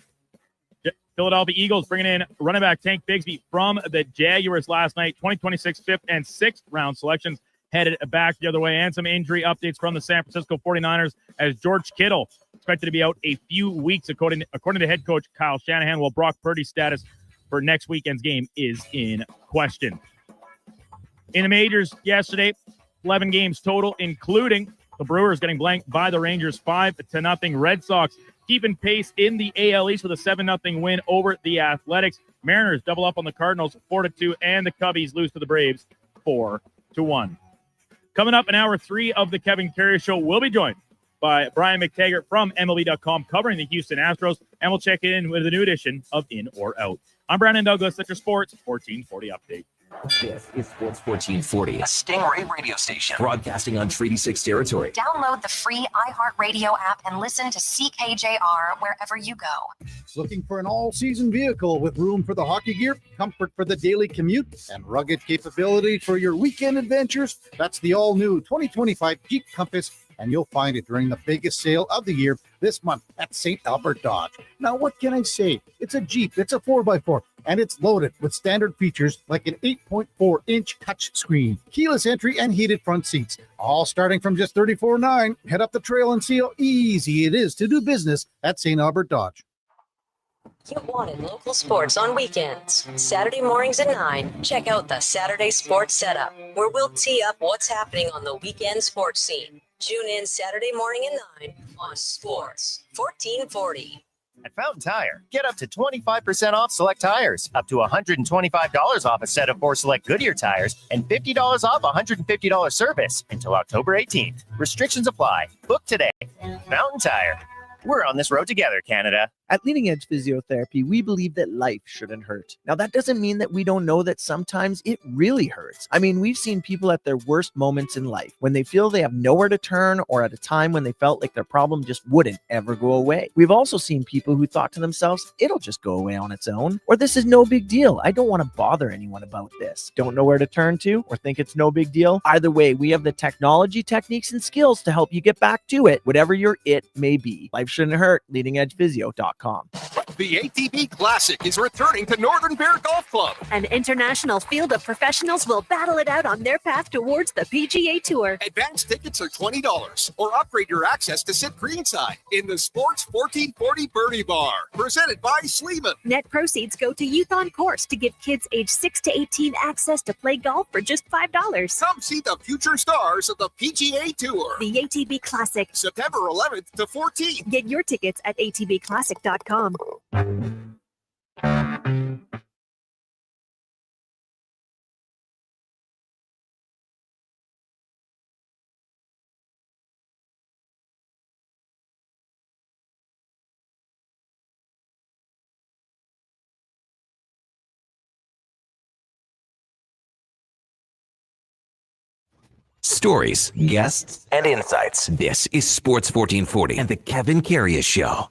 Philadelphia Eagles bringing in running back Tank Bigsby from the Jaguars last night. 2026 5th and 6th round selections headed back the other way. And some injury updates from the San Francisco 49ers as George Kittle expected to be out a few weeks, according to head coach Kyle Shanahan, while Brock Purdy's status for next weekend's game is in question. In the majors yesterday, 11 games total, including the Brewers getting blanked by the Rangers 5-0. Red Sox keeping pace in the AL East with a 7-0 win over the Athletics. Mariners double up on the Cardinals 4-2, and the Cubbies lose to the Braves 4-1. Coming up in hour 3 of the Kevin Karius Show, we'll be joined by Brian McTaggart from MLB.com covering the Houston Astros, and we'll check in with a new edition of In or Out. I'm Brandon Douglas at your Sports 1440 update. This is Sports 1440, a Stingray radio station broadcasting on Treaty 6 territory. Download the free iHeartRadio app and listen to CKJR wherever you go. Looking for an all-season vehicle with room for the hockey gear, comfort for the daily commute, and rugged capability for your weekend adventures? That's the all-new 2025 Jeep Compass, and you'll find it during the biggest sale of the year this month at St. Albert Dodge. Now, what can I say? It's a Jeep, it's a 4x4, and it's loaded with standard features like an 8.4-inch touchscreen, keyless entry, and heated front seats, all starting from just $34,900. Head up the trail and see how easy it is to do business at St. Albert Dodge. You wanted local sports on weekends. Saturday mornings at 9, check out the Saturday Sports Setup, where we'll tee up what's happening on the weekend sports scene. Tune in Saturday morning at 9 on Sports 1440. At Fountain Tire, get up to 25% off select tires, up to $125 off a set of 4 select Goodyear tires, and $50 off $150 service until October 18th. Restrictions apply. Book today. Fountain Tire. We're on this road together, Canada. At Leading Edge Physiotherapy, we believe that life shouldn't hurt. Now, that doesn't mean that we don't know that sometimes it really hurts. I mean, we've seen people at their worst moments in life, when they feel they have nowhere to turn, or at a time when they felt like their problem just wouldn't ever go away. We've also seen people who thought to themselves, it'll just go away on its own, or this is no big deal. I don't want to bother anyone about this. Don't know where to turn to, or think it's no big deal. Either way, we have the technology, techniques, and skills to help you get back to it, whatever your it may be. Life shouldn't hurt. LeadingEdgePhysio.com. The ATB Classic is returning to Northern Bear Golf Club. An international field of professionals will battle it out on their path towards the PGA Tour. Advance tickets are $20 or upgrade your access to sit greenside in the Sports 1440 Birdie Bar, presented by Sleeman. Net proceeds go to Youth on Course to give kids age 6 to 18 access to play golf for just $5. Come see the future stars of the PGA Tour. The ATB Classic, September 11th to 14th. Get your tickets at atbclassic.com. Stories, guests, and insights. This is Sports 1440 and the Kevin Karius Show.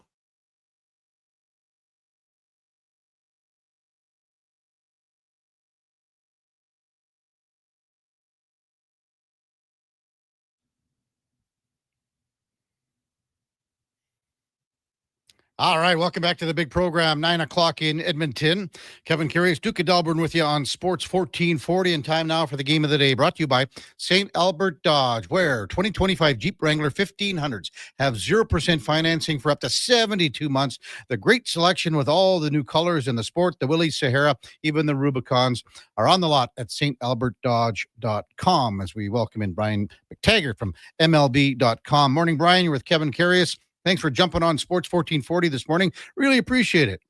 All right, welcome back to the big program, 9 o'clock in Edmonton. Kevin Karius, Duke of Delburne with you on Sports 1440, and time now for the game of the day, brought to you by St. Albert Dodge, where 2025 Jeep Wrangler 1500s have 0% financing for up to 72 months. The great selection with all the new colors in the Sport, the Willys, Sahara, even the Rubicons are on the lot at stalbertdodge.com as we welcome in Brian McTaggart from MLB.com. Morning, Brian. You're with Kevin Karius. Thanks for jumping on Sports 1440 this morning. Really appreciate it.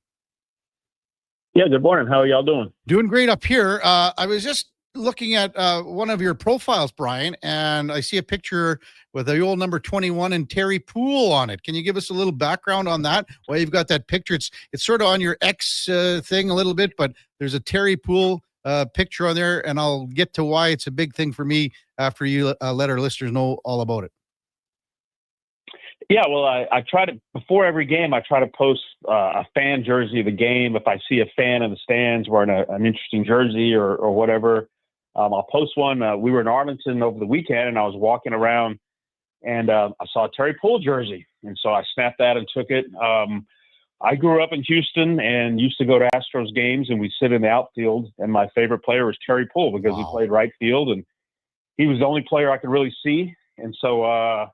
Yeah, good morning. How are y'all doing? Doing great up here. I was just looking at one of your profiles, Brian, and I see a picture with the old number 21 and Terry Poole on it. Can you give us a little background on that? Why you've got that picture? It's sort of on your X thing a little bit, but there's a Terry Poole picture on there, and I'll get to why it's a big thing for me after you let our listeners know all about it. Yeah, well, I try to, before every game, I try to post a fan jersey of the game. If I see a fan in the stands wearing an interesting jersey or whatever, I'll post one. We were in Arlington over the weekend, and I was walking around, and I saw a Terry Poole jersey. And so I snapped that and took it. I grew up in Houston and used to go to Astros games, and we'd sit in the outfield, and my favorite player was Terry Poole because he played right field, and he was the only player I could really see. And so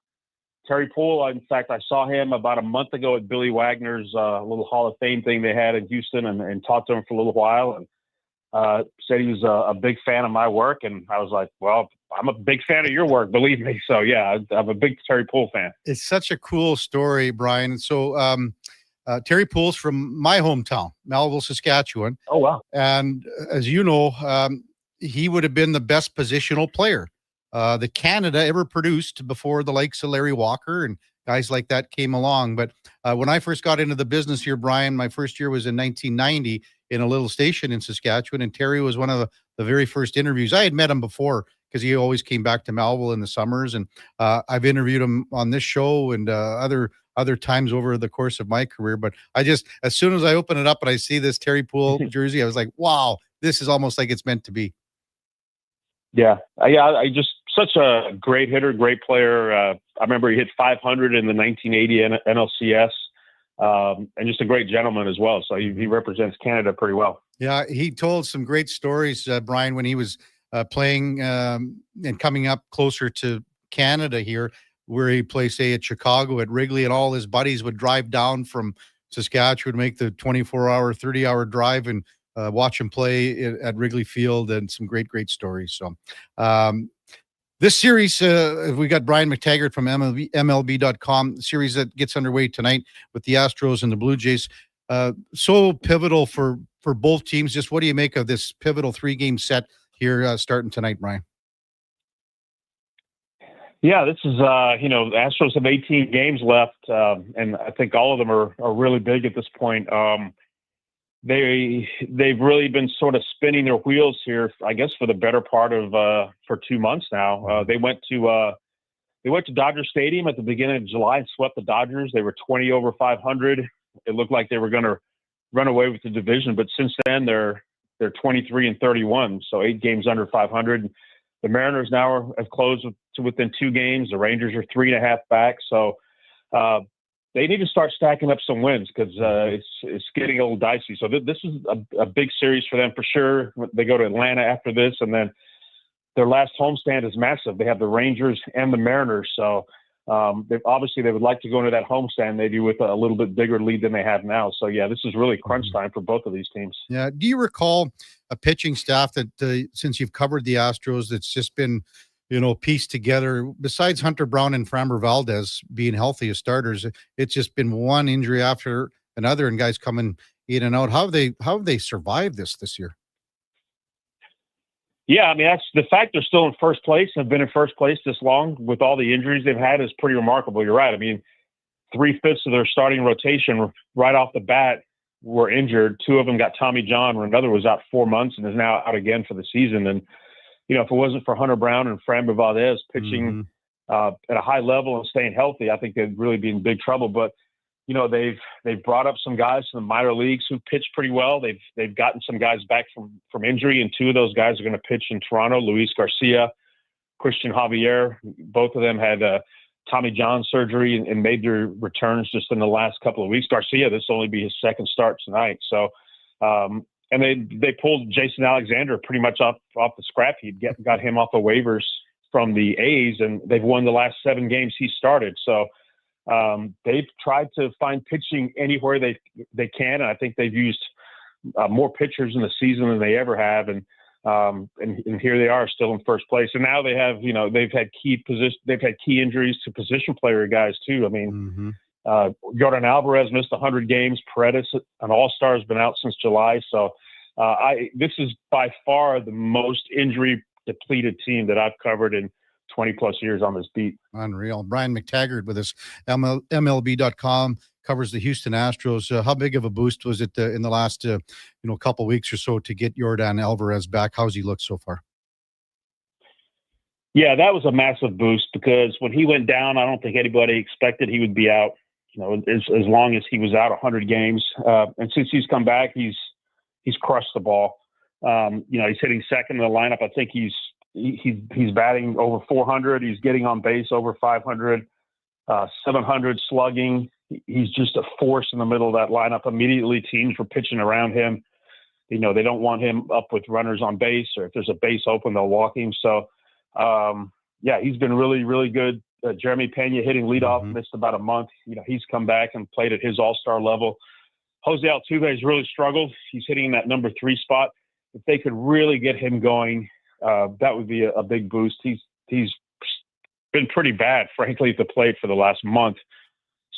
Terry Poole, in fact, I saw him about a month ago at Billy Wagner's little Hall of Fame thing they had in Houston, and talked to him for a little while, and said he was a big fan of my work. And I was like, well, I'm a big fan of your work, believe me. So, yeah, I'm a big Terry Poole fan. It's such a cool story, Brian. So Terry Poole's from my hometown, Melville, Saskatchewan. Oh, wow. And as you know, he would have been the best positional player that Canada ever produced before the likes of Larry Walker and guys like that came along. But when I first got into the business here, Brian, my first year was in 1990 in a little station in Saskatchewan, and Terry was one of the very first interviews. I had met him before because he always came back to Melville in the summers, and I've interviewed him on this show and other times over the course of my career. But I just, as soon as I open it up and I see this Terry Poole jersey, I was like, wow, this is almost like it's meant to be. Yeah, I just such a great hitter, great player. I remember he hit 500 in the 1980 NLCS, and just a great gentleman as well. So he represents Canada pretty well. Yeah, he told some great stories, Brian, when he was playing and coming up closer to Canada here, where he played, say, at Chicago at Wrigley, and all his buddies would drive down from Saskatchewan, make the 24-hour, 30-hour drive, and watch him play at Wrigley Field, and some great stories. So this series, we got Brian McTaggart from MLB.com, series that gets underway tonight with the Astros and the Blue Jays. So pivotal for both teams. Just what do you make of this pivotal 3-game set here starting tonight, Brian? Yeah, this is, the Astros have 18 games left, and I think all of them are really big at this point. They've really been sort of spinning their wheels here, I guess, for the better part of for 2 months now. They went to Dodger Stadium at the beginning of July and swept the Dodgers. They were 20 over 500. It looked like they were going to run away with the division, but since then they're 23 and 31, so 8 games under 500. The Mariners now have closed to within 2 games. The Rangers are 3.5 back, so they need to start stacking up some wins because it's getting a little dicey. So this is a big series for them for sure. They go to Atlanta after this, and then their last homestand is massive. They have the Rangers and the Mariners. So they would like to go into that homestand maybe with a little bit bigger lead than they have now. So, yeah, this is really crunch time for both of these teams. Yeah. Do you recall a pitching staff that since you've covered the Astros, that's just been – pieced together, besides Hunter Brown and Framber Valdez being healthy as starters? It's just been one injury after another and guys coming in and out. How have they survived this year? Yeah, I mean, that's the fact they're still in first place, have been in first place this long with all the injuries they've had is pretty remarkable. You're right. I mean, 3/5 of their starting rotation right off the bat were injured. 2 of them got Tommy John, where another was out 4 months and is now out again for the season. And if it wasn't for Hunter Brown and Framber Valdez pitching at a high level and staying healthy, I think they'd really be in big trouble. But, they've brought up some guys from the minor leagues who pitch pretty well. They've gotten some guys back from injury, and 2 of those guys are going to pitch in Toronto. Luis Garcia, Christian Javier, both of them had Tommy John surgery and made their returns just in the last couple of weeks. Garcia, this will only be his second start tonight. So, and they pulled Jason Alexander pretty much off the scrap heap, got him off of waivers from the A's, and they've won the last 7 games he started. So they've tried to find pitching anywhere they can, and I think they've used more pitchers in the season than they ever have. And here they are still in first place. And now they have, they've had key injuries to position player guys too. I mean, Jordan Alvarez missed 100 games. Paredes, an all-star, has been out since July. So this is by far the most injury depleted team that I've covered in 20 plus years on this beat. Unreal. Brian McTaggart with us, MLB.com, covers the Houston Astros. How big of a boost was it in the last couple weeks or so to get Jordan Alvarez back? How's he looked so far? Yeah, that was a massive boost because when he went down, I don't think anybody expected he would be out, as long as he was out 100 games. And since he's come back, he's crushed the ball. He's hitting second in the lineup. I think he's batting over 400. He's getting on base over 500, 700 slugging. He's just a force in the middle of that lineup. Immediately, teams were pitching around him. They don't want him up with runners on base, or if there's a base open, they'll walk him. So, he's been really, really good. Jeremy Pena hitting leadoff, missed about a month. He's come back and played at his all-star level. Jose Altuve has really struggled. He's hitting in that number 3 spot. If they could really get him going, that would be a big boost. He's been pretty bad, frankly, at the plate for the last month.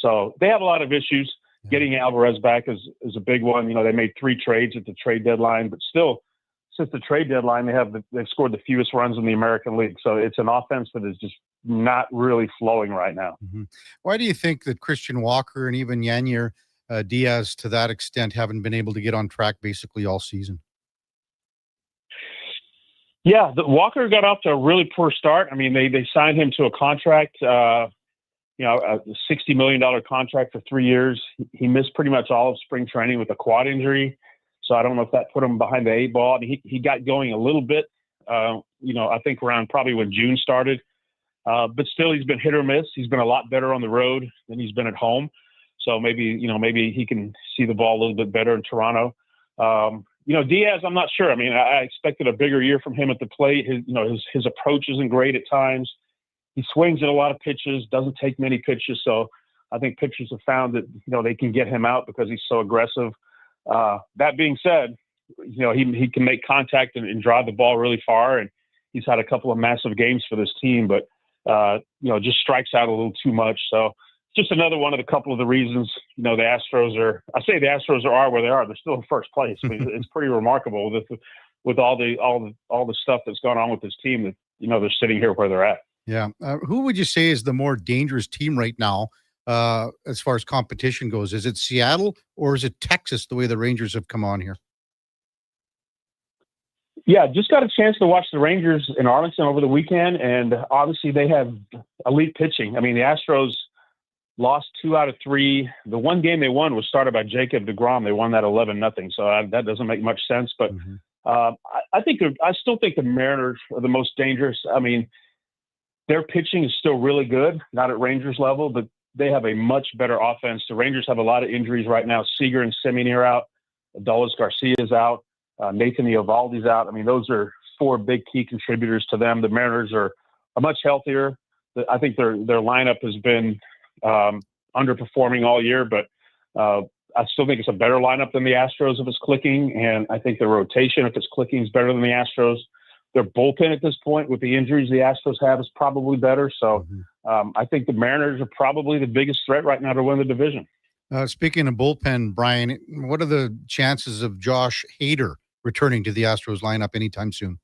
So they have a lot of issues. Getting Alvarez back is a big one. They made 3 trades at the trade deadline, but still, since the trade deadline, they've scored the fewest runs in the American League. So it's an offense that is just not really flowing right now. Why do you think that Christian Walker and even Yanyer Diaz, to that extent, haven't been able to get on track basically all season? Yeah, Walker got off to a really poor start. I mean, they signed him to a contract, a $60 million contract for 3 years. He missed pretty much all of spring training with a quad injury. So I don't know if that put him behind the 8 ball. I mean, he got going a little bit, I think around probably when June started. But still, he's been hit or miss. He's been a lot better on the road than he's been at home. So maybe he can see the ball a little bit better in Toronto. Diaz, I'm not sure. I mean, I expected a bigger year from him at the plate. His approach isn't great at times. He swings at a lot of pitches, doesn't take many pitches. So I think pitchers have found that, they can get him out because he's so aggressive. That being said, he can make contact and drive the ball really far. And he's had a couple of massive games for this team, but, just strikes out a little too much. So just another one of the couple of the reasons, the Astros are where they are. They're still in first place. I mean, it's pretty remarkable with all the stuff that's gone on with this team that, they're sitting here where they're at. Yeah. Who would you say is the more dangerous team right now as far as competition goes? Is it Seattle or is it Texas, the way the Rangers have come on here? Yeah, just got a chance to watch the Rangers in Arlington over the weekend, and obviously they have elite pitching. I mean, the Astros lost 2 out of 3. The one game they won was started by Jacob deGrom. They won that 11-0. So that doesn't make much sense. But I still think the Mariners are the most dangerous. I mean, their pitching is still really good, not at Rangers level, but they have a much better offense. The Rangers have a lot of injuries right now. Seager and Semien are out. Adolis Garcia is out. Nathan Eovaldi's out. I mean, those are 4 big key contributors to them. The Mariners are much healthier. I think their lineup has been underperforming all year, but I still think it's a better lineup than the Astros if it's clicking. And I think the rotation, if it's clicking, is better than the Astros. Their bullpen at this point, with the injuries the Astros have, is probably better. So I think the Mariners are probably the biggest threat right now to win the division. Speaking of bullpen, Brian, what are the chances of Josh Hader returning to the Astros lineup anytime soon?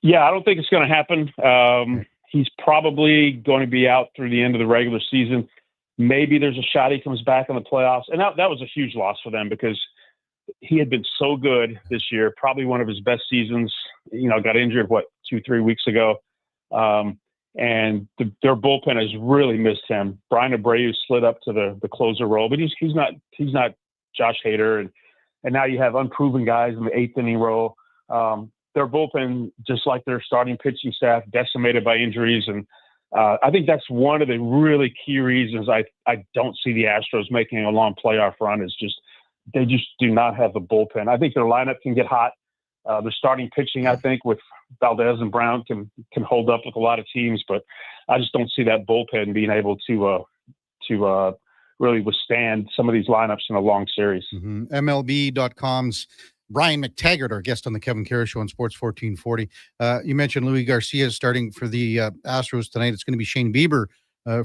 Yeah, I don't think it's going to happen. He's probably going to be out through the end of the regular season. Maybe there's a shot he comes back in the playoffs. And that was a huge loss for them because he had been so good this year, probably one of his best seasons. Got injured, 2-3 weeks ago. And their bullpen has really missed him. Brian Abreu slid up to the closer role, but he's not Josh Hader. And now you have unproven guys in the 8th inning role. Their bullpen, just like their starting pitching staff, decimated by injuries. And I think that's one of the really key reasons I don't see the Astros making a long playoff run is just they just do not have the bullpen. I think their lineup can get hot. Their starting pitching, I think, with Valdez and Brown can hold up with a lot of teams, but I just don't see that bullpen being able to really withstand some of these lineups in a long series. MLB.com's Brian McTaggart, our guest on the Kevin Karius Show on Sports 1440. You mentioned Louis Garcia starting for the Astros tonight. It's going to be Shane Bieber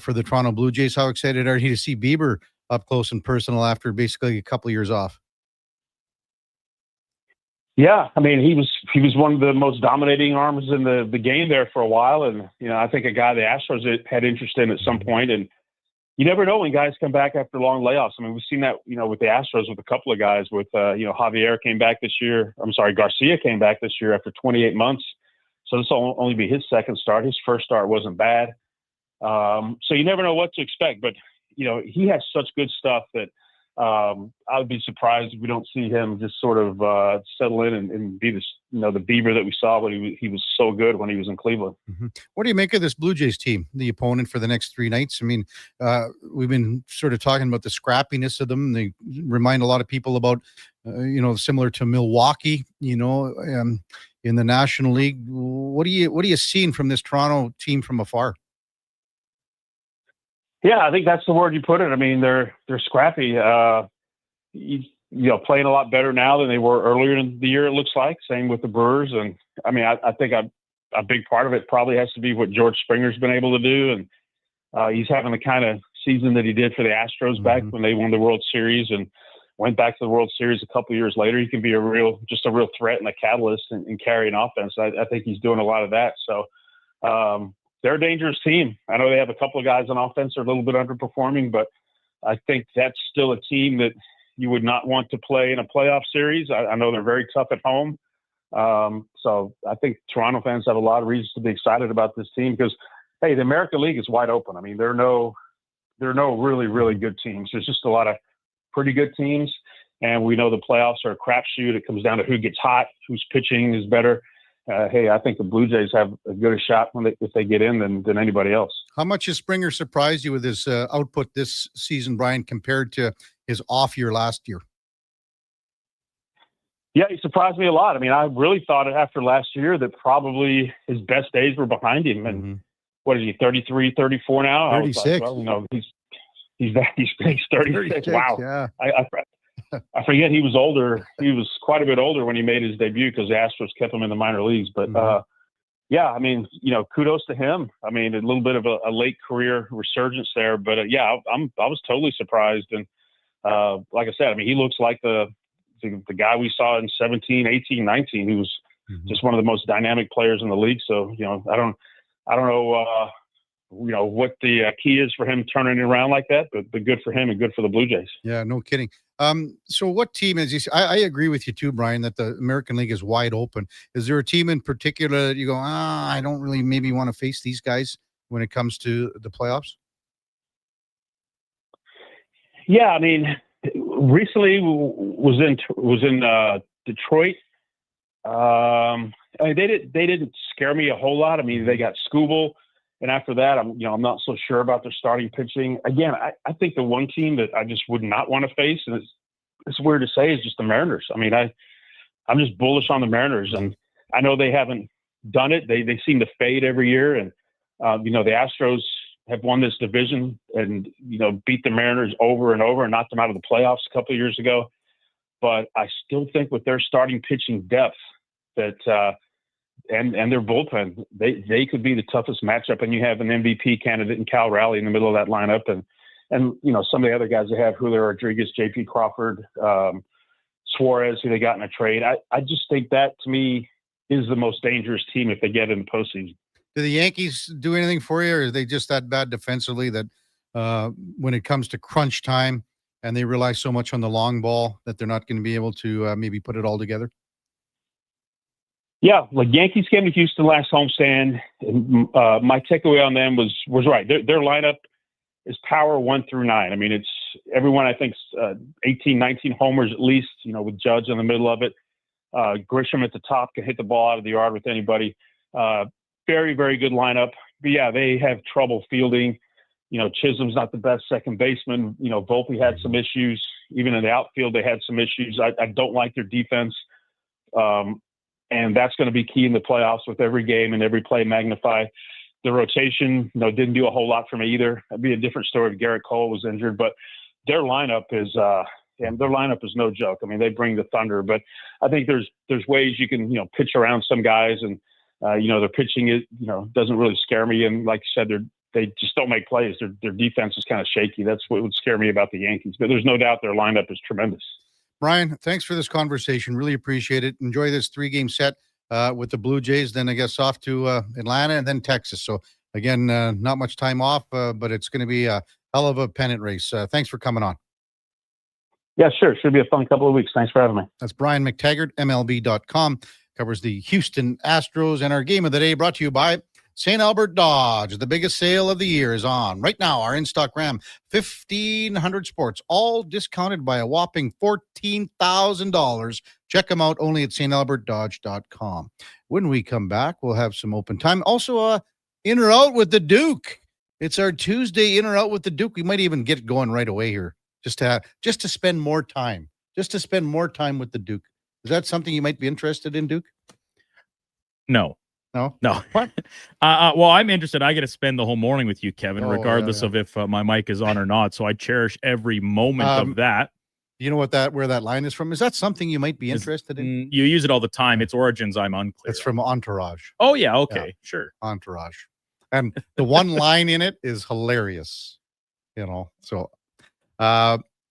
for the Toronto Blue Jays. How excited are you to see Bieber up close and personal after basically a couple of years off? Yeah, I mean, he was one of the most dominating arms in the game there for a while, and I think a guy the Astros had interest in at some point, and you never know when guys come back after long layoffs. I mean, we've seen that with the Astros with a couple of guys. With Javier came back this year. Garcia came back this year after 28 months, so this will only be his second start. His first start wasn't bad, so you never know what to expect. But he has such good stuff that. I would be surprised if we don't see him just sort of settle in and be this, the Bieber that we saw when he was so good when he was in Cleveland. What do you make of this Blue Jays team, the opponent for the next 3 nights? I mean, we've been sort of talking about the scrappiness of them. They remind a lot of people about, similar to Milwaukee, in the National League. What are you seeing from this Toronto team from afar? Yeah, I think that's the word you put it. I mean, they're scrappy. Playing a lot better now than they were earlier in the year. It looks like. Same with the Brewers, and I mean, I think a big part of it probably has to be what George Springer's been able to do, and he's having the kind of season that he did for the Astros back when they won the World Series and went back to the World Series a couple of years later. He can be a real threat and a catalyst and carry an offense. I think he's doing a lot of that. So. They're a dangerous team. I know they have a couple of guys on offense that are a little bit underperforming, but I think that's still a team that you would not want to play in a playoff series. I know they're very tough at home. So I think Toronto fans have a lot of reasons to be excited about this team because, hey, the American League is wide open. I mean, there are no really, really good teams. There's just a lot of pretty good teams, and we know the playoffs are a crapshoot. It comes down to who gets hot, whose pitching is better. Hey, I think the Blue Jays have as good a shot if they get in than anybody else. How much has Springer surprised you with his output this season, Brian, compared to his off year last year? Yeah, he surprised me a lot. I mean, I really thought after last year that probably his best days were behind him. And what is he, 33, 34 now? 36. He's 36. Wow. Yeah. I forget he was older. He was quite a bit older when he made his debut because the Astros kept him in the minor leagues. But yeah, I mean, kudos to him. I mean, a little bit of a late career resurgence there. But I was totally surprised. And like I said, I mean, he looks like the guy we saw in 17, 18, 19, who was just one of the most dynamic players in the league. So I don't know. What the key is for him turning it around like that, but good for him and good for the Blue Jays. Yeah, no kidding. So what team is I agree with you too, Brian, that the American League is wide open. Is there a team in particular that you go, I don't really maybe want to face these guys when it comes to the playoffs? Yeah, I mean, recently was in Detroit. I mean, they didn't scare me a whole lot. I mean, they got Skubal. And after that, I'm not so sure about their starting pitching. Again, I think the one team that I just would not want to face, and it's weird to say, is just the Mariners. I mean, I'm just bullish on the Mariners, and I know they haven't done it. They seem to fade every year, and the Astros have won this division and beat the Mariners over and over and knocked them out of the playoffs a couple of years ago. But I still think with their starting pitching depth that. And their bullpen, they could be the toughest matchup. And you have an MVP candidate in Cal Raleigh in the middle of that lineup, and some of the other guys they have, Julio Rodriguez, J.P. Crawford, Suarez, who they got in a trade. I just think that to me is the most dangerous team if they get in the postseason. Do the Yankees do anything for you, or are they just that bad defensively that when it comes to crunch time and they rely so much on the long ball that they're not going to be able to maybe put it all together? Yeah, like Yankees came to Houston last homestand, and my takeaway on them was right. Their lineup is power 1 through 9. I mean, it's everyone I think 18, 19 homers at least. With Judge in the middle of it, Grisham at the top can hit the ball out of the yard with anybody. Very, very good lineup. yeah, they have trouble fielding. Chisholm's not the best second baseman. Volpe had some issues. Even in the outfield, they had some issues. I don't like their defense. And that's going to be key in the playoffs with every game and every play magnified. The rotation, didn't do a whole lot for me either. It'd be a different story if Garrett Cole was injured, but their lineup is no joke. I mean, they bring the thunder, but I think there's ways you can, pitch around some guys, and their pitching is, doesn't really scare me. And like you said, they just don't make plays. Their defense is kind of shaky. That's what would scare me about the Yankees, but there's no doubt their lineup is tremendous. Brian, thanks for this conversation. Really appreciate it. Enjoy this 3-game set with the Blue Jays, then I guess off to Atlanta and then Texas. So again, not much time off, but it's going to be a hell of a pennant race. Thanks for coming on. Yeah, sure. Should be a fun couple of weeks. Thanks for having me. That's Brian McTaggart, MLB.com. Covers the Houston Astros. And our game of the day brought to you by St. Albert Dodge. The biggest sale of the year is on. Right now, our in-stock Ram 1,500 Sports, all discounted by a whopping $14,000. Check them out only at stalbertdodge.com. When we come back, we'll have some open time. Also, in or out with the Duke. It's our Tuesday in or out with the Duke. We might even get going right away here. Just to spend more time. Just to spend more time with the Duke. Is that something you might be interested in, Duke? No. No? What? Well, I'm interested. I get to spend the whole morning with you, Kevin, regardless of if my mic is on or not. So I cherish every moment of that. You know where that line is from? Is that something you might be interested in? You use it all the time. Its origins, I'm unclear. It's from Entourage. Oh, yeah. Okay. Yeah. Sure. Entourage. And the one line in it is hilarious. So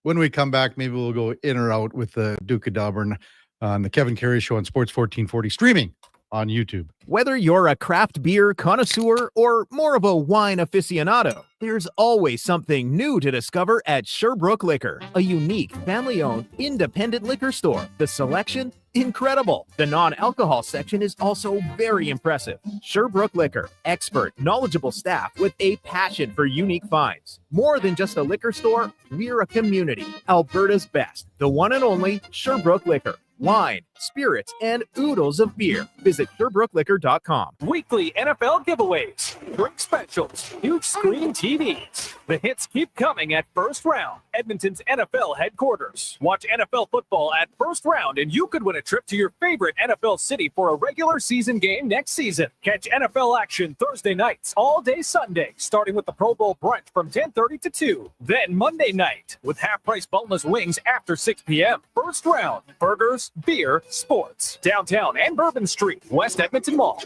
when we come back, maybe we'll go in or out with the Duke of Delburne on the Kevin Karius Show on Sports 1440, streaming on YouTube. Whether you're a craft beer connoisseur or more of a wine aficionado, there's always something new to discover at Sherbrooke Liquor, a unique family-owned independent liquor store. The selection, incredible. The non-alcohol section is also very impressive. Sherbrooke Liquor, expert, knowledgeable staff with a passion for unique finds. More than just a liquor store, we're a community. Alberta's best, the one and only Sherbrooke Liquor. Wine, spirits, and oodles of beer. Visit SherbrookeLiquor.com. Weekly NFL giveaways, drink specials, huge screen TVs. The hits keep coming at First Round, Edmonton's NFL headquarters. Watch NFL football at First Round, and you could win a trip to your favorite NFL city for a regular season game next season. Catch NFL action Thursday nights, all day Sunday, starting with the Pro Bowl brunch from 10:30 to 2. Then Monday night with half-price boneless wings after 6 p.m. First Round, burgers, beer, sports. Downtown and Bourbon Street, West Edmonton Mall.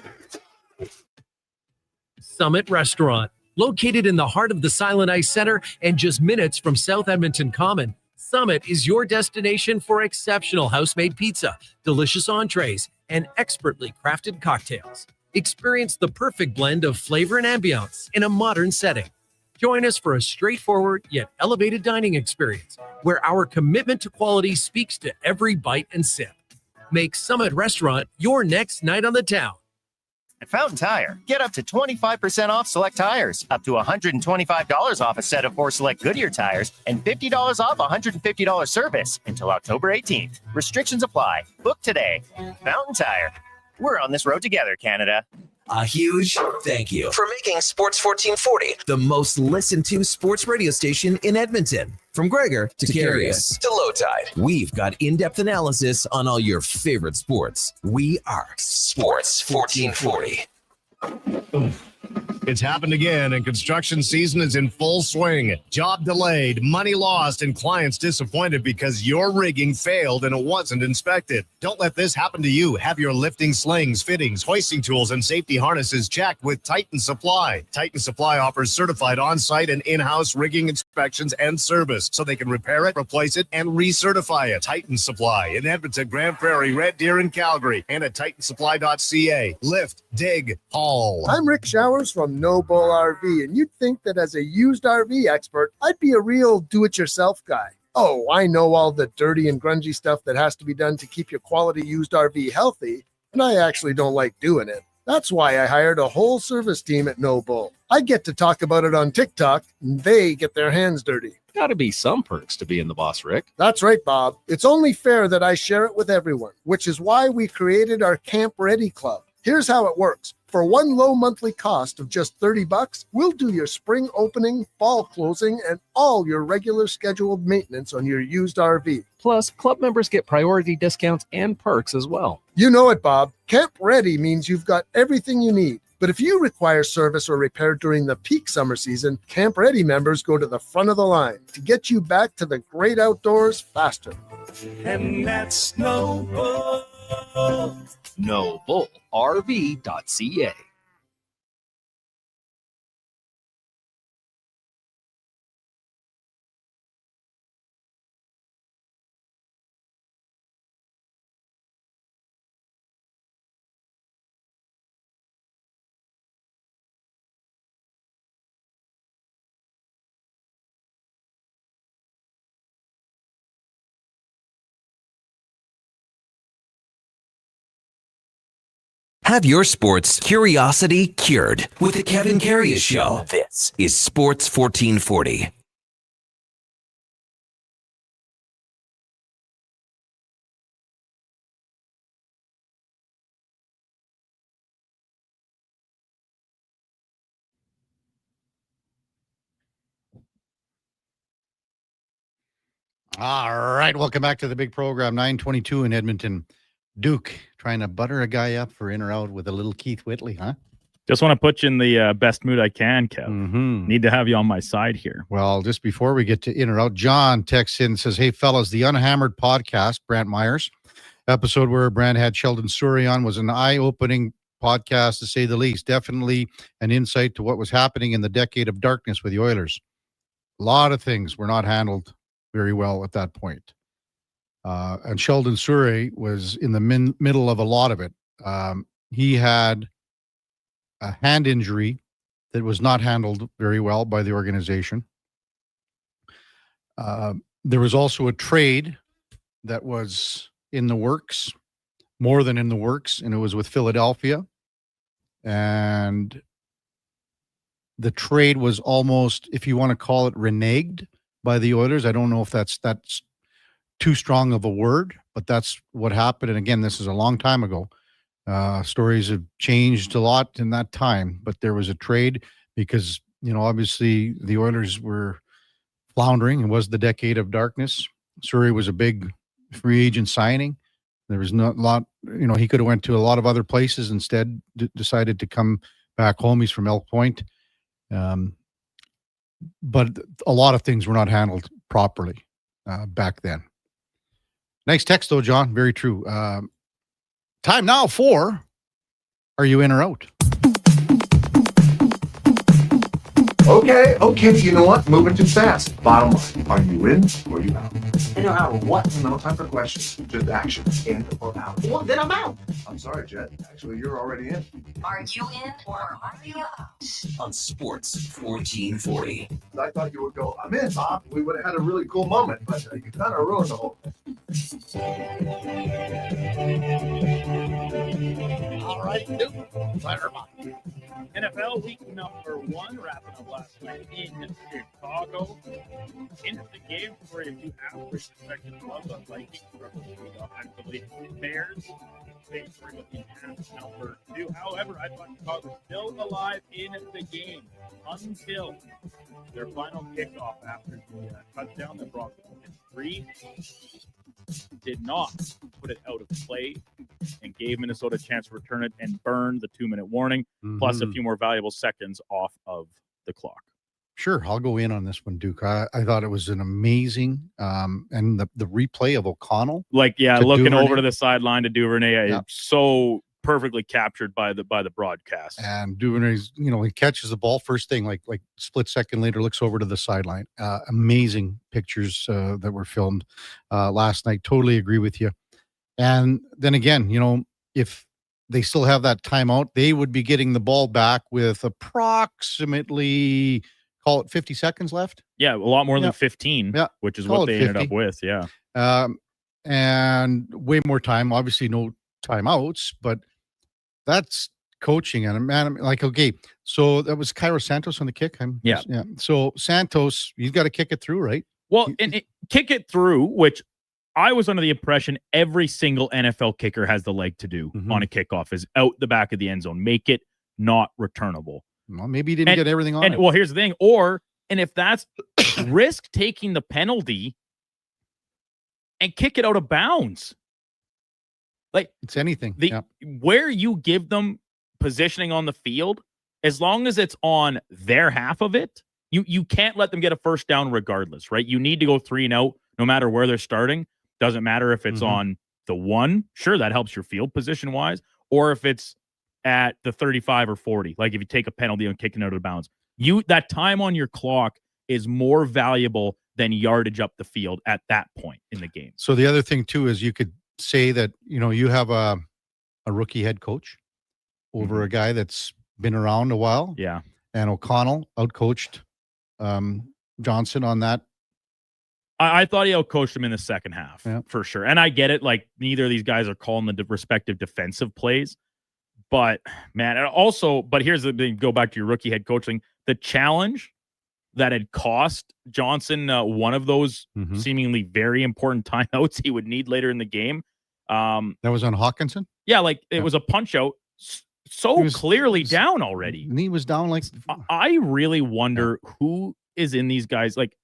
Summit Restaurant, located in the heart of the Silent Ice Center and just minutes from South Edmonton Common. Summit is your destination for exceptional house-made pizza, delicious entrees, and expertly crafted cocktails. Experience the perfect blend of flavor and ambiance in a modern setting. Join us for a straightforward yet elevated dining experience where our commitment to quality speaks to every bite and sip. Make Summit Restaurant your next night on the town. At Fountain Tire, get up to 25% off select tires, up to $125 off a set of 4 select Goodyear tires, and $50 off $150 service until October 18th. Restrictions apply. Book today. Fountain Tire. We're on this road together, Canada. A huge thank you for making Sports 1440 the most listened to sports radio station in Edmonton. From Gregor to Karius to Low Tide, we've got in-depth analysis on all your favorite sports. We are Sports 1440. It's happened again, and construction season is in full swing. Job delayed, money lost, and clients disappointed because your rigging failed and it wasn't inspected. Don't let this happen to you. Have your lifting slings, fittings, hoisting tools, and safety harnesses checked with Titan Supply. Titan Supply offers certified on-site and in-house rigging inspections and service, so they can repair it, replace it, and recertify it. Titan Supply in Edmonton, Grand Prairie, Red Deer, and Calgary, and at titansupply.ca. Lift, dig, haul. I'm Rick Showers from No Bull RV, and you'd think that as a used RV expert, I'd be a real do-it-yourself guy. Oh, I know all the dirty and grungy stuff that has to be done to keep your quality used RV healthy, and I actually don't like doing it. That's why I hired a whole service team at No Bull. I get to talk about it on TikTok, and they get their hands dirty. Gotta be some perks to being the boss, Rick. That's right, Bob. It's only fair that I share it with everyone, which is why we created our Camp Ready Club. Here's how it works. For one low monthly cost of just $30, we'll do your spring opening, fall closing, and all your regular scheduled maintenance on your used RV. Plus, club members get priority discounts and perks as well. You know it, Bob. Camp Ready means you've got everything you need. But if you require service or repair during the peak summer season, Camp Ready members go to the front of the line to get you back to the great outdoors faster. And that's no bull. NobleRV.ca. Have your sports curiosity cured with the Kevin Karius Show. This is Sports 1440. All right, welcome back to the big program. 9:22 in Edmonton. Duke trying to butter a guy up for in or out with a little Keith Whitley, huh? Just want to put you in the best mood I can, Kev. Mm-hmm. Need to have you on my side here. Well, just before we get to in or out, John texts in and says, "Hey, fellas, the Unhammered podcast, Brant Myers, episode where Brant had Sheldon Souray on was an eye-opening podcast, to say the least. Definitely an insight to what was happening in the decade of darkness with the Oilers. A lot of things were not handled very well at that point. And Sheldon Souray was in the middle of a lot of it. He had a hand injury that was not handled very well by the organization. There was also a trade that was in the works, more than in the works, and it was with Philadelphia. And the trade was almost, if you want to call it, reneged by the Oilers. I don't know if that's too strong of a word, but that's what happened. And again, this is a long time ago. Stories have changed a lot in that time, but there was a trade because, obviously the Oilers were floundering. It was the decade of darkness. Souray was a big free agent signing. There was not a lot, he could have went to a lot of other places, instead decided to come back home. He's from Elk Point. But a lot of things were not handled properly back then. Nice text, though, John. Very true. Time now for Are You In or Out? Okay, you know what? Moving too fast. Bottom line, are you in or are you out? In or out of what? No time for questions, just action. In or out. Well, then I'm out. I'm sorry, Jet. Actually, you're already in. Are you in or are you out? On Sports 1440. I thought you would go, I'm in, Bob. We would have had a really cool moment, but you kind of ruined the whole thing. All right, Duke. NFL week number 1, wrapping up last night in Chicago. Into the game for a few average expected love of Vikings offensively. Bears favoring with the half number 2. However, I thought Chicago was still alive in the game until their final kickoff after the touchdown that brought them in 3. Did not put it out of play and gave Minnesota a chance to return it and burn the 2-minute warning, plus a few more valuable seconds off of the clock. Sure, I'll go in on this one, Duke. I thought it was an amazing, and the replay of O'Connell. Looking Duvernay. over to the sideline to Duvernay, it's so perfectly captured by the broadcast. And Duvernay's, he catches the ball first thing, like split second later, looks over to the sideline. Amazing pictures that were filmed last night. Totally agree with you. And then again, if they still have that timeout, they would be getting the ball back with approximately, call it 50 seconds left. Yeah, a lot more than 15, which is what they ended up with. Yeah. And way more time, obviously no timeouts, but that's coaching. And man, okay, so that was Karius Santos on the kick. Yeah. So Santos, he's got to kick it through, right? Well, kick it through, which I was under the impression every single NFL kicker has the leg to do on a kickoff, is out the back of the end zone. Make it not returnable. Well, maybe he didn't get everything on it. Well, here's the thing. And if that's risk taking the penalty and kick it out of bounds. Like it's anything. Where you give them positioning on the field, as long as it's on their half of it, you can't let them get a first down regardless, right? You need to go 3 and out no matter where they're starting. Doesn't matter if it's on the 1. Sure, that helps your field position wise, or if it's at the 35 or 40. Like if you take a penalty on kicking out of bounds, that time on your clock is more valuable than yardage up the field at that point in the game. So the other thing too is you could say that, you have a rookie head coach over a guy that's been around a while. Yeah. And O'Connell outcoached Johnson on that. I thought he outcoached him in the second half for sure. And I get it. Like neither of these guys are calling the respective defensive plays, but man, but here's the thing, go back to your rookie head coaching, the challenge that had cost Johnson one of those seemingly very important timeouts he would need later in the game. That was on Hawkinson? Yeah, like it was a punch out clearly down already. And he was down like... I really wonder who is in these guys. Like,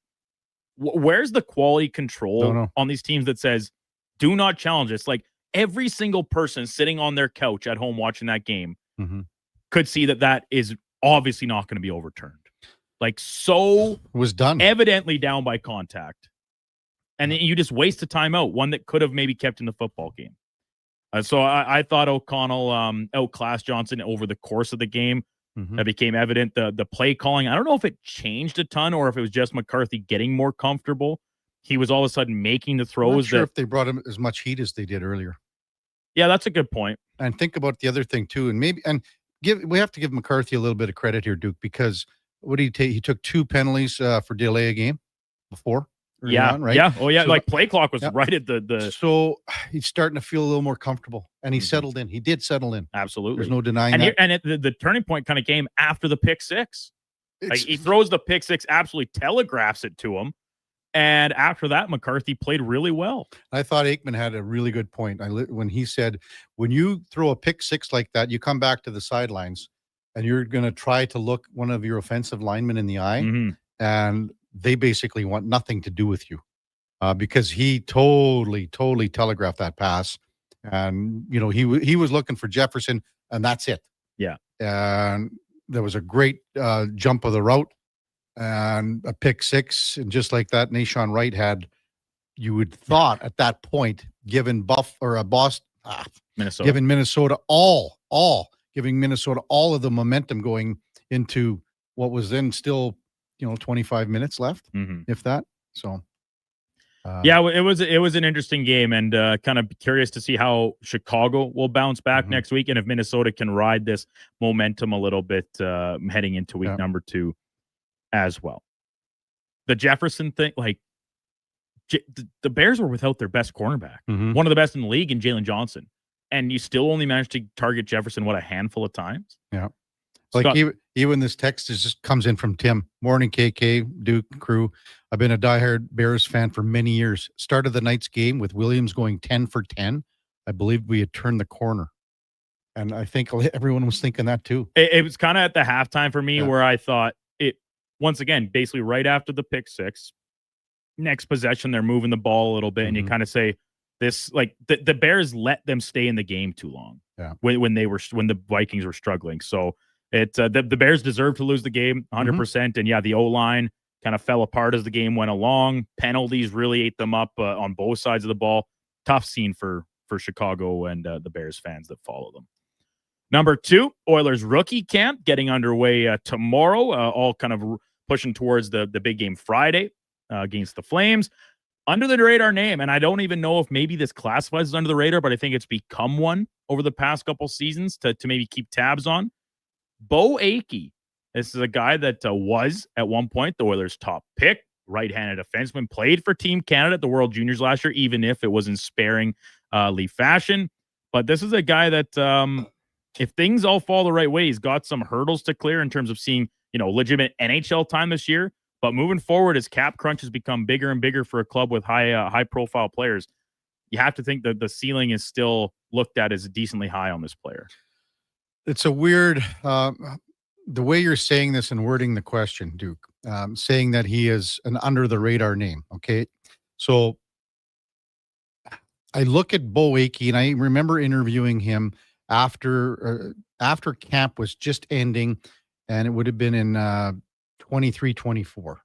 where's the quality control on these teams that says, do not challenge us? Like every single person sitting on their couch at home watching that game could see that is obviously not going to be overturned. Like was done evidently down by contact, and then you just waste a timeout, one that could have maybe kept in the football game. So I thought O'Connell outclassed Johnson over the course of the game. That became evident. The play calling, I don't know if it changed a ton or if it was just McCarthy getting more comfortable. He was all of a sudden making the throws. I'm not sure if they brought him as much heat as they did earlier. Yeah, that's a good point. And think about the other thing too, we have to give McCarthy a little bit of credit here, Duke, because what did he take? He took 2 penalties for delay a game before. Yeah, right? Yeah. Oh, yeah. So, like play clock was right at the. So he's starting to feel a little more comfortable, and he settled in. He did settle in. Absolutely. There's no denying that. And the turning point kind of came after the pick six. Like he throws the pick six, absolutely telegraphs it to him. And after that, McCarthy played really well. I thought Aikman had a really good point when he said, when you throw a pick six like that, you come back to the sidelines and you're going to try to look one of your offensive linemen in the eye, and they basically want nothing to do with you because he totally telegraphed that pass. And, he was looking for Jefferson, and that's it. Yeah. And there was a great jump of the route and a pick six. And just like that, Nashawn Wright had, you would thought at that point, given Minnesota, giving Minnesota giving Minnesota all of the momentum going into what was then still, 25 minutes left, if that. So, yeah, it was an interesting game, and kind of curious to see how Chicago will bounce back next week, and if Minnesota can ride this momentum a little bit heading into week number 2 as well. The Jefferson thing, like the Bears were without their best cornerback, one of the best in the league, in Jalen Johnson, and you still only managed to target Jefferson a handful of times. Yeah. Like even this text just comes in from Tim. Morning, KK, Duke, crew. I've been a diehard Bears fan for many years. Started the night's game with Williams going 10 for 10. I believe we had turned the corner. And I think everyone was thinking that too. It was kind of at the halftime for me where I thought it, once again, basically right after the pick six, next possession, they're moving the ball a little bit. And you kind of say this, like the Bears let them stay in the game too long when the Vikings were struggling. So, the Bears deserved to lose the game 100%. And the O-line kind of fell apart as the game went along. Penalties really ate them up on both sides of the ball. Tough scene for Chicago and the Bears fans that follow them. Number 2, Oilers rookie camp getting underway tomorrow, all kind of pushing towards the big game Friday against the Flames. Under the radar name, and I don't even know if maybe this classifies as under the radar, but I think it's become one over the past couple seasons to maybe keep tabs on. Bo Akey. This is a guy that was at one point the Oilers' top pick, right-handed defenseman, played for Team Canada at the World Juniors last year, even if it was in sparingly fashion. But this is a guy that, if things all fall the right way, he's got some hurdles to clear in terms of seeing, legitimate NHL time this year. But moving forward, as cap crunch has become bigger and bigger for a club with high-profile players, you have to think that the ceiling is still looked at as decently high on this player. It's a weird, the way you're saying this and wording the question, Duke, saying that he is an under the radar name. Okay. So I look at Bo Akey, and I remember interviewing him after camp was just ending, and it would have been in 23-24.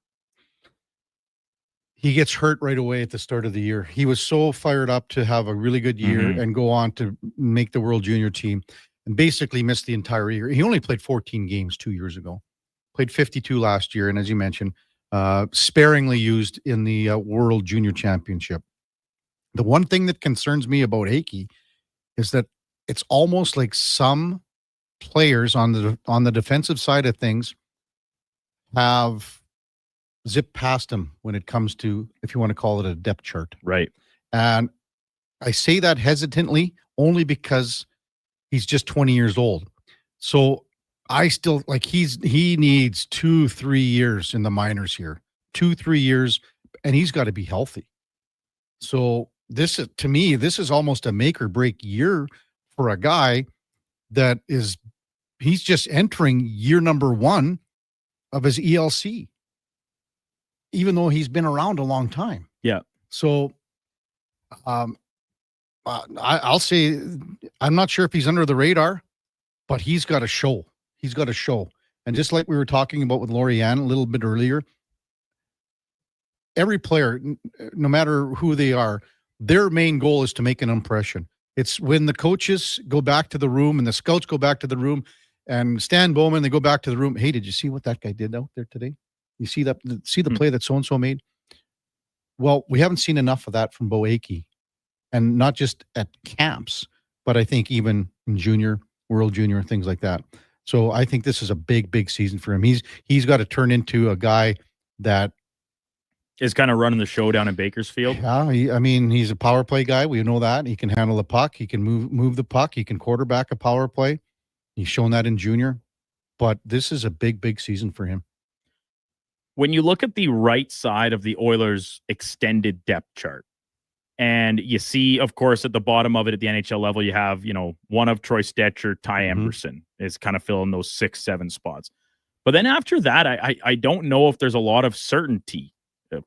He gets hurt right away at the start of the year. He was so fired up to have a really good year and go on to make the World Junior team, and basically missed the entire year. He only played 14 games 2 years ago, played 52 last year, and as you mentioned, sparingly used in the World Junior Championship. The one thing that concerns me about Akey is that it's almost like some players on the defensive side of things have zipped past him when it comes to, if you want to call it, a depth chart. Right. And I say that hesitantly only because he's just 20 years old. So I still he needs 2-3 years in the minors here, 2-3 years, and he's got to be healthy. So this is almost a make or break year for a guy that he's just entering year number 1 of his ELC, even though he's been around a long time. Yeah. So I'll say I'm not sure if he's under the radar, but he's got a show. He's got a show. And just like we were talking about with Lorianne a little bit earlier, every player, no matter who they are, their main goal is to make an impression. It's when the coaches go back to the room and the scouts go back to the room, and Stan Bowman, they go back to the room. Hey, did you see what that guy did out there today? You see the play that so-and-so made? Well, we haven't seen enough of that from Bo Akey, and not just at camps, but I think even in junior, World Junior, things like that. So I think this is a big, big season for him. He's got to turn into a guy that is kind of running the show down in Bakersfield. Yeah, he's a power play guy. We know that. He can handle the puck. He can move the puck. He can quarterback a power play. He's shown that in junior. But this is a big, big season for him. When you look at the right side of the Oilers' extended depth chart, and you see, of course, at the bottom of it at the NHL level, you have, one of Troy Stetcher, Ty Emberson is kind of filling those 6-7 spots. But then after that, I don't know if there's a lot of certainty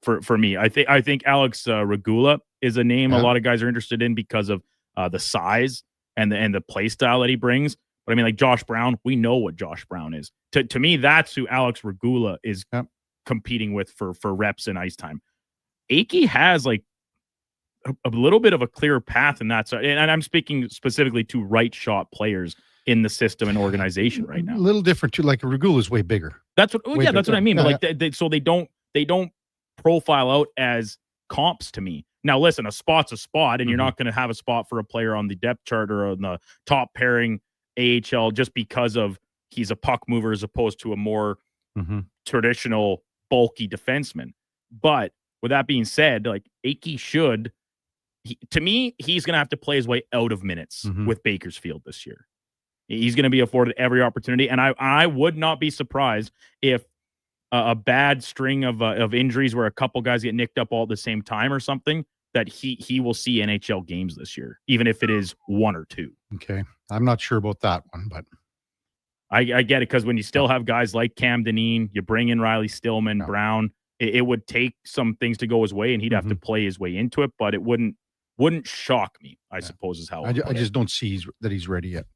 for me. I think Alex Regula is a name a lot of guys are interested in because of the size and the play style that he brings. But I mean, like Josh Brown, we know what Josh Brown is. To me, that's who Alex Regula is competing with for reps and ice time. Akey has like a little bit of a clearer path in that side. And I'm speaking specifically to right shot players in the system and organization right now. A little different too. Like Regula is way bigger. That's what I mean. But so they don't profile out as comps to me. Now, listen, a spot's a spot, and you're not going to have a spot for a player on the depth chart or on the top pairing AHL just because of he's a puck mover as opposed to a more traditional bulky defenseman. But with that being said, like Akey to me, he's going to have to play his way out of minutes with Bakersfield this year. He's going to be afforded every opportunity, and I would not be surprised if a bad string of injuries where a couple guys get nicked up all at the same time or something, that he will see NHL games this year, even if it is 1 or 2. Okay. I'm not sure about that one, but I get it, because when you still have guys like Cam Dineen, you bring in Riley Stillman, Brown, it would take some things to go his way, and he'd have to play his way into it, but it wouldn't shock me, I suppose is how I just don't see that he's ready yet.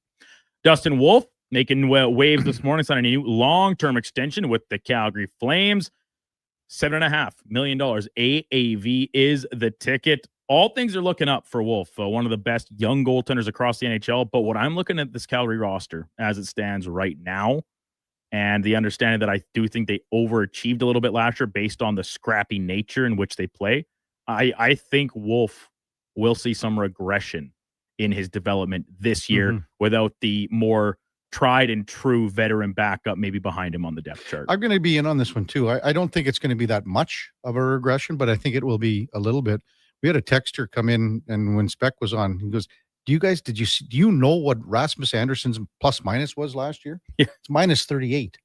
Dustin Wolf making waves this morning, signing a new long-term extension with the Calgary Flames. $7.5 million AAV is the ticket. All things are looking up for Wolf, one of the best young goaltenders across the NHL. But what I'm looking at this Calgary roster as it stands right now, and the understanding that I do think they overachieved a little bit last year based on the scrappy nature in which they play, I think Wolf will see some regression in his development this year without the more tried and true veteran backup maybe behind him on the depth chart. I'm going to be in on this one too. I don't think it's going to be that much of a regression, but I think it will be a little bit. We had a texter come in, and when Speck was on, he goes, do you know what Rasmus Anderson's plus minus was last year? Yeah. It's minus 38.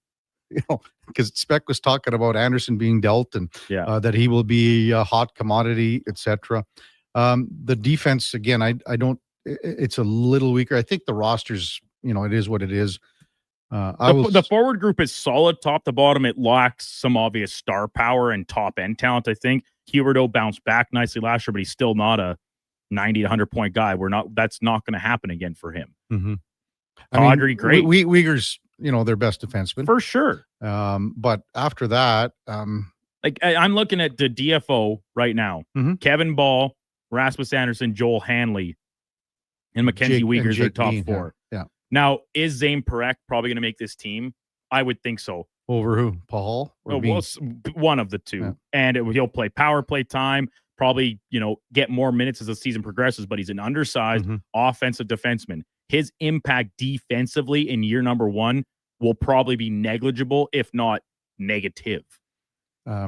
Because Speck was talking about Anderson being dealt and that he will be a hot commodity, etc. The defense, again, I don't, it's a little weaker. I think the roster's it is what it is. The forward group is solid top to bottom. It lacks some obvious star power and top end talent. I think Huberdeau bounced back nicely last year, but he's still not a 90 to 100 point guy. That's not going to happen again for him. Mm-hmm. Audrey, great. Uyghur's, their best defenseman for sure. But after that, I'm looking at the DFO right now. Mm-hmm. Kevin Ball, Rasmus Anderson, Joel Hanley, and Mackenzie Uyghur's are top Dean, four. Yeah. Now, is Zane Perek probably going to make this team? I would think so. Over who? Paul? Or one of the two. Yeah. And he'll play power play time, probably, get more minutes as the season progresses, but he's an undersized offensive defenseman. His impact defensively in year number 1 will probably be negligible, if not negative. I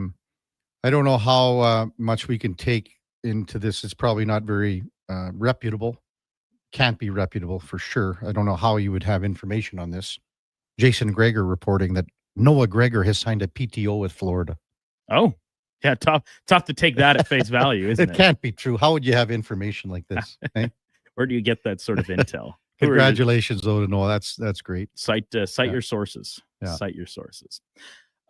don't know how much we can take into this. It's probably not very reputable. Can't be reputable for sure. I don't know how you would have information on this. Jason Gregor reporting that Noah Gregor has signed a PTO with Florida. Oh, yeah, tough to take that at face value, isn't it? It can't be true. How would you have information like this? Eh? Where do you get that sort of intel? Congratulations, though, to Noah. That's great. Cite your sources. Yeah. Cite your sources.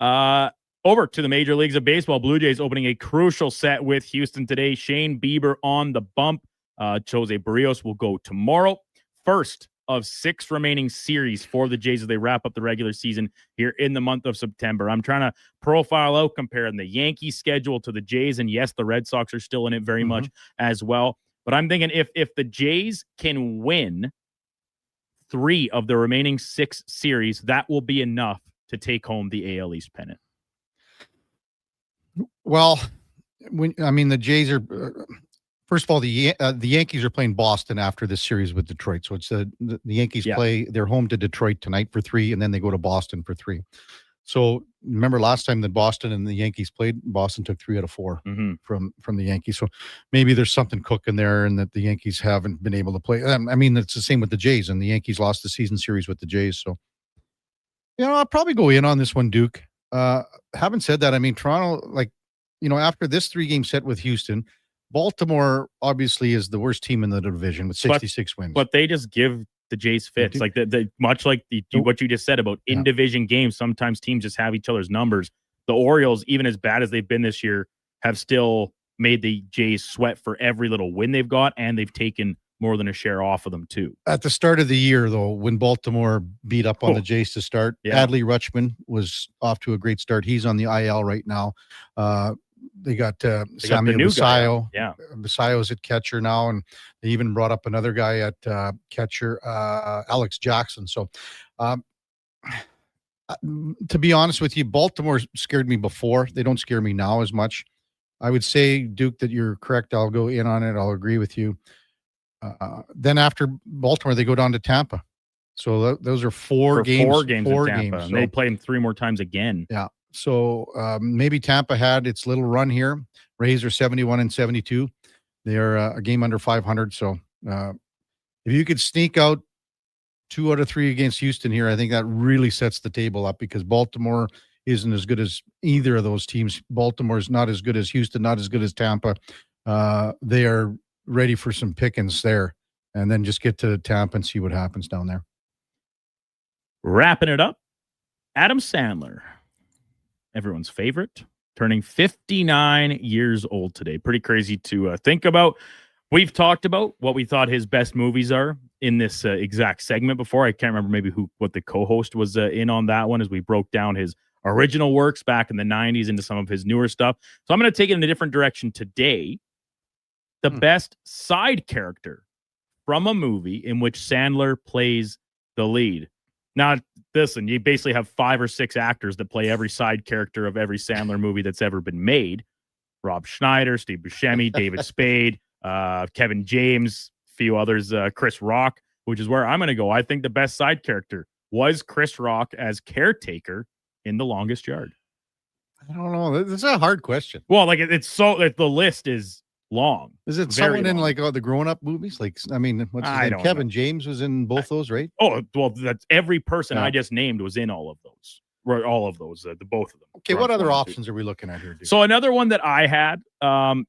Over to the major leagues of baseball. Blue Jays opening a crucial set with Houston today. Shane Bieber on the bump. Jose Barrios will go tomorrow. First of 6 remaining series for the Jays as they wrap up the regular season here in the month of September. I'm trying to profile out, comparing the Yankees schedule to the Jays. And yes, the Red Sox are still in it very much as well. But I'm thinking if the Jays can win 3 of the remaining 6 series, that will be enough to take home the AL East pennant. Well, the Jays are first of all, the Yankees are playing Boston after this series with Detroit. So it's the Yankees play. They're home to Detroit tonight for 3, and then they go to Boston for 3. So remember last time that Boston and the Yankees played, Boston took 3 out of 4 from the Yankees. So maybe there's something cooking there, and that the Yankees haven't been able to play. It's the same with the Jays, and the Yankees lost the season series with the Jays. So I'll probably go in on this one, Duke. Having said that, Toronto, after this 3-game set with Houston, Baltimore obviously is the worst team in the division with 66 wins. But they just give the Jays fits. Like much like what you just said about in-division games, sometimes teams just have each other's numbers. The Orioles, even as bad as they've been this year, have still made the Jays sweat for every little win they've got, and they've taken more than a share off of them too. At the start of the year, though, when Baltimore beat up on the Jays to start, Adley Rutschman was off to a great start. He's on the IL right now. They got Samuel Basayo. Basayo's at catcher now, and they even brought up another guy at catcher, Alex Jackson. So, to be honest with you, Baltimore scared me before. They don't scare me now as much. I would say, Duke, that you're correct. I'll go in on it. I'll agree with you. Then after Baltimore, they go down to Tampa. So those are 4 games. 4 games in Tampa. Games. And they play them 3 more times again. Yeah. So maybe Tampa had its little run here. Rays are 71-72. They are a game under 500. So if you could sneak out 2 out of 3 against Houston here, I think that really sets the table up, because Baltimore isn't as good as either of those teams. Baltimore's not as good as Houston, not as good as Tampa. They are ready for some pickings there, and then just get to Tampa and see what happens down there. Wrapping it up, Adam Sandler, everyone's favorite, turning 59 years old today. Pretty crazy to think about. We've talked about what we thought his best movies are in this exact segment before. I can't remember what the co-host was in on that one, as we broke down his original works back in the 90s into some of his newer stuff. So I'm going to take it in a different direction today. The best side character from a movie in which Sandler plays the lead. Now, listen, you basically have 5 or 6 actors that play every side character of every Sandler movie that's ever been made. Rob Schneider, Steve Buscemi, David Spade, Kevin James, a few others, Chris Rock, which is where I'm going to go. I think the best side character was Chris Rock as caretaker in The Longest Yard. I don't know. This is a hard question. Well, it's so that the list is long. Is it someone in the grown-up movies? What's his name? Kevin James was in both those, right? Oh, well, that's every person I just named was in all of those. Right, all of those, the both of them. Okay, what other options are we looking at here, dude? So another one that I had,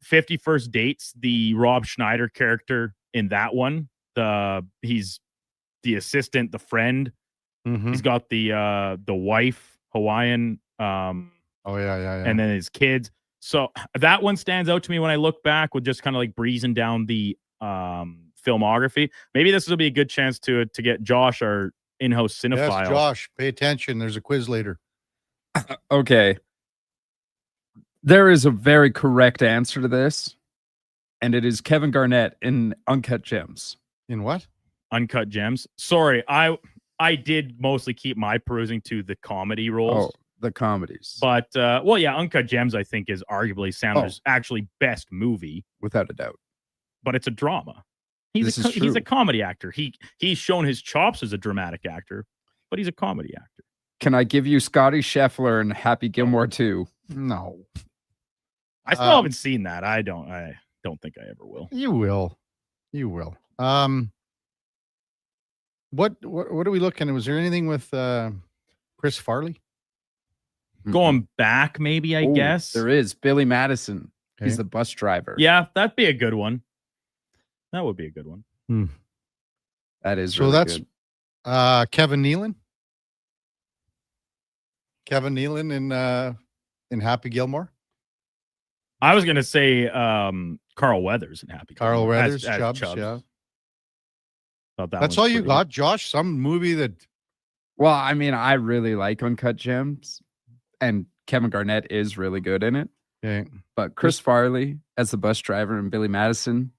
50 First Dates, the Rob Schneider character in that one. He's the assistant, the friend. Mhm. He's got the wife, Hawaiian. Oh yeah. And then his kids. So that one stands out to me when I look back with just kind of like breezing down the filmography. Maybe this will be a good chance to get Josh, our in-house cinephile. Yes, Josh, pay attention. There's a quiz later. Okay. There is a very correct answer to this, and it is Kevin Garnett in Uncut Gems. In what? Uncut Gems. Sorry, I did mostly keep my perusing to the comedy roles. Oh, the comedies. But well, yeah, Uncut Gems I think is arguably Sandler's actually best movie, without a doubt. But it's a drama. He's a comedy actor. He's shown his chops as a dramatic actor, but he's a comedy actor. Can I give you Scotty Scheffler and Happy Gilmore too? No. I still haven't seen that. I don't think I ever will. You will. What are we looking at? Was there anything with Chris Farley? Going back, maybe, I guess. There is Billy Madison. Okay. He's the bus driver. Yeah, that'd be a good one. That would be a good one. That is So really that's good. Kevin Nealon. Kevin Nealon in Happy Gilmore. I was gonna say Carl Weathers in Happy Carl Gilmore Weathers, as Chubbs, Chubbs. yeah. Thought that That's was all you pretty- got, Josh? Some movie that Well, I mean, I really like Uncut Gems, and Kevin Garnett is really good in it. Okay. But Chris Farley as the bus driver and Billy Madison,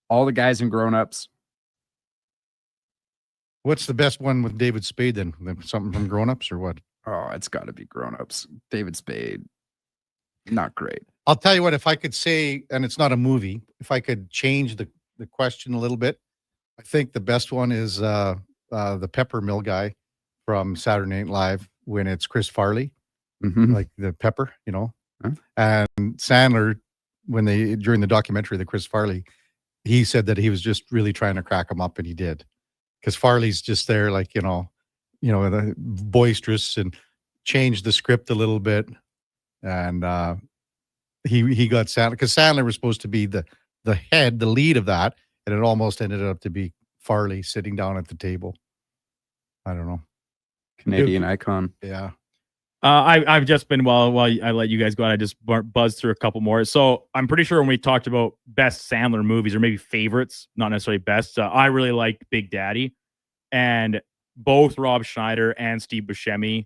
all the guys in Grown Ups. What's the best one with David Spade then? Something from Grown Ups or what? Oh, it's got to be Grown Ups. David Spade, not great. I'll tell you what, if I could say, and it's not a movie, if I could change the question a little bit, I think the best one is the pepper mill guy from Saturday Night Live when it's Chris Farley, like the pepper, you know. And Sandler, during the documentary, the Chris Farley, he said that he was just really trying to crack him up, and he did. Because Farley's just there, like, boisterous, and changed the script a little bit. And he got Sandler, because Sandler was supposed to be the head, the lead of that, and it almost ended up to be Farley sitting down at the table. I don't know. Canadian icon. Yeah. I've just been while I let you guys go, I just buzzed through a couple more. So I'm pretty sure when we talked about best Sandler movies, or maybe favorites, not necessarily best, I really like Big Daddy, and both Rob Schneider and Steve Buscemi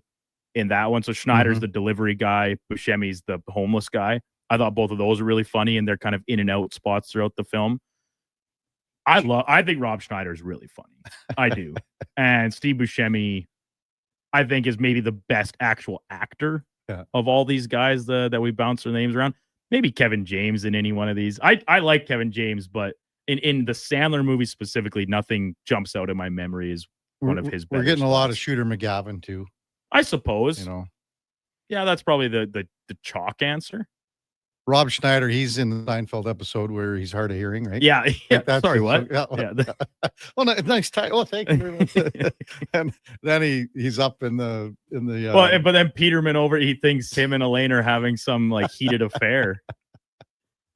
in that one. So Schneider's the delivery guy, Buscemi's the homeless guy. I thought both of those are really funny, and they're kind of in and out spots throughout the film. I think Rob Schneider is really funny. I do. And Steve Buscemi, I think, is maybe the best actual actor of all these guys that we bounce their names around. Maybe Kevin James in any one of these. I like Kevin James, but in the Sandler movies specifically, nothing jumps out in my memory as one of his We're better getting a lot of spots. Shooter McGavin too. I suppose. Yeah, that's probably the chalk answer. Rob Schneider, he's in the Seinfeld episode where he's hard of hearing, right? Yeah. Sorry, it. what? Yeah. Well, nice title. Oh, thank you very much. And then he's up in the Well, but then Peterman he thinks him and Elaine are having some like heated affair.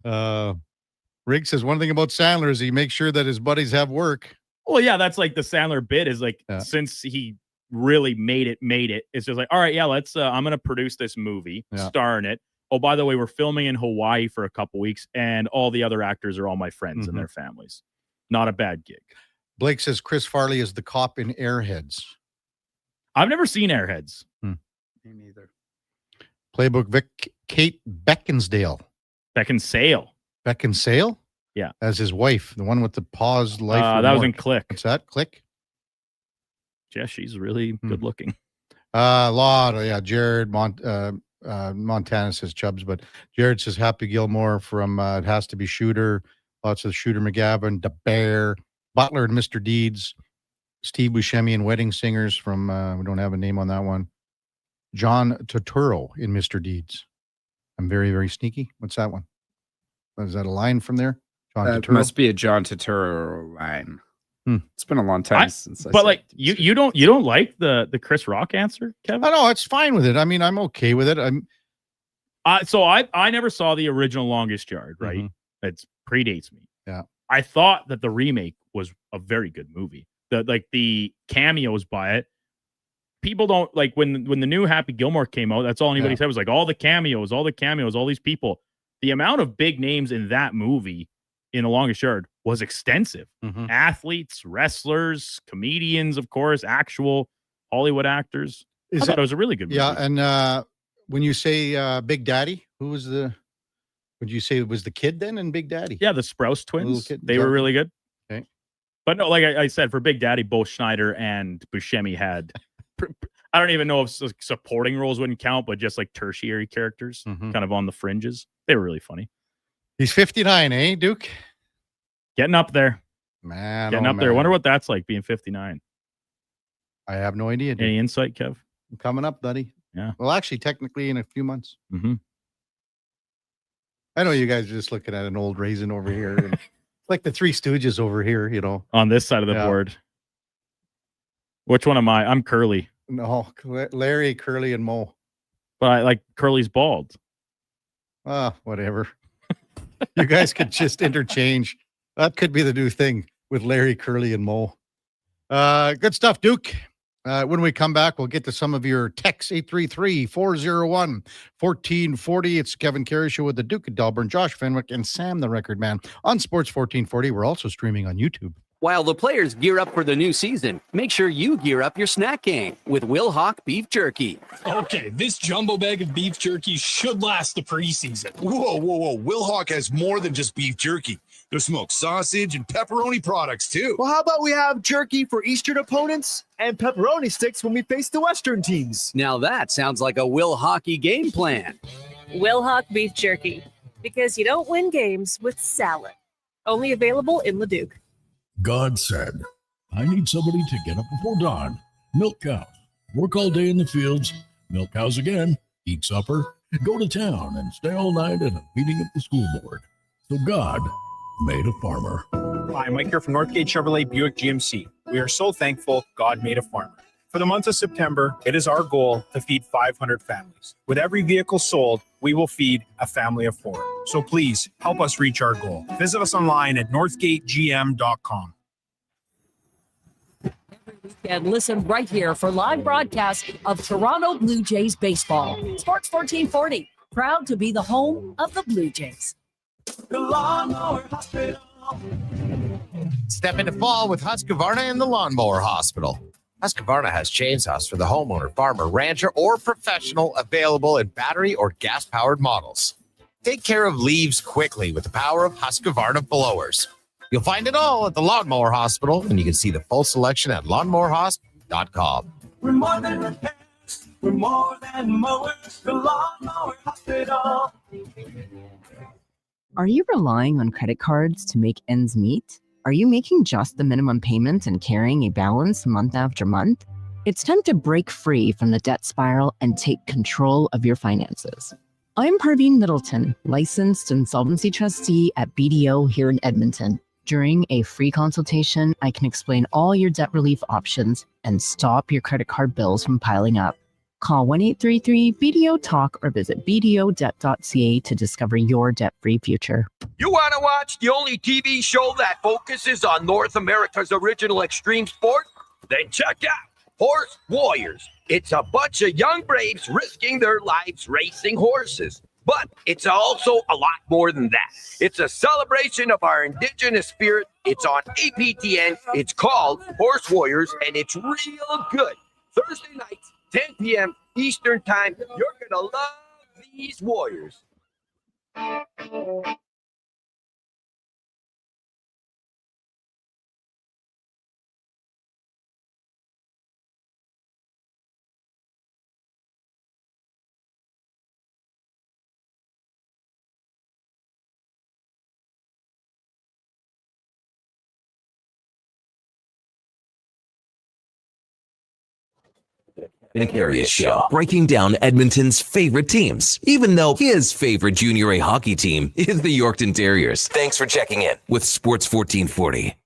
Riggs says one thing about Sandler is he makes sure that his buddies have work. Well, yeah, that's like the Sandler bit is like, since he really made it, it's just like, all right, yeah, let's I'm gonna produce this movie, star in it. Oh, by the way, we're filming in Hawaii for a couple weeks, and all the other actors are all my friends and their families. Not a bad gig. Blake says Chris Farley is the cop in Airheads. I've never seen Airheads. Me neither. Playbook Vic Kate Beckinsale. Beckinsale? Yeah. As his wife, the one with the paused life. That was in Click. What's that? Click? Yeah, she's really good looking. Jared Montana says Chubbs, but Jared says Happy Gilmore from It Has to Be Shooter. Lots of Shooter McGavin, The Bear, Butler and Mr. Deeds, Steve Buscemi and Wedding Singers from we don't have a name on that one. John Turturro in Mr. Deeds. I'm very, very sneaky. What's that one? Is that a line from there? John That Turturro? must be a John Turturro line. It's been a long time since I But said like you don't like the Chris Rock answer, Kevin? I know it's fine with it. I mean, I'm okay with it. So I never saw the original Longest Yard, right? It predates me. Yeah. I thought that the remake was a very good movie. the cameos by it. People don't like when the new Happy Gilmore came out. That's all anybody said was like all the cameos, all these people. The amount of big names in that movie in The Longest Yard was extensive. Athletes, wrestlers, comedians, of course, actual Hollywood actors. I thought it was a really good movie. Yeah, and when you say Big Daddy, who was would you say it was the kid then in Big Daddy? Yeah, the Sprouse twins. Kid. They were really good. Okay. But no, like I said, for Big Daddy, both Schneider and Buscemi had, I don't even know if supporting roles wouldn't count, but just like tertiary characters, kind of on the fringes. They were really funny. He's 59, eh, Duke? Getting up there. Man. Getting up there. Wonder what that's like being 59. I have no idea. Dude. Any insight, Kev? Coming up, buddy. Yeah. Well, actually, technically in a few months. Mm-hmm. I know you guys are just looking at an old raisin over here. And like the Three Stooges over here, you know. On this side of the board. Which one am I? I'm Curly. No, Larry, Curly, and Mo. But I like Curly's bald. Whatever. You guys could just interchange. That could be the new thing with Larry, Curly, and Mo. Good stuff, Duke. When we come back, we'll get to some of your texts, 833-401-1440. It's Kevin Karius Show with the Duke of Delburne, Josh Fenwick, and Sam the Record Man on Sports 1440. We're also streaming on YouTube. While the players gear up for the new season, make sure you gear up your snack game with Will Hawk Beef Jerky. Okay, this jumbo bag of beef jerky should last the preseason. Whoa. Will Hawk has more than just beef jerky. There's smoked sausage and pepperoni products, too. Well, how about we have jerky for Eastern opponents and pepperoni sticks when we face the Western teams? Now that sounds like a Will Hockey game plan. Will Hawk Beef Jerky, because you don't win games with salad. Only available in Leduc. God said, I need somebody to get up before dawn, milk cows, work all day in the fields, milk cows again, eat supper, go to town, and stay all night at a meeting of the school board. So God made a farmer. Hi, Mike here from Northgate Chevrolet Buick GMC. We are so thankful God made a farmer. For the month of September, it is our goal to feed 500 families. With every vehicle sold, we will feed a family of 4. So please help us reach our goal. Visit us online at northgategm.com. And listen right here for live broadcasts of Toronto Blue Jays baseball. Sports 1440, proud to be the home of the Blue Jays. Step into fall with Husqvarna and the Lawnmower Hospital. Husqvarna has chainsaws for the homeowner, farmer, rancher, or professional available in battery or gas-powered models. Take care of leaves quickly with the power of Husqvarna blowers. You'll find it all at the Lawnmower Hospital, and you can see the full selection at lawnmowerhosp.com. We're more than repairs. We're more than mowers. The Lawnmower Hospital. Are you relying on credit cards to make ends meet? Are you making just the minimum payments and carrying a balance month after month? It's time to break free from the debt spiral and take control of your finances. I'm Parveen Middleton, licensed insolvency trustee at BDO here in Edmonton. During a free consultation, I can explain all your debt relief options and stop your credit card bills from piling up. Call 1-833-BDO-TALK or visit bdodebt.ca to discover your debt-free future. You want to watch the only TV show that focuses on North America's original extreme sport? Then check out Horse Warriors. It's a bunch of young braves risking their lives racing horses. But it's also a lot more than that. It's a celebration of our indigenous spirit. It's on APTN. It's called Horse Warriors, and it's real good. Thursday nights, 10 p.m. Eastern Time. You're going to love these Warriors. The Karius Show, breaking down Edmonton's favorite teams, even though his favorite Junior A hockey team is the Yorkton Terriers. Thanks for checking in with Sports 1440.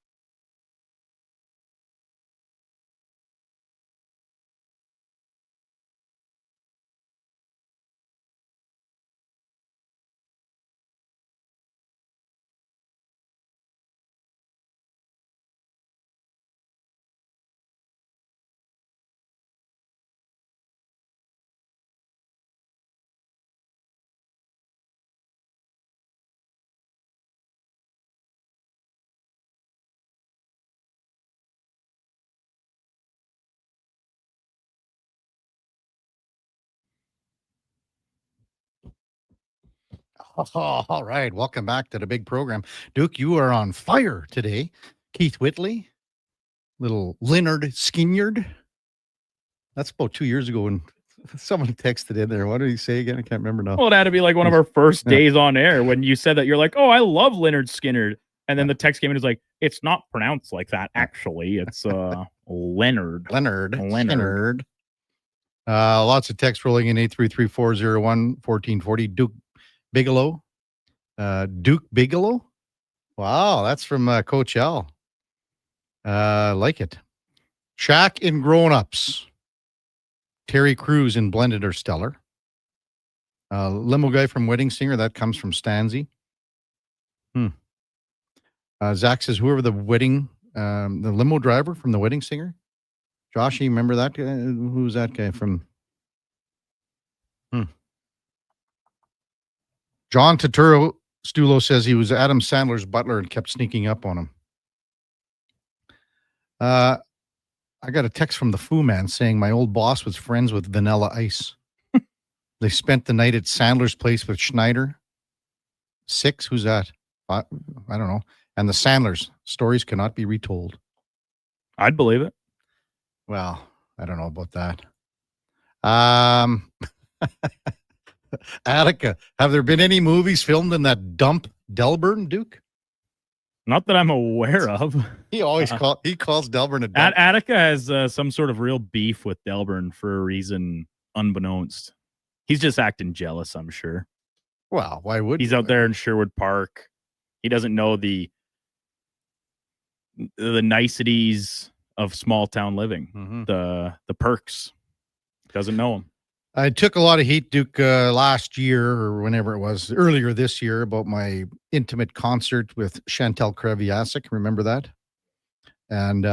All right. Welcome back to the big program. Duke, you are on fire today. Keith Whitley, little Leonard Skinyard. That's about 2 years ago when someone texted in there. What did he say again? I can't remember now. Well, it had to be like one of our first days on air when you said that. You're like, oh, I love Leonard Skinner. And then the text came in, it's like, it's not pronounced like that, actually. It's Leonard. Leonard. Lots of text rolling in 833-401-1440. Duke Bigelow. Duke Bigelow. Wow, that's from Coach L. Like it. Shaq in Grown Ups. Terry Crews in Blended or Stellar. Limo guy from Wedding Singer. That comes from Stanzi. Zach says, whoever the limo driver from the Wedding Singer. Josh, you remember that guy? Who's that guy from? John Turturro Stulo says he was Adam Sandler's butler and kept sneaking up on him. I got a text from the Foo Man saying my old boss was friends with Vanilla Ice. They spent the night at Sandler's place with Schneider. 6, who's that? I don't know. And the Sandlers. Stories cannot be retold. I'd believe it. Well, I don't know about that. Attica, have there been any movies filmed in that dump Delburne, Duke? Not that I'm aware of. He always calls Delburne a dump. Attica has some sort of real beef with Delburne for a reason unbeknownst. He's just acting jealous, I'm sure. Well, why would he's out there in Sherwood Park? He doesn't know the niceties of small town living, the perks. Doesn't know them. I took a lot of heat, Duke, last year or whenever it was, earlier this year, about my intimate concert with Chantal Kreviasek. Remember that? And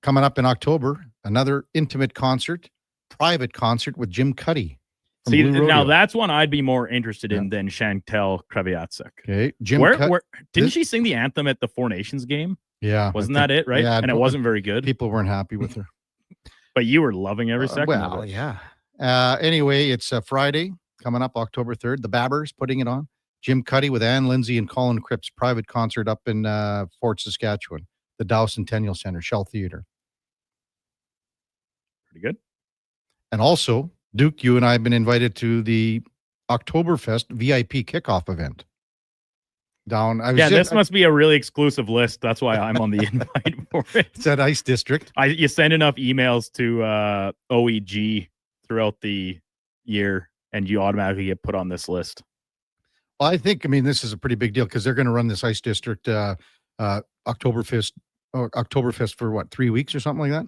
coming up in October, another intimate concert, private concert with Jim Cuddy. See, now that's one I'd be more interested in than Chantal Kreviasek. Okay, Jim. Didn't she sing the anthem at the Four Nations game? Yeah, wasn't that it? Right, yeah, and it wasn't very good. People weren't happy with her, but you were loving every second. Well, of it. Yeah. Anyway, it's Friday coming up, October 3rd. The Babbers putting it on. Jim Cuddy with Ann Lindsay and Colin Cripps private concert up in Fort Saskatchewan, the Dow Centennial Center, Shell Theater. Pretty good. And also, Duke, you and I have been invited to the Oktoberfest VIP kickoff event. This must be a really exclusive list. That's why I'm on the invite for it. It's at Ice District. You send enough emails to OEG throughout the year, and you automatically get put on this list. Well, I mean, this is a pretty big deal because they're going to run this Ice District Oktoberfest for what, 3 weeks or something like that?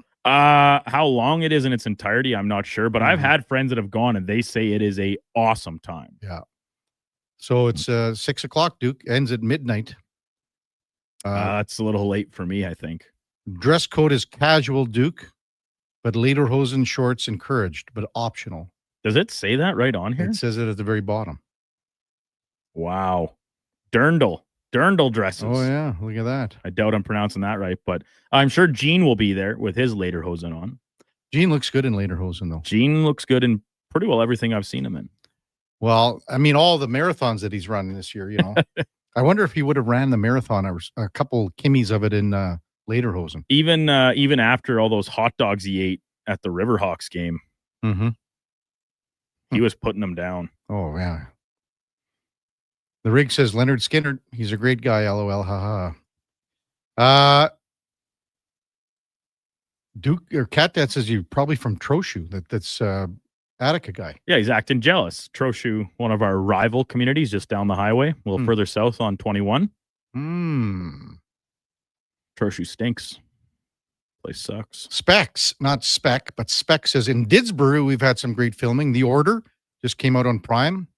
How long it is in its entirety, I'm not sure, but I've had friends that have gone and they say it is a awesome time. Yeah. So it's 6 o'clock, Duke, ends at midnight. It's a little late for me, I think. Dress code is casual, Duke, but lederhosen shorts encouraged, but optional. Does it say that right on here? It says it at the very bottom. Wow. Dirndl dresses. Oh, yeah. Look at that. I doubt I'm pronouncing that right, but I'm sure Gene will be there with his lederhosen on. Gene looks good in lederhosen, though. Gene looks good in pretty well everything I've seen him in. Well, I mean, all the marathons that he's running this year, you know. I wonder if he would have ran the marathon or a couple Kimmies of it in lederhosen. Even after all those hot dogs he ate at the Riverhawks game, he was putting them down. Oh, yeah. The rig says Leonard Skinner. He's a great guy. LOL. Haha. Duke or Cat Dad says you're probably from Trochu. That's Attica guy. Yeah, he's acting jealous. Trochu, one of our rival communities, just down the highway, a little further south on 21. Trochu stinks. Place sucks. Specs, not spec, but Spec says in Didsbury we've had some great filming. The Order just came out on Prime.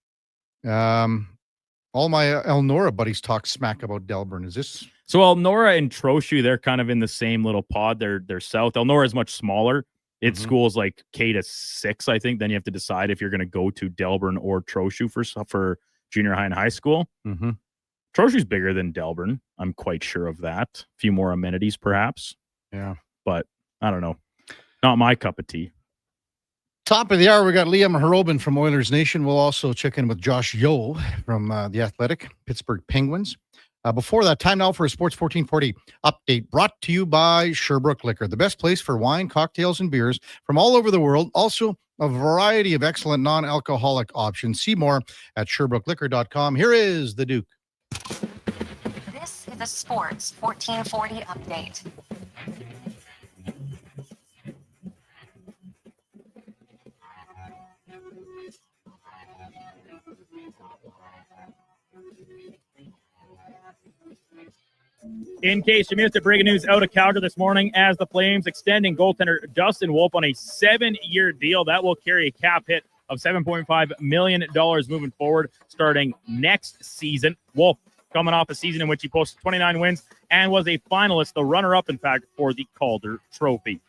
All my Elnora buddies talk smack about Delburne. Is this so? Elnora and Trochu, they're kind of in the same little pod. They're south. Elnora is much smaller. Its schools like K-6, I think. Then you have to decide if you're going to go to Delburne or Trochu for junior high and high school. Trochu's bigger than Delburne. I'm quite sure of that. A few more amenities, perhaps. Yeah, but I don't know. Not my cup of tea. Top of the hour, we got Liam Harobin from Oilers Nation. We'll also check in with Josh Yeo from The Athletic, Pittsburgh Penguins. Before that, time now for a Sports 1440 update brought to you by Sherbrooke Liquor, the best place for wine, cocktails, and beers from all over the world. Also, a variety of excellent non-alcoholic options. See more at SherbrookeLiquor.com. Here is the Duke. This is a Sports 1440 update. In case you missed it, breaking news out of Calgary this morning as the Flames extending goaltender Justin Wolfe on a 7-year deal. That will carry a cap hit of $7.5 million moving forward starting next season. Wolfe coming off a season in which he posted 29 wins and was a finalist, the runner-up, in fact, for the Calder Trophy.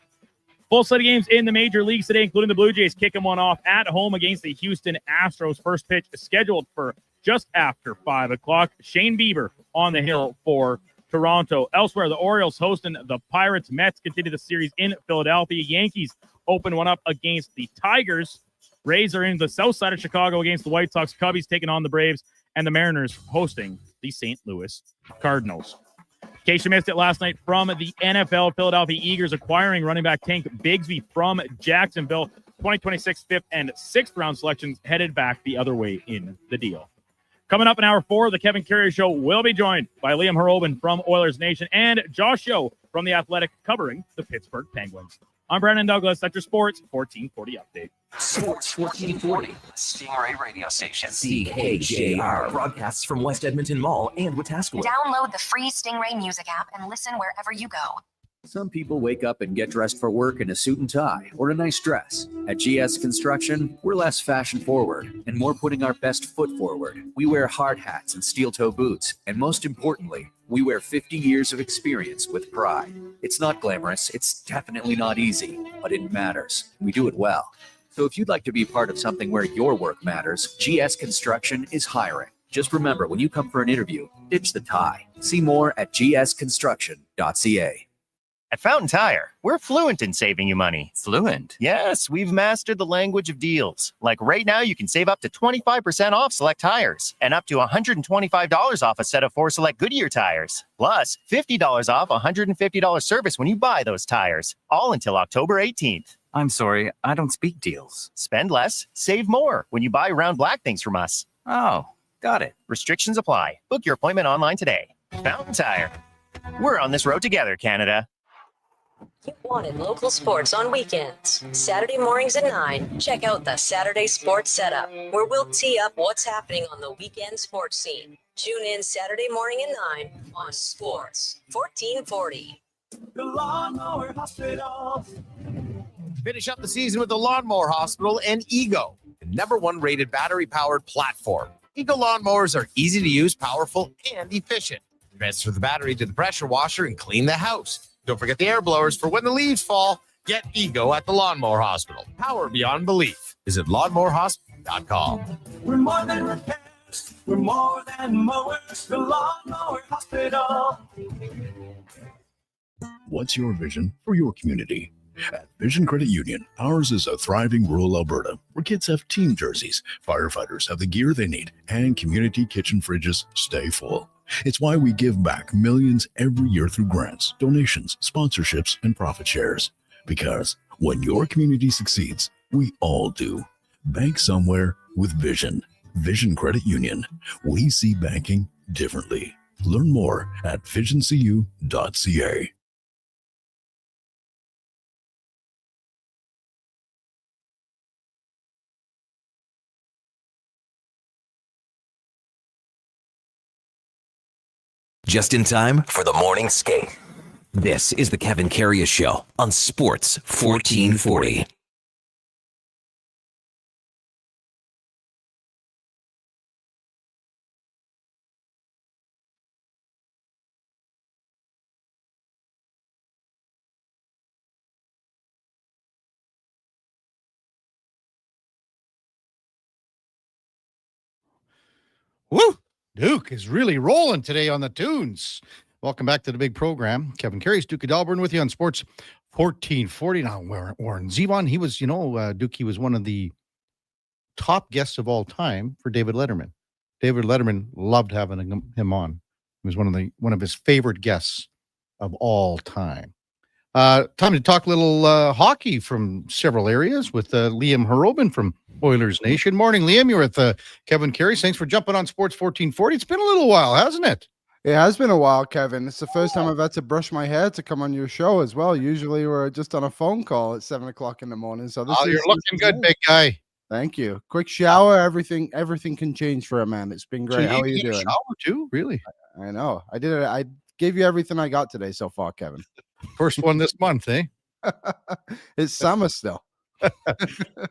Full slate of games in the major leagues today, including the Blue Jays kicking one off at home against the Houston Astros. First pitch is scheduled for just after 5 o'clock. Shane Bieber on the hill for Toronto. Elsewhere, the Orioles hosting the Pirates. Mets continue the series in Philadelphia. Yankees open one up against the Tigers. Rays are in the south side of Chicago against the White Sox. Cubbies taking on the Braves. And the Mariners hosting the St. Louis Cardinals. In case you missed it last night from the NFL, Philadelphia Eagles acquiring running back Tank Bigsby from Jacksonville. 2026 5th and 6th round selections headed back the other way in the deal. Coming up in hour 4, the Kevin Karius Show will be joined by Liam Harobin from Oilers Nation and Josh Yeo from The Athletic covering the Pittsburgh Penguins. I'm Brandon Douglas. That's your Sports 1440 update. Sports 1440, Stingray Radio Station. CKJR broadcasts from West Edmonton Mall and Wetaskiwin. Download the free Stingray music app and listen wherever you go. Some people wake up and get dressed for work in a suit and tie or a nice dress. At GS Construction, we're less fashion forward and more putting our best foot forward. We wear hard hats and steel toe boots, and most importantly, we wear 50 years of experience with pride. It's not glamorous, it's definitely not easy, but it matters. We do it well. So if you'd like to be part of something where your work matters, GS Construction is hiring. Just remember, when you come for an interview, ditch the tie. See more at gsconstruction.ca. At Fountain Tire, we're fluent in saving you money. Fluent? Yes, we've mastered the language of deals. Like right now, you can save up to 25% off select tires and up to $125 off a set of 4 select Goodyear tires. Plus, $50 off $150 service when you buy those tires. All until October 18th. I'm sorry, I don't speak deals. Spend less, save more when you buy round black things from us. Oh, got it. Restrictions apply. Book your appointment online today. Fountain Tire. We're on this road together, Canada. You wanted local sports on weekends. Saturday mornings at 9, check out the Saturday Sports Setup, where we'll tee up what's happening on the weekend sports scene. Tune in Saturday morning at 9 on Sports 1440. The Lawnmower Hospital. Finish up the season with the Lawnmower Hospital and Ego, the #1 rated battery-powered platform. Ego lawnmowers are easy to use, powerful, and efficient. Transfer the battery to the pressure washer and clean the house. Don't forget the air blowers for when the leaves fall. Get Ego at the Lawnmower Hospital. Power beyond belief. Visit lawnmowerhospital.com. We're more than repairs. We're more than mowers. The Lawnmower Hospital. What's your vision for your community? At Vision Credit Union, ours is a thriving rural Alberta where kids have team jerseys, firefighters have the gear they need, and community kitchen fridges stay full. It's why we give back millions every year through grants, donations, sponsorships, and profit shares. Because when your community succeeds, we all do. Bank somewhere with Vision. Vision Credit Union. We see banking differently. Learn more at visioncu.ca. Just in time for the morning skate. This is the Kevin Karius Show on Sports 1440. Woo! Duke is really rolling today on the tunes. Welcome back to the big program. Kevin Karius, Duke of Delburne with you on Sports 1440 now, Warren Zevon, he was, Duke, he was one of the top guests of all time for David Letterman. David Letterman loved having him on. He was one of his favorite guests of all time. Time to talk a little hockey from several areas with Liam Harobin from Oilers Nation. Morning, Liam. You're with Kevin Karius. Thanks for jumping on Sports 1440. It's been a little while, hasn't it? It has been a while, Kevin. It's the first time I've had to brush my hair to come on your show as well. Usually we're just on a phone call at 7 o'clock in the morning. So you're looking good, big guy. Thank you. Quick shower. Everything can change for a man. It's been great. How are you doing? Shower too? Really? I know. I did it. I gave you everything I got today so far, Kevin. First one this month, eh? It's summer still.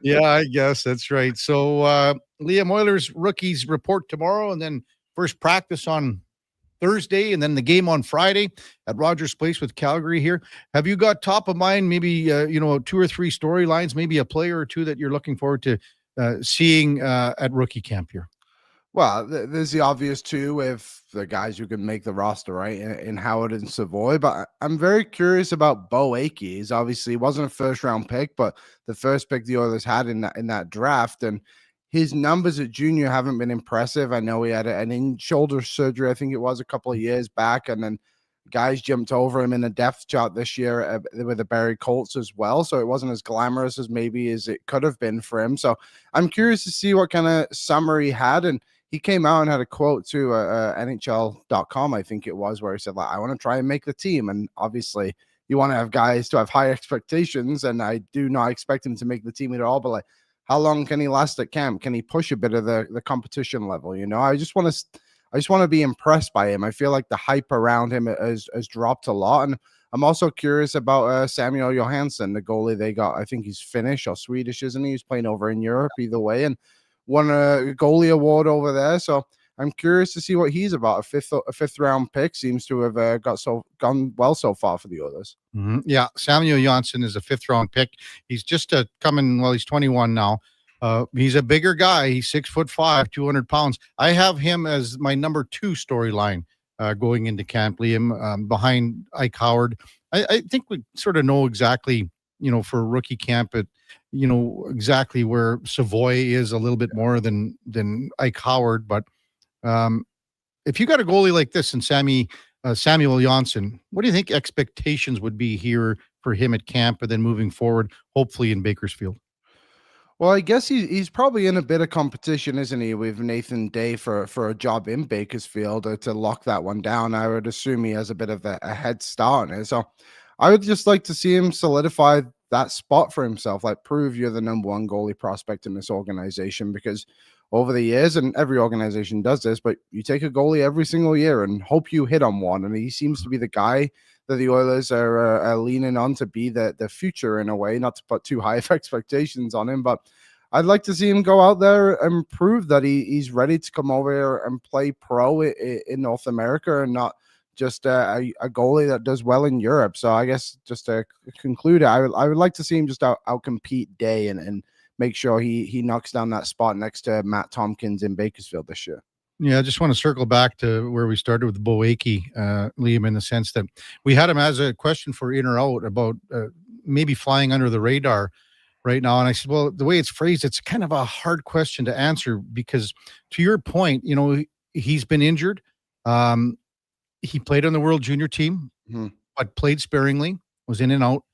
Yeah, I guess that's right. So Liam, Oilers rookies report tomorrow, and then first practice on Thursday, and then the game on Friday at Rogers Place with Calgary here. Have you got top of mind maybe 2 or 3 storylines, maybe a player or two that you're looking forward to seeing at rookie camp here? Well, there's the obvious two with the guys who can make the roster, right? In Howard and Savoy. But I'm very curious about Bo Akey. He's obviously wasn't a first-round pick, but the first pick the Oilers had in that draft. And his numbers at junior haven't been impressive. I know he had an shoulder surgery, I think it was a couple of years back. And then guys jumped over him in the depth chart this year with the Barrie Colts as well. So it wasn't as glamorous as maybe as it could have been for him. So I'm curious to see what kind of summer he had. And he came out and had a quote to NHL.com, I think it was, where he said, I want to try and make the team. And obviously you want to have guys to have high expectations. And I do not expect him to make the team at all. But how long can he last at camp? Can he push a bit of the competition level? I just want to be impressed by him. I feel like the hype around him has dropped a lot. And I'm also curious about Samuel Johansson, the goalie they got. I think he's Finnish or Swedish, isn't he? He's playing over in Europe either way. And won a goalie award over there. So I'm curious to see what he's about. A fifth round pick seems to have gone well so far for the Oilers. Mm-hmm. Yeah, Samuel Johansson is a 5th round pick. He's just he's 21 now. He's a bigger guy. He's 6'5", 200 pounds. I have him as my number 2 storyline going into camp, Liam, behind Ike Howard. I think we sort of know exactly, for rookie camp exactly where Savoy is a little bit more than Ike Howard. But if you got a goalie like this and Samuel Johansson, what do you think expectations would be here for him at camp and then moving forward, hopefully in Bakersfield? Well, I guess he's probably in a bit of competition, isn't he, with Nathan Day for a job in Bakersfield to lock that one down. I would assume he has a bit of a head start on it. So I would just like to see him solidify that spot for himself, prove you're the number 1 goalie prospect in this organization, because over the years, and every organization does this, but you take a goalie every single year and hope you hit on one. And he seems to be the guy that the Oilers are leaning on to be the future in a way, not to put too high of expectations on him, but I'd like to see him go out there and prove that he's ready to come over here and play pro in North America and not just a goalie that does well in Europe. So I guess just to conclude, I would like to see him just outcompete Day and make sure he knocks down that spot next to Matt Tompkins in Bakersfield this year. Yeah, I just want to circle back to where we started with Bo Akey, Liam, in the sense that we had him as a question for in or out about maybe flying under the radar right now. And I said, well, the way it's phrased, it's kind of a hard question to answer because to your point, he's been injured. He played on the World Junior team, but played sparingly, was in and out.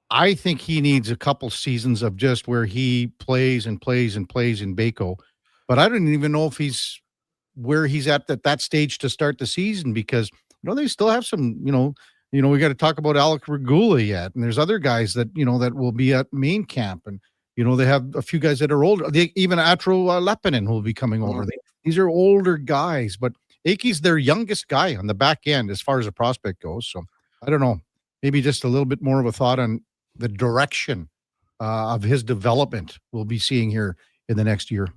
I think he needs a couple seasons of just where he plays in Baco. But I don't even know if he's where he's at that stage to start the season because, they still have some, we got to talk about Alec Regula yet. And there's other guys that, that will be at main camp. And, they have a few guys that are older. Even Atro Lepinen will be coming over. These are older guys, but Akey's their youngest guy on the back end as far as a prospect goes. So I don't know, maybe just a little bit more of a thought on the direction of his development we'll be seeing here in the next year.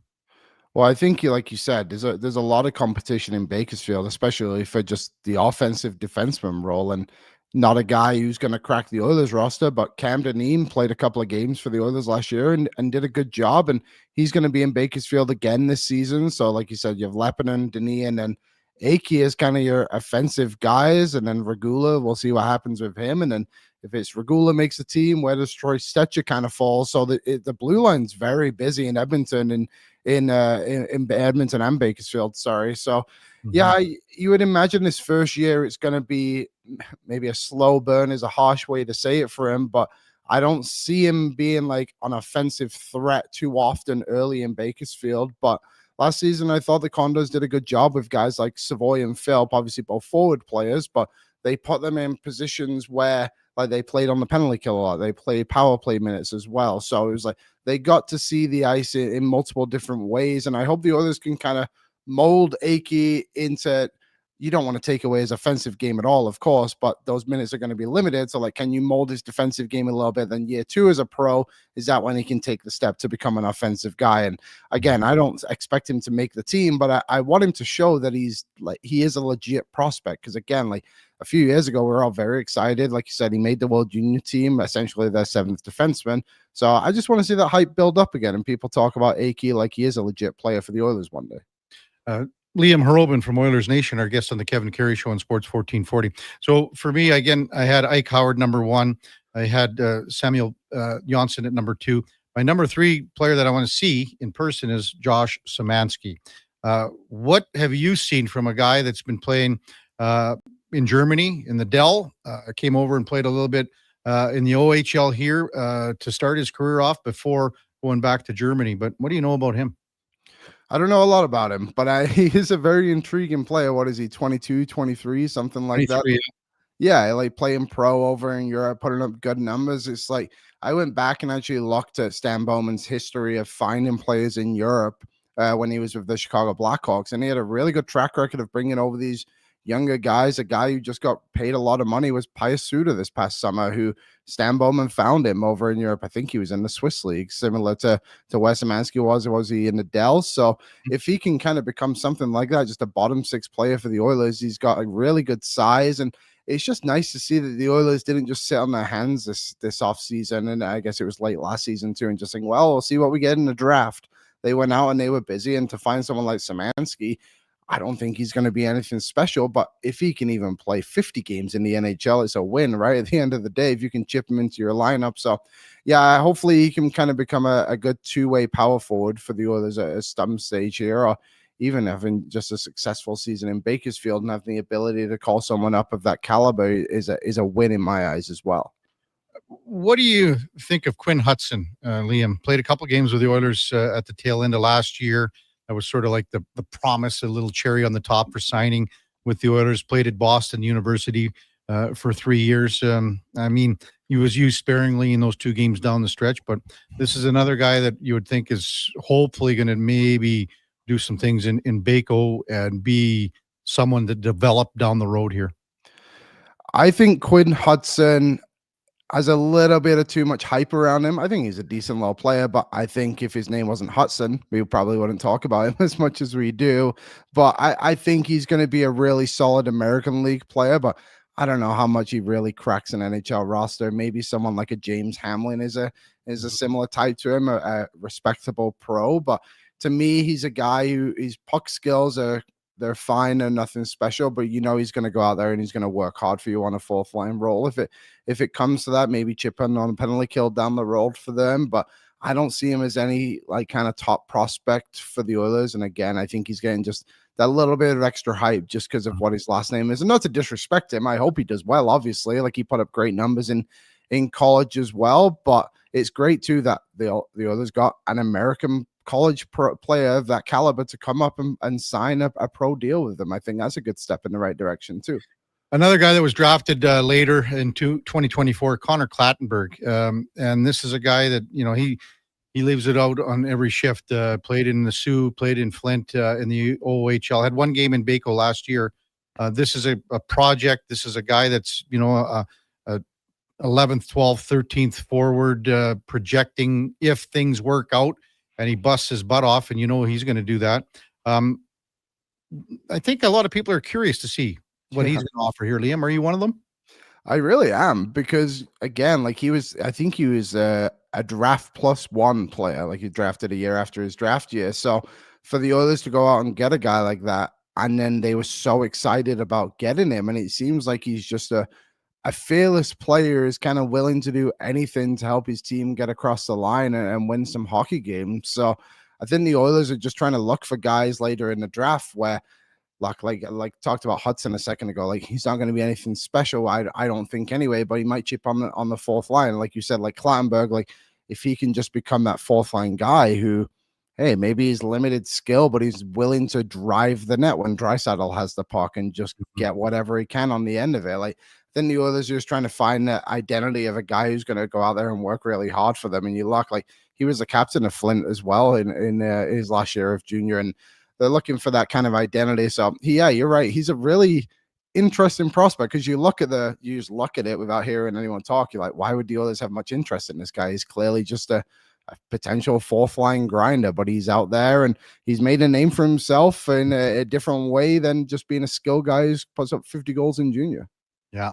Well, I think, like you said, there's a lot of competition in Bakersfield, especially for just the offensive defenseman role, and not a guy who's going to crack the Oilers roster. But Camden Eam played a couple of games for the Oilers last year and did a good job, and he's going to be in Bakersfield again this season. So, like you said, you have Lepinen, Denis, and then Akey is kind of your offensive guys, and then Regula. We'll see what happens with him, and then if it's Regula makes the team, where does Troy Stetcher kind of fall? So the blue line's very busy in Edmonton and in Edmonton and Bakersfield. Sorry. So yeah, you would imagine this first year it's going to be maybe a slow burn is a harsh way to say it for him, but I don't see him being like an offensive threat too often early in Bakersfield. But last season, I thought the Condors did a good job with guys like Savoy and Philp, obviously both forward players, but they put them in positions where like they played on the penalty kill a lot. They played power play minutes as well. So it was like they got to see the ice in multiple different ways. And I hope the others can kind of mold Akey into, you don't want to take away his offensive game at all, of course, but those minutes are going to be limited. So, like, can you mold his defensive game a little bit? Then year 2 as a pro, is that when he can take the step to become an offensive guy? And again, I don't expect him to make the team, but I want him to show that he is a legit prospect. Because again, like a few years ago, we were all very excited. Like you said, he made the World Junior team, essentially their 7th defenseman. So I just want to see that hype build up again, and people talk about Akey like he is a legit player for the Oilers one day. Liam Hurlbin from Oilers Nation, our guest on the Kevin Karius Show on Sports 1440. So for me, again, I had Ike Howard number 1. I had Samuel Johnson at number 2. My number 3 player that I want to see in person is Josh Szymanski. What have you seen from a guy that's been playing in Germany in the Dell? Came over and played a little bit in the OHL here to start his career off before going back to Germany. But what do you know about him? I don't know a lot about him, but he is a very intriguing player. What is he, 22, 23, something like that? Yeah, like playing pro over in Europe, putting up good numbers. It's like I went back and actually looked at Stan Bowman's history of finding players in Europe when he was with the Chicago Blackhawks, and he had a really good track record of bringing over these younger guys. A guy who just got paid a lot of money was Pius Suter this past summer, who Stan Bowman found him over in Europe. I think he was in the Swiss league, similar to where Szymanski was he in the Dell? So if he can kind of become something like that, just a bottom 6 player for the Oilers, he's got a really good size, and it's just nice to see that the Oilers didn't just sit on their hands this offseason, and I guess it was late last season too, and just saying, well, we'll see what we get in the draft. They went out and they were busy, and to find someone like Szymanski, I don't think he's going to be anything special, but if he can even play 50 games in the NHL, it's a win, right? At the end of the day, if you can chip him into your lineup. So, yeah, hopefully he can kind of become a good two-way power forward for the Oilers at some stage here, or even having just a successful season in Bakersfield and having the ability to call someone up of that caliber is a win in my eyes as well. What do you think of Quinn Hudson, Liam? Played a couple games with the Oilers at the tail end of last year. That was sort of like the promise, a little cherry on the top for signing with the Oilers. Played at Boston University for 3 years. I mean, he was used sparingly in those 2 games down the stretch, but this is another guy that you would think is hopefully going to maybe do some things in Baco and be someone to develop down the road here. I think Quinn Hudson has a little bit of too much hype around him. I think he's a decent little player, but I think if his name wasn't Hudson, we probably wouldn't talk about him as much as we do. But I think he's going to be a really solid American League player, but I don't know how much he really cracks an NHL roster. Maybe someone like a James Hamlin is a similar type to him, a respectable pro. But to me, he's a guy who his puck skills they're fine and nothing special, but you know he's going to go out there and he's going to work hard for you on a 4th line role. If it comes to that, maybe chip in on a penalty kill down the road for them, but I don't see him as any like kind of top prospect for the Oilers. And again, I think he's getting just that little bit of extra hype just because of what his last name is. And not to disrespect him, I hope he does well, obviously. Like he put up great numbers in college as well, but it's great too that the Oilers got an American college player of that caliber to come up and sign a pro deal with them. I think that's a good step in the right direction too. Another guy that was drafted later in 2024, Connor Clattenburg. And this is a guy that, you know, he leaves it out on every shift, played in the Sioux, played in Flint in the OHL, had 1 game in Baco last year. This is a project. This is a guy that's, you know, a 11th, 12th, 13th forward projecting if things work out. And he busts his butt off, and you know he's going to do that. I think a lot of people are curious to see what he's going to offer here. Liam, are you one of them? I really am, because again, like I think he was a draft +1 player. Like he drafted a year after his draft year. So for the Oilers to go out and get a guy like that, and then they were so excited about getting him, and it seems like he's just a a fearless player is kind of willing to do anything to help his team get across the line and win some hockey games. So I think the Oilers are just trying to look for guys later in the draft where, like talked about Hudson a second ago, like he's not going to be anything special, I don't think anyway, but he might chip on the fourth line, like you said, like Clattenburg. Like if he can just become that fourth line guy who, hey, maybe he's limited skill, but he's willing to drive the net when Draisaitl has the puck and just get whatever he can on the end of it. Like then the others are just trying to find the identity of a guy who's going to go out there and work really hard for them. And you look like he was the captain of Flint as well in his last year of junior, and they're looking for that kind of identity. So yeah, you're right. He's a really interesting prospect because you just look at it without hearing anyone talk. You're like, why would the others have much interest in this guy? He's clearly just a potential fourth line grinder, but he's out there and he's made a name for himself in a different way than just being a skill guy who puts up 50 goals in junior. Yeah.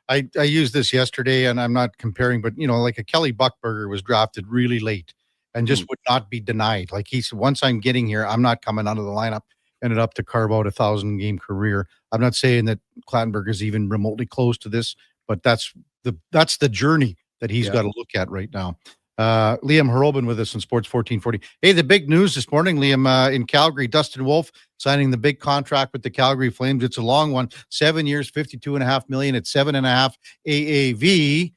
I used this yesterday, and I'm not comparing, but like a Kelly Buchberger was drafted really late and just would not be denied. Like he said, once I'm getting here, I'm not coming out of the lineup. Ended up to carve out 1,000-game career. I'm not saying that Clattenburg is even remotely close to this, but that's the journey that he's got to look at right now. Liam Harobin with us in Sports 1440. Hey, the big news this morning, Liam, in Calgary, Dustin Wolf signing the big contract with the Calgary Flames. It's a long one, 7 years, $52.5 million at 7.5 AAV.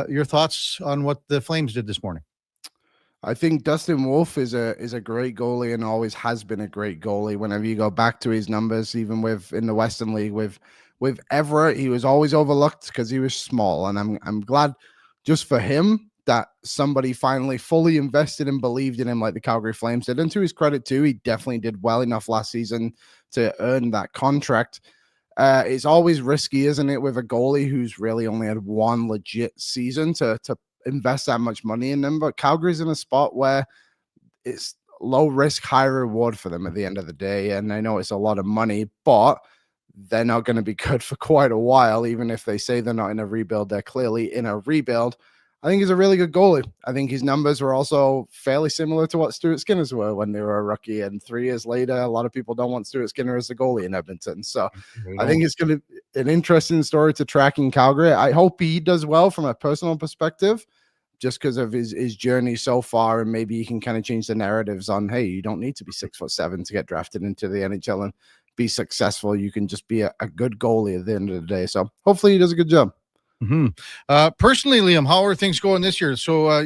Your thoughts on what the Flames did this morning? I think Dustin Wolf is a great goalie and always has been a great goalie. Whenever you go back to his numbers, even in the Western League with Everett, he was always overlooked because he was small. And I'm glad just for him that somebody finally fully invested and believed in him like the Calgary Flames did. And to his credit too, he definitely did well enough last season to earn that contract. It's always risky, isn't it, with a goalie who's really only had one legit season to invest that much money in them. But Calgary's in a spot where it's low risk, high reward for them at the end of the day. And I know it's a lot of money, but they're not going to be good for quite a while. Even if they say they're not in a rebuild, they're clearly in a rebuild. I think he's a really good goalie. I think his numbers were also fairly similar to what Stuart Skinner's were when they were a rookie. And 3 years later, a lot of people don't want Stuart Skinner as the goalie in Edmonton. So I think it's going to be an interesting story to track in Calgary. I hope he does well from a personal perspective, just because of his journey so far. And maybe he can kind of change the narratives on, hey, you don't need to be 6'7" to get drafted into the NHL and be successful. You can just be a good goalie at the end of the day. So hopefully he does a good job. Personally, Liam, how are things going this year? So,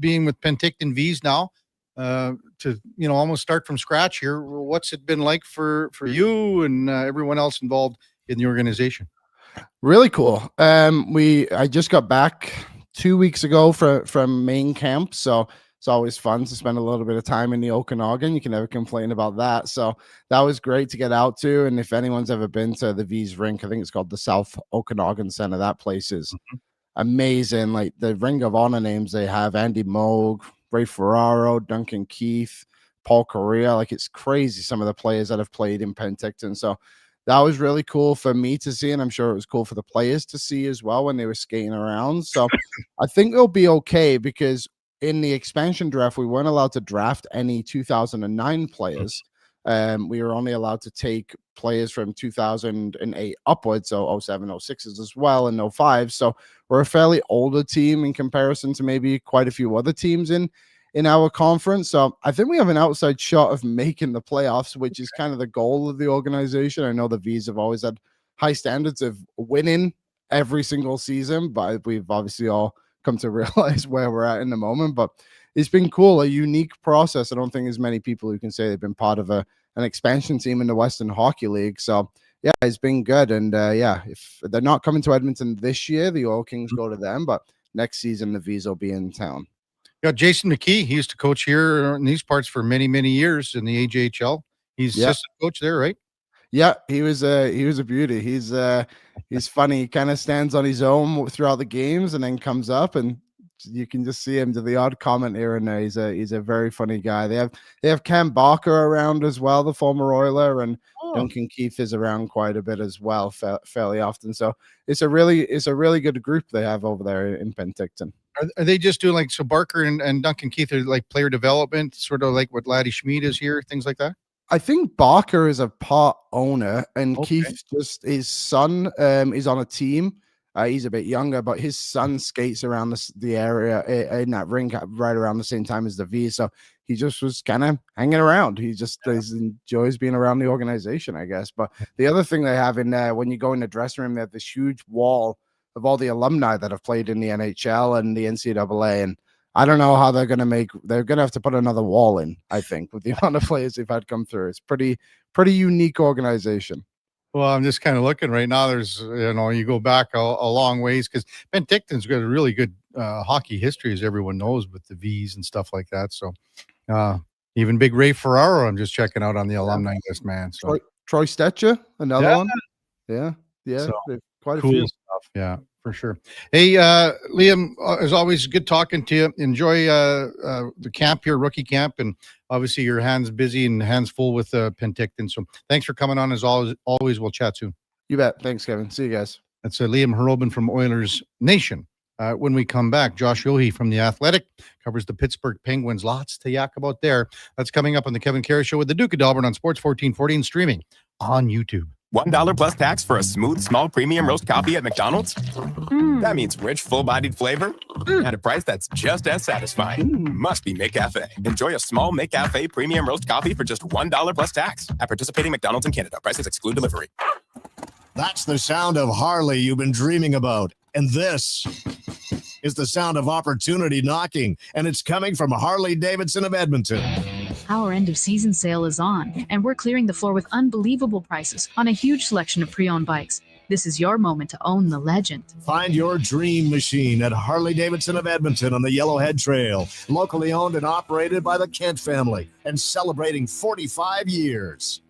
being with Penticton V's now, to almost start from scratch here. What's it been like for you and everyone else involved in the organization? Really cool. I just got back 2 weeks ago from main camp, so it's always fun to spend a little bit of time in the Okanagan. You can never complain about that. So that was great to get out to. And if anyone's ever been to the V's rink, I think it's called the South Okanagan Center. That place is amazing. Like the Ring of Honor names they have: Andy Moog, Ray Ferraro, Duncan Keith, Paul Correa. Like it's crazy some of the players that have played in Penticton. So that was really cool for me to see, and I'm sure it was cool for the players to see as well when they were skating around. So I think they'll be okay, because in the expansion draft, we weren't allowed to draft any 2009 players. We were only allowed to take players from 2008 upwards, so 07, 06s as well, and 05. So we're a fairly older team in comparison to maybe quite a few other teams in our conference. So I think we have an outside shot of making the playoffs, which is kind of the goal of the organization. I know the V's have always had high standards of winning every single season, but we've obviously all come to realize where we're at in the moment. But it's been cool, a unique process. I don't think there's many people who can say they've been part of an expansion team in the Western Hockey League. So yeah, it's been good. And if they're not coming to Edmonton this year, the Oil Kings go to them, but next season the V's will be in town. Yeah, Jason McKee, he used to coach here in these parts for many, many years in the AJHL. He's assistant coach there, right? Yeah, he was a beauty. He's funny. He kind of stands on his own throughout the games and then comes up, and you can just see him do the odd comment here and there. He's a very funny guy. They have Cam Barker around as well, the former Oiler, and Duncan Keith is around quite a bit as well, fairly often. So it's a really good group they have over there in Penticton. Are they just doing so Barker and Duncan Keith are like player development, sort of like what Laddie Schmid is here, things like that? I think Barker is a part owner, and Keith, just his son, is on a team. He's a bit younger, but his son skates around the area in that rink right around the same time as the V. So he just was kind of hanging around. He just enjoys being around the organization, I guess. But the other thing they have in there, when you go in the dressing room, they have this huge wall of all the alumni that have played in the NHL and the NCAA. And I don't know how they're going to have to put another wall in, I think, with the amount of players they've had come through. It's pretty unique organization. Well, I'm just kind of looking right now. There's, you go back a long ways because Penticton's got a really good hockey history, as everyone knows, with the V's and stuff like that. So even big Ray Ferraro, I'm just checking out on the alumni list, man. So Troy Stetcher, another one. Yeah. So, quite a cool few. stuff. Yeah, for sure. Hey, Liam, as always, good talking to you. Enjoy the camp here, rookie camp, and obviously your hands busy and hands full with Penticton. So thanks for coming on. As always, we'll chat soon. You bet. Thanks, Kevin. See you guys. That's Liam Hrobin from Oilers Nation. When we come back, Josh Yohe from The Athletic covers the Pittsburgh Penguins. Lots to yak about there. That's coming up on the Kevin Karius Show with the Duke of Delburne on Sports 1440 and streaming on YouTube. $1 plus tax for a smooth, small premium roast coffee at McDonald's? That means rich, full-bodied flavor at a price that's just as satisfying. Must be McCafe. Enjoy a small McCafe premium roast coffee for just $1 plus tax at participating McDonald's in Canada. Prices exclude delivery. That's the sound of Harley you've been dreaming about. And this is the sound of opportunity knocking. And it's coming from Harley-Davidson of Edmonton. Our end of season sale is on, and we're clearing the floor with unbelievable prices on a huge selection of pre-owned bikes. This is your moment to own the legend. Find your dream machine at Harley-Davidson of Edmonton on the Yellowhead Trail. Locally owned and operated by the Kent family and celebrating 45 years.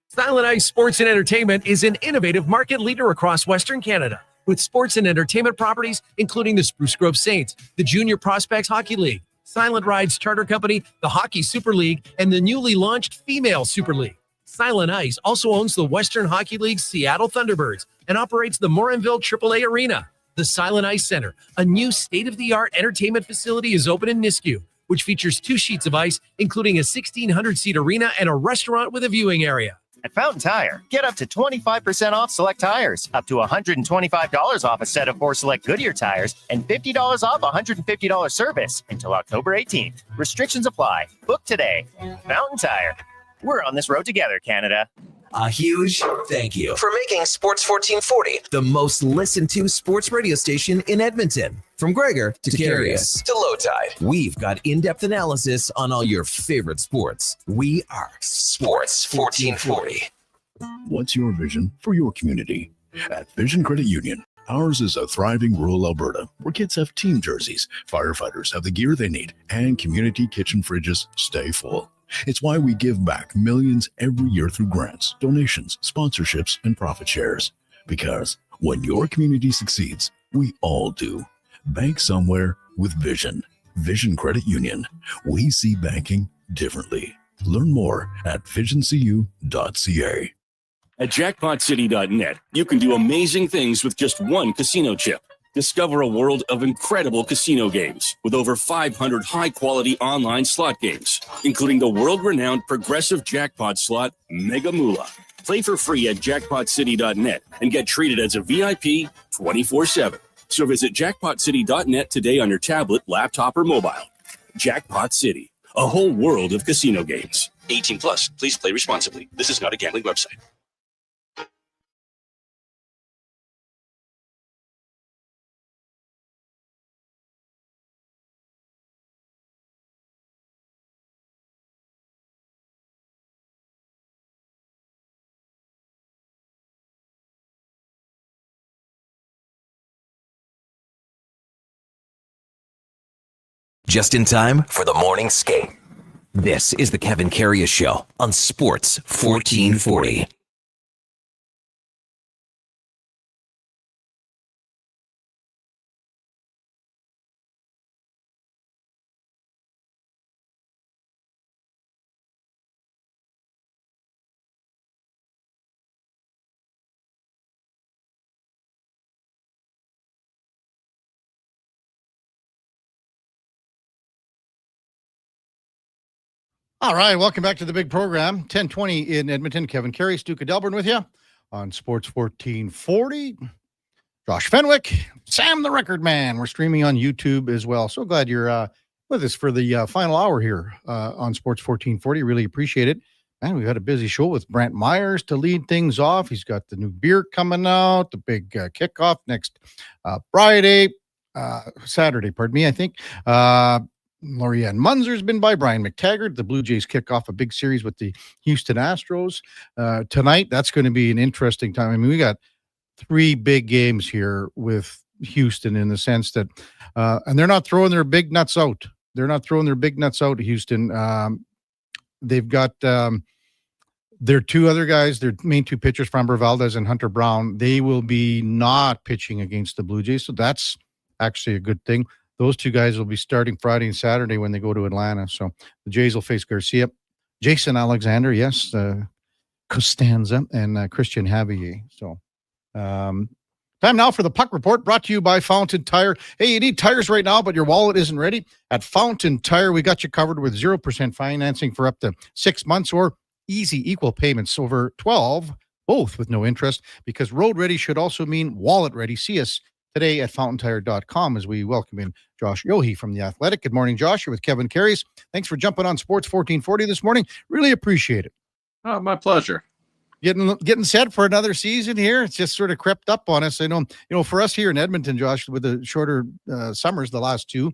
Silent Ice Sports and Entertainment is an innovative market leader across Western Canada with sports and entertainment properties including the Spruce Grove Saints, the Junior Prospects Hockey League, Silent Rides Charter Company, the Hockey Super League, and the newly launched Female Super League. Silent Ice also owns the Western Hockey League's Seattle Thunderbirds and operates the Morinville AAA Arena. The Silent Ice Center, a new state-of-the-art entertainment facility, is open in Nisku, which features 2 sheets of ice, including a 1,600-seat arena and a restaurant with a viewing area. At Fountain Tire, get up to 25% off select tires, up to $125 off a set of 4 select Goodyear tires, and $50 off $150 service until October 18th. Restrictions apply. Book today. Fountain Tire. We're on this road together, Canada. A huge thank you for making Sports 1440 the most listened to sports radio station in Edmonton. From Gregor to Karius to Low Tide, we've got in-depth analysis on all your favorite sports. We are Sports 1440. What's your vision for your community? At Vision Credit Union, ours is a thriving rural Alberta where kids have team jerseys, firefighters have the gear they need, and community kitchen fridges stay full. It's why we give back millions every year through grants, donations, sponsorships, and profit shares. Because when your community succeeds, we all do. Bank somewhere with Vision. Vision Credit Union. We see banking differently. Learn more at visioncu.ca. At jackpotcity.net, you can do amazing things with just one casino chip. Discover a world of incredible casino games with over 500 high-quality online slot games, including the world-renowned progressive jackpot slot Mega Moolah. Play for free at jackpotcity.net and get treated as a VIP 24/7. So visit jackpotcity.net today on your tablet, laptop, or mobile. Jackpot City, a whole world of casino games. 18 plus. Please play responsibly. This is not a gambling website. Just in time for the morning skate. This is the Kevin Karius Show on Sports 1440. All right, welcome back to the big program. 1020 in Edmonton. Kevin Karius, Duke of Delburne with you on Sports 1440. Josh Fenwick, Sam the Record Man. We're streaming on YouTube as well. So glad you're with us for the final hour here on Sports 1440. Really appreciate it. Man, we've had a busy show with Brent Myers to lead things off. He's got the new beer coming out, the big kickoff next Saturday, pardon me, I think. Lorianne Munzer's been by. Brian McTaggart. The Blue Jays kick off a big series with the Houston Astros tonight. That's going to be an interesting time. I mean, we got 3 big games here with Houston in the sense that, and they're not throwing their big nuts out. They're not throwing their big nuts out, Houston. They've got their 2 other guys, their main 2 pitchers, Framber Valdez and Hunter Brown. They will be not pitching against the Blue Jays, so that's actually a good thing. Those 2 guys will be starting Friday and Saturday when they go to Atlanta. So the Jays will face Garcia, Jason Alexander, yes, Costanza, and Christian Javier. So time now for the Puck Report, brought to you by Fountain Tire. Hey, you need tires right now, but your wallet isn't ready? At Fountain Tire, we got you covered with 0% financing for up to 6 months or easy equal payments over 12, both with no interest, because road ready should also mean wallet ready. See us today at fountaintire.com as we welcome in Josh Yohe from The Athletic. Good morning, Josh. You're with Kevin Karius. Thanks for jumping on Sports 1440 this morning. Really appreciate it. Oh, my pleasure. Getting set for another season here. It's just sort of crept up on us. I know, for us here in Edmonton, Josh, with the shorter summers the last 2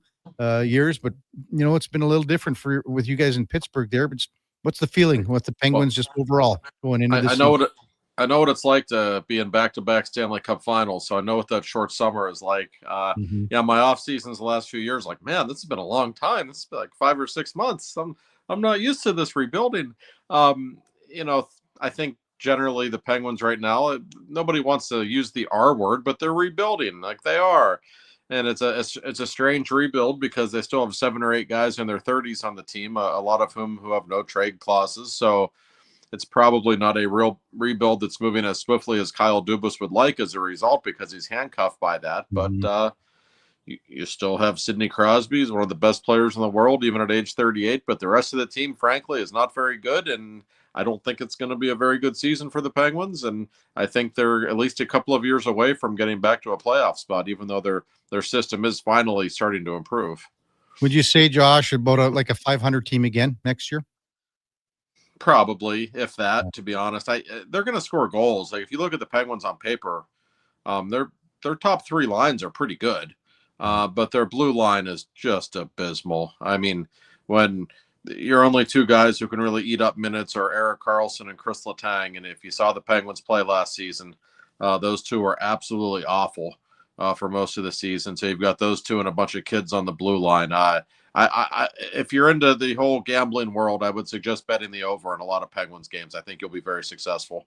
years, but it's been a little different with you guys in Pittsburgh there. But what's the feeling with the Penguins just overall going into this? I know what it's like to be in back-to-back Stanley Cup finals, so I know what that short summer is like. Yeah, my off seasons the last few years, like, man, this has been a long time. This has been like 5 or 6 months. I'm not used to this rebuilding. I think generally the Penguins right now, nobody wants to use the R word, but they're rebuilding like they are. And it's a strange rebuild because they still have 7 or 8 guys in their 30s on the team, a lot of whom who have no trade clauses. So it's probably not a real rebuild that's moving as swiftly as Kyle Dubas would like as a result, because he's handcuffed by that. But you still have Sidney Crosby, who's one of the best players in the world, even at age 38. But the rest of the team, frankly, is not very good. And I don't think it's going to be a very good season for the Penguins. And I think they're at least a couple of years away from getting back to a playoff spot, even though their system is finally starting to improve. Would you say, Josh, about a 500 team again next year? Probably, if that, to be honest. They're going to score goals. Like, if you look at the Penguins on paper, their top 3 lines are pretty good. But their blue line is just abysmal. I mean, when you're only 2 guys who can really eat up minutes are Erik Karlsson and Chris Letang. And if you saw the Penguins play last season, those 2 were absolutely awful for most of the season. So you've got those 2 and a bunch of kids on the blue line. If you're into the whole gambling world, I would suggest betting the over in a lot of Penguins games. I think you'll be very successful.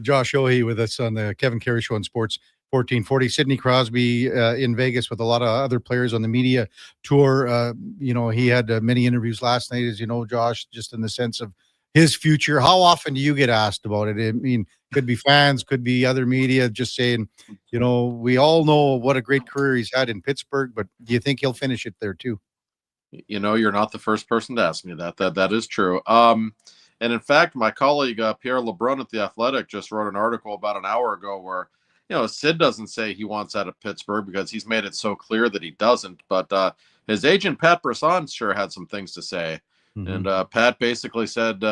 Josh Yohe with us on the Kevin Karius Show on Sports 1440. Sidney Crosby in Vegas with a lot of other players on the media tour. He had many interviews last night, as you know, Josh, just in the sense of his future. How often do you get asked about it? I mean, could be fans, could be other media just saying, we all know what a great career he's had in Pittsburgh, but do you think he'll finish it there too? You're not the first person to ask me that. That is true. And in fact, my colleague Pierre Lebrun at The Athletic just wrote an article about an hour ago where, Sid doesn't say he wants out of Pittsburgh because he's made it so clear that he doesn't. But his agent, Pat Brisson, sure had some things to say. Mm-hmm. And Pat basically said,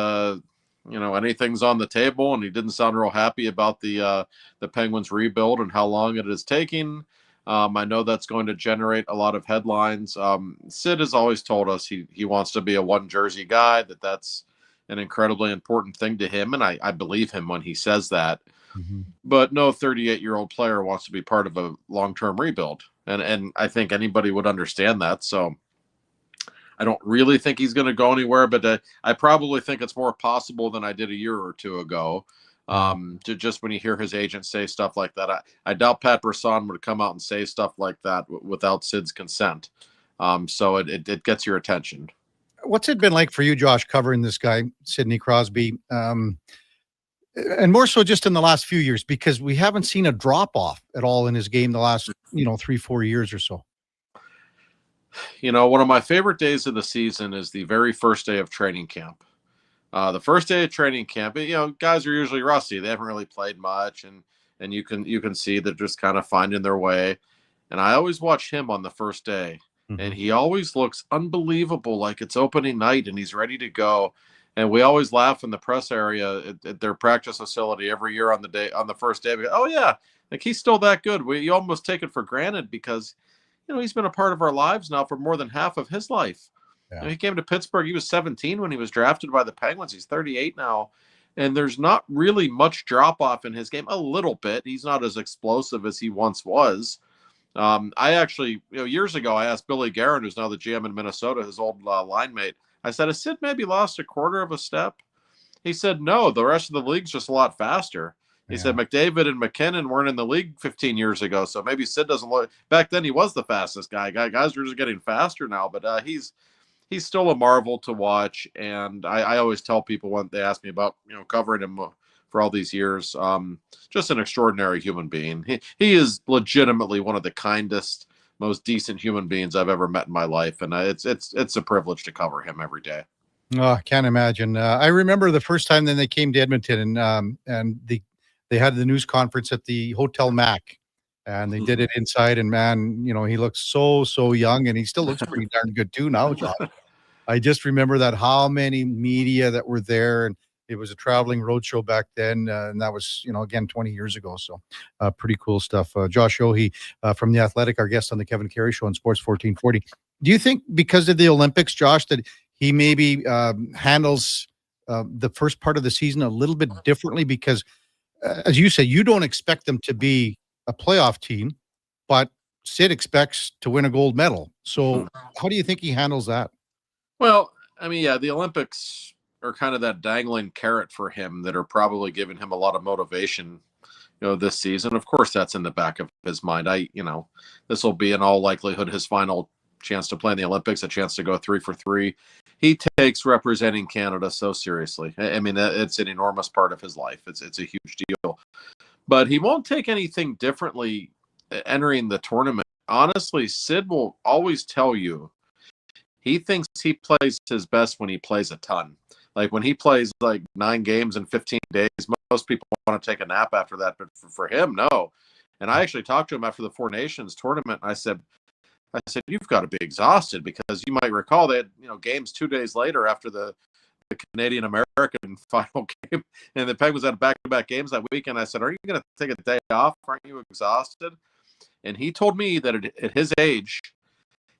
anything's on the table, and he didn't sound real happy about the Penguins rebuild and how long it is taking. I know that's going to generate a lot of headlines. Sid has always told us he wants to be a one jersey guy, that's an incredibly important thing to him. And I believe him when he says that. Mm-hmm. But no 38-year-old player wants to be part of a long-term rebuild. And I think anybody would understand that. So I don't really think he's going to go anywhere, but I probably think it's more possible than I did a year or 2 ago. Just when you hear his agent say stuff like that, I doubt Pat Brisson would come out and say stuff like that without Sid's consent. So it gets your attention. What's it been like for you, Josh, covering this guy, Sidney Crosby? And more so just in the last few years, because we haven't seen a drop off at all in his game the last, 3-4 years or so. One of my favorite days of the season is the very first day of training camp. The first day of training camp, guys are usually rusty. They haven't really played much. And and you can see they're just kind of finding their way. And I always watch him on the first day, and he always looks unbelievable, like it's opening night and he's ready to go. And we always laugh in the press area at their practice facility every year on the first day. We go, oh yeah, like he's still that good. You almost take it for granted because he's been a part of our lives now for more than half of his life. Yeah. He came to Pittsburgh. He was 17 when he was drafted by the Penguins. He's 38 now. And there's not really much drop off in his game. A little bit. He's not as explosive as he once was. I actually, years ago, I asked Billy Guerin, who's now the GM in Minnesota, his old line mate. I said, has Sid maybe lost a quarter of a step? He said, no, the rest of the league's just a lot faster. He said McDavid and McKinnon weren't in the league 15 years ago, so maybe Sid doesn't look. Back then, he was the fastest guy. Guys are just getting faster now, but he's still a marvel to watch. And I always tell people when they ask me about covering him for all these years, just an extraordinary human being. He is legitimately one of the kindest, most decent human beings I've ever met in my life, and it's a privilege to cover him every day. Oh, I can't imagine. I remember the first time then they came to Edmonton, and they had the news conference at the Hotel Mac, and they did it inside. And man, he looks so young, and he still looks pretty darn good too now, John. I just remember that how many media that were there, and it was a traveling roadshow back then, and that was again 20 years ago. So pretty cool stuff. Josh Ohe from The Athletic, our guest on the Kevin Karius Show on Sports 1440. Do you think because of the Olympics, Josh, that he maybe handles the first part of the season a little bit differently? Because as you say, you don't expect them to be a playoff team, but Sid expects to win a gold medal. So how do you think he handles that? Well, I mean, yeah, the Olympics are kind of that dangling carrot for him that are probably giving him a lot of motivation, this season. Of course, that's in the back of his mind. This will be in all likelihood his final chance to play in the Olympics, a chance to go 3 for 3. He takes representing Canada so seriously. I mean, it's an enormous part of his life. It's a huge deal, but he won't take anything differently entering the tournament. Honestly, Sid will always tell you he thinks he plays his best when he plays a ton. Like when he plays like 9 games in 15 days, most people want to take a nap after that, but for him, no. And I actually talked to him after the Four Nations tournament. And I said, you've got to be exhausted, because you might recall they had, games 2 days later after the Canadian American final game, and the Penguins had back-to-back games that weekend. I said, are you going to take a day off? Aren't you exhausted? And he told me that at his age,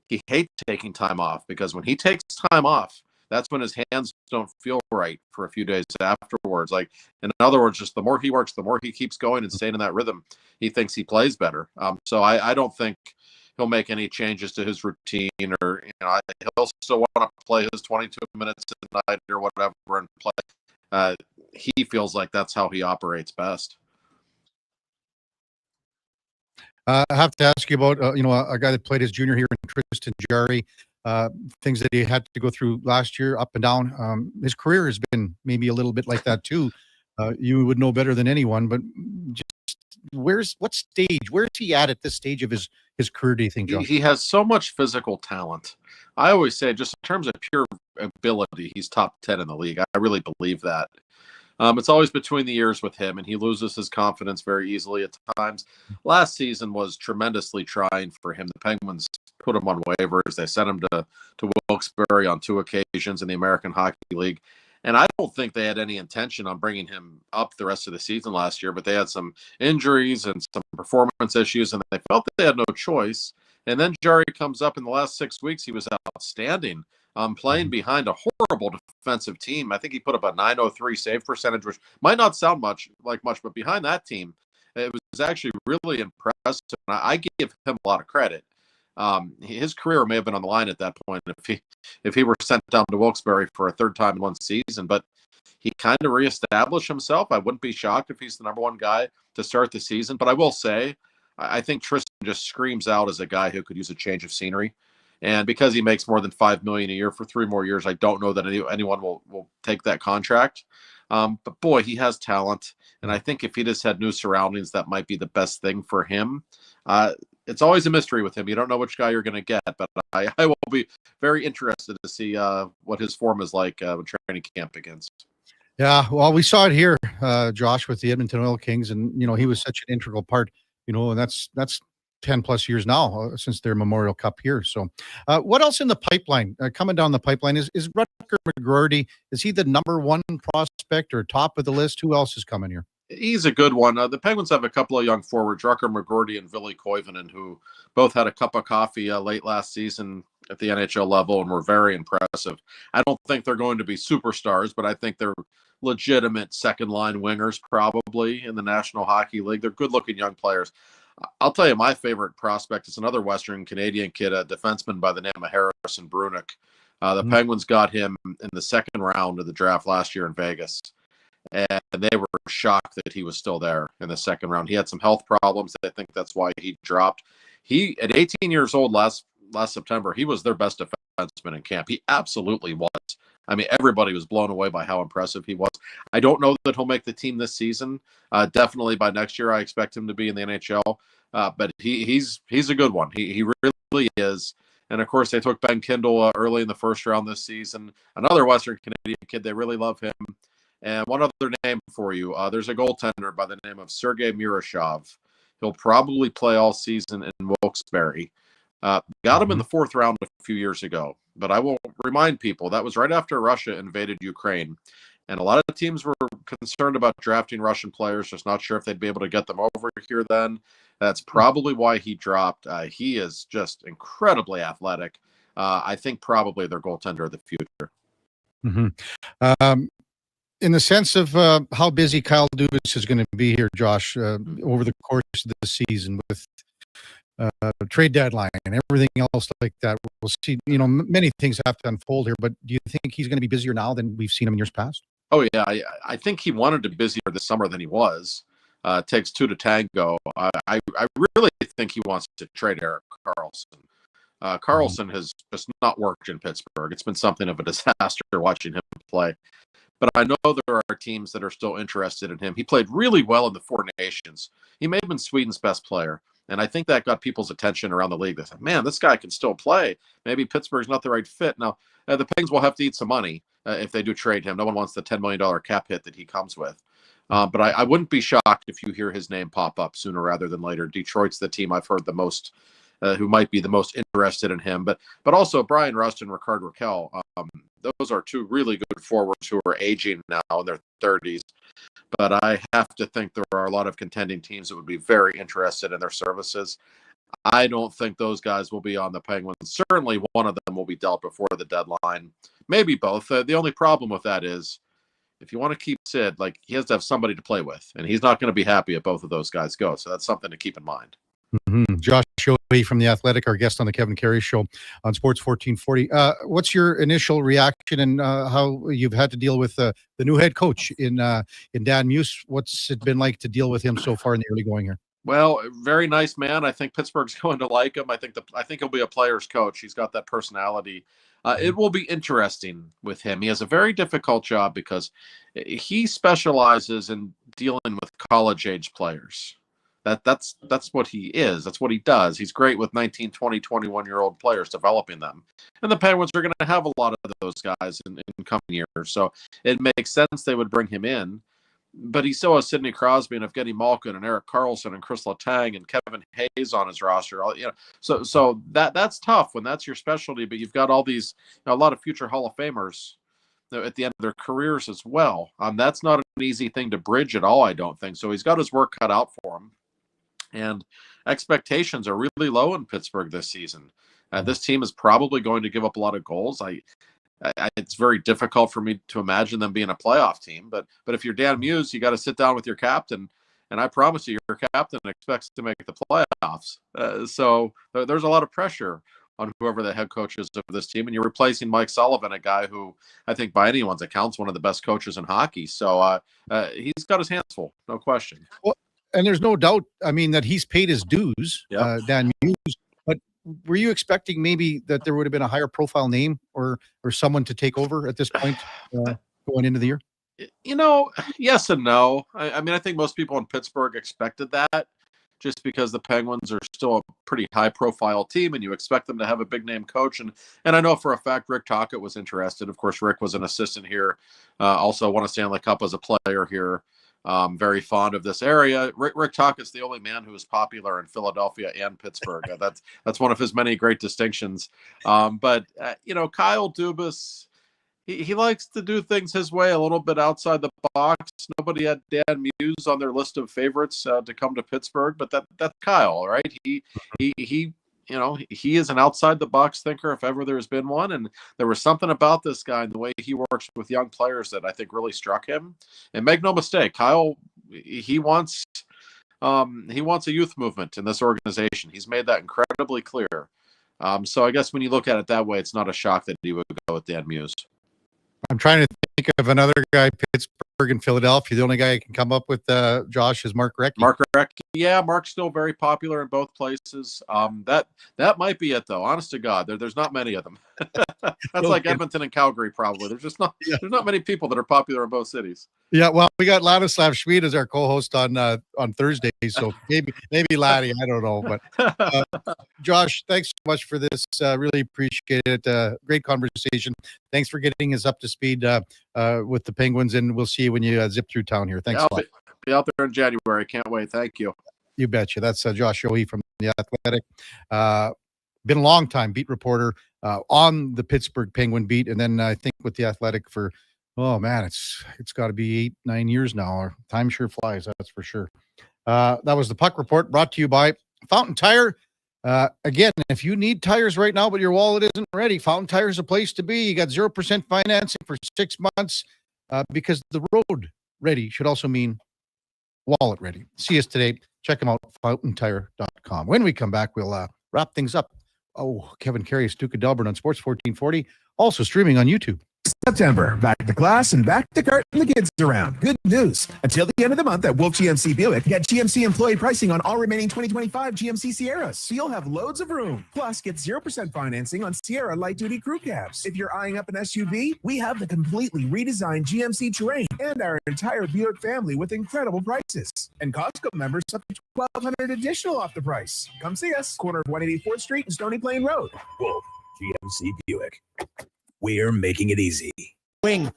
he hates taking time off, because when he takes time off, that's when his hands don't feel right for a few days afterwards. Like, in other words, just the more he works, the more he keeps going and staying in that rhythm, he thinks he plays better. So I don't think he'll make any changes to his routine, or he'll still want to play his 22 minutes a night or whatever and play. He feels like that's how he operates best. I have to ask you about a guy that played his junior here in Tristan Jarry. Things that he had to go through last year, up and down. His career has been maybe a little bit like that too. You would know better than anyone, but just where's he at this stage of his career, do you think, Josh? He has so much physical talent. I always say, just in terms of pure ability, he's top 10 in the league. I really believe that. It's always between the ears with him, and he loses his confidence very easily at times. Last season was tremendously trying for him. The Penguins put him on waivers. They sent him to Wilkes-Barre on 2 occasions in the American Hockey League. And I don't think they had any intention on bringing him up the rest of the season last year, but they had some injuries and some performance issues, and they felt that they had no choice. And then Jarry comes up in the last 6 weeks. He was outstanding, playing behind a horrible defensive team. I think he put up a .903 save percentage, which might not sound much, but behind that team, it was actually really impressive. And I give him a lot of credit. His career may have been on the line at that point if he were sent down to Wilkes-Barre for a 3rd time in one season, but he kind of reestablished himself. I wouldn't be shocked if he's the number 1 guy to start the season, but I will say, I think Tristan just screams out as a guy who could use a change of scenery. And because he makes more than $5 million a year for 3 more years, I don't know that anyone will take that contract. But boy, he has talent. And I think if he just had new surroundings, that might be the best thing for him. It's always a mystery with him. You don't know which guy you're going to get, but I will be very interested to see what his form is like when training camp begins. Yeah, well, we saw it here, Josh, with the Edmonton Oil Kings, and he was such an integral part. And that's 10+ years now since their Memorial Cup here. So, what else in the pipeline coming down the pipeline is Rutger McGroarty? Is he the number one prospect or top of the list? Who else is coming here? He's a good one. The Penguins have a couple of young forwards, Rutger McGroarty and Ville Koivunen, who both had a cup of coffee late last season at the NHL level and were very impressive. I don't think they're going to be superstars, but I think they're legitimate second-line wingers probably in the National Hockey League. They're good-looking young players. I'll tell you, my favorite prospect is another Western Canadian kid, a defenseman by the name of Harrison Brunick. The Penguins got him in the second round of the draft last year in Vegas. And they were shocked that he was still there in the second round. He had some health problems. I think that's why he dropped. He, at 18 years old last September, he was their best defenseman in camp. He absolutely was. I mean, everybody was blown away by how impressive he was. I don't know that he'll make the team this season. Definitely by next year, I expect him to be in the NHL. But he's a good one. He really is. And, of course, they took Ben Kindle early in the first round this season. Another Western Canadian kid. They really love him. And one other name for you. There's a goaltender by the name of Sergei Murashov. He'll probably play all season in Wilkes-Barre. Got him in the fourth round a few years ago. But I will remind people, that was right after Russia invaded Ukraine. And a lot of teams were concerned about drafting Russian players, just not sure if they'd be able to get them over here then. That's probably why he dropped. He is just incredibly athletic. I think probably their goaltender of the future. Mm-hmm. In the sense of how busy Kyle Dubas is going to be here, Josh, over the course of the season with trade deadline and everything else like that, we'll see. Many things have to unfold here, but do you think he's going to be busier now than we've seen him in years past? Oh, yeah. I think he wanted to be busier this summer than he was. It takes two to tango. I really think he wants to trade Erik Karlsson. Karlsson has just not worked in Pittsburgh. It's been something of a disaster watching him play. But I know there are teams that are still interested in him. He played really well in the Four Nations. He may have been Sweden's best player. And I think that got people's attention around the league. They said, man, this guy can still play. Maybe Pittsburgh's not the right fit. Now, the Penguins will have to eat some money if they do trade him. No one wants the $10 million cap hit that he comes with. But I wouldn't be shocked if you hear his name pop up sooner rather than later. Detroit's the team I've heard the most, who might be the most interested in him. But also Brian Rust and Rickard Rakell. Those are two really good forwards who are aging now in their 30s. But I have to think there are a lot of contending teams that would be very interested in their services. I don't think those guys will be on the Penguins. Certainly one of them will be dealt before the deadline. Maybe both. The only problem with that is if you want to keep Sid, he has to have somebody to play with. And he's not going to be happy if both of those guys go. So that's something to keep in mind. Mm-hmm. Josh Yohe from The Athletic, our guest on the Kevin Karius Show on Sports 1440. What's your initial reaction and how you've had to deal with the new head coach in Dan Muse? What's it been like to deal with him so far in the early going here? Well, very nice man. I think Pittsburgh's going to like him. I think he'll be a player's coach. He's got that personality. It will be interesting with him. He has a very difficult job because he specializes in dealing with college-age players. That's what he is. That's what he does. He's great with 19, 20, 21-year-old players, developing them. And the Penguins are going to have a lot of those guys in coming years. So it makes sense they would bring him in. But he still has Sidney Crosby and Evgeny Malkin and Erik Karlsson and Chris Letang and Kevin Hayes on his roster. So that's tough when that's your specialty. But you've got all these, a lot of future Hall of Famers at the end of their careers as well. That's not an easy thing to bridge at all, I don't think. So he's got his work cut out for him. And expectations are really low in Pittsburgh this season. This team is probably going to give up a lot of goals. It's very difficult for me to imagine them being a playoff team. But if you're Dan Muse, you got to sit down with your captain. And I promise you, your captain expects to make the playoffs. So there's a lot of pressure on whoever the head coach is of this team. And you're replacing Mike Sullivan, a guy who I think by anyone's accounts, one of the best coaches in hockey. So he's got his hands full, no question. Well, and there's no doubt, that he's paid his dues, Dan Muse. But were you expecting maybe that there would have been a higher profile name or someone to take over at this point going into the year? Yes and no. I think most people in Pittsburgh expected that just because the Penguins are still a pretty high-profile team, and you expect them to have a big-name coach. And I know for a fact Rick Tocchet was interested. Of course, Rick was an assistant here, also won a Stanley Cup as a player here. Very fond of this area. Rick Tocchet's the only man who is popular in Philadelphia and Pittsburgh. That's one of his many great distinctions. But Kyle Dubas, he likes to do things his way, a little bit outside the box. Nobody had Dan Muse on their list of favorites to come to Pittsburgh, but that's Kyle, right? He is an outside the box thinker if ever there's been one. And there was something about this guy and the way he works with young players that I think really struck him. And make no mistake, Kyle, he wants a youth movement in this organization. He's made that incredibly clear. So I guess when you look at it that way, it's not a shock that he would go with Dan Muse. I'm trying to think of another guy, Pittsburgh and Philadelphia. The only guy I can come up with, Josh, is Mark Recchi. Mark Recchi. Yeah, Mark's still very popular in both places. That might be it, though. Honest to God, there's not many of them. That's like Edmonton and Calgary, probably. There's just not there's not many people that are popular in both cities. Yeah, well, we got Ladislav Schmid as our co-host on Thursday, so maybe Laddie, I don't know. But Josh, thanks so much for this. Really appreciate it. Great conversation. Thanks for getting us up to speed with the Penguins, and we'll see you when you zip through town here. Thanks a lot. Be out there in January. Can't wait. Thank you. You betcha. That's Josh Yohe from The Athletic. Been a long time beat reporter on the Pittsburgh Penguin beat, and then I think with The Athletic for, oh man, it's got to be 8-9 years now. Or time sure flies, that's for sure. That was the Puck Report, brought to you by Fountain Tire. Again, if you need tires right now, but your wallet isn't ready, Fountain Tire is a place to be. You got 0% financing for 6 months because the road ready should also mean wallet ready. See us today. Check them out, fountaintire.com. When we come back, we'll wrap things up. Oh, Kevin Karius, Duke of Delburne on Sports 1440, also streaming on YouTube. September, back to class and back to carting the kids around. Good news. Until the end of the month at Wolf GMC Buick, get GMC employee pricing on all remaining 2025 GMC Sierras, so you'll have loads of room. Plus, get 0% financing on Sierra light-duty crew cabs. If you're eyeing up an SUV, we have the completely redesigned GMC Terrain and our entire Buick family with incredible prices. And Costco members up to $1,200 additional off the price. Come see us, corner of 184th Street and Stony Plain Road. Wolf GMC Buick. We're making it easy. Wing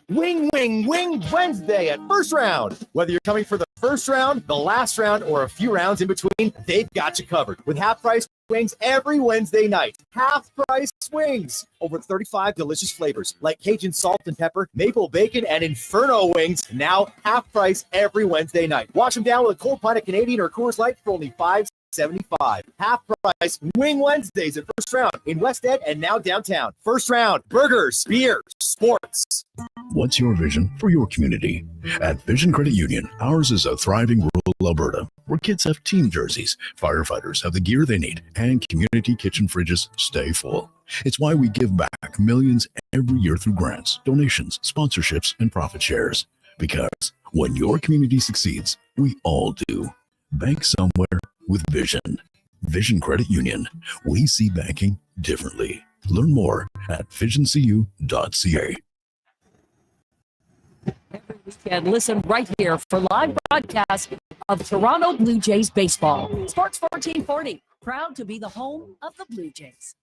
Wednesday at First Round. Whether you're coming for the first round, the last round, or a few rounds in between, they've got you covered with half-price wings every Wednesday night. Half-price wings. Over 35 delicious flavors like Cajun salt and pepper, maple bacon, and Inferno wings. Now half-price every Wednesday night. Wash them down with a cold pint of Canadian or Coors Light for only $5.75. Half price Wing Wednesdays at First Round in West End and now downtown. First Round, burgers, beer, sports. What's your vision for your community? At Vision Credit Union, ours is a thriving rural Alberta where kids have team jerseys, firefighters have the gear they need, and community kitchen fridges stay full. It's why we give back millions every year through grants, donations, sponsorships, and profit shares. Because when your community succeeds, we all do. Bank somewhere with Vision. Vision Credit Union. We see banking differently. Learn more at visioncu.ca. Every weekend, listen right here for live broadcast of Toronto Blue Jays baseball. Sports 1440, proud to be the home of the Blue Jays.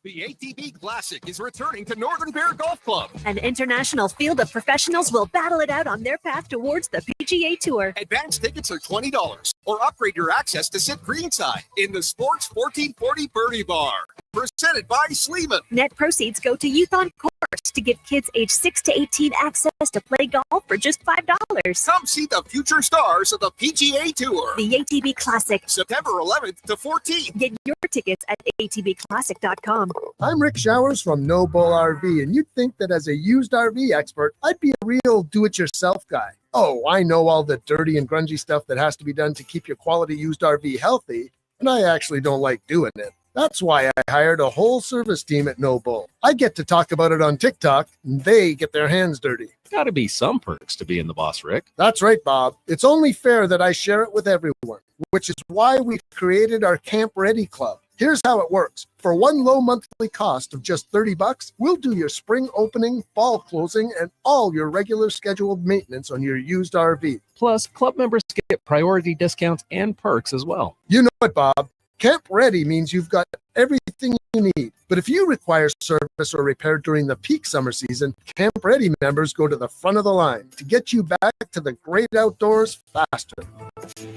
The ATB Classic is returning to Northern Bear Golf Club. An international field of professionals will battle it out on their path towards the PGA Tour. Advance tickets are $20 or upgrade your access to sit greenside in the Sports 1440 Birdie Bar. Presented by Sleeman. Net proceeds go to Youth on Course to give kids age 6 to 18 access to play golf for just $5. Come see the future stars of the PGA Tour. The ATB Classic. September 11th to 14th. Get your tickets at atbclassic.com. I'm Rick Showers from No Bull RV, and you'd think that as a used RV expert, I'd be a real do-it-yourself guy. Oh, I know all the dirty and grungy stuff that has to be done to keep your quality used RV healthy, and I actually don't like doing it. That's why I hired a whole service team at No Bull. I get to talk about it on TikTok, and they get their hands dirty. Gotta be some perks to being the boss, Rick. That's right, Bob. It's only fair that I share it with everyone, which is why we've created our Camp Ready Club. Here's how it works. For one low monthly cost of just $30, we'll do your spring opening, fall closing, and all your regular scheduled maintenance on your used RV. Plus, club members get priority discounts and perks as well. You know it, Bob. Camp Ready means you've got everything you need. But if you require service or repair during the peak summer season, Camp Ready members go to the front of the line to get you back to the great outdoors faster.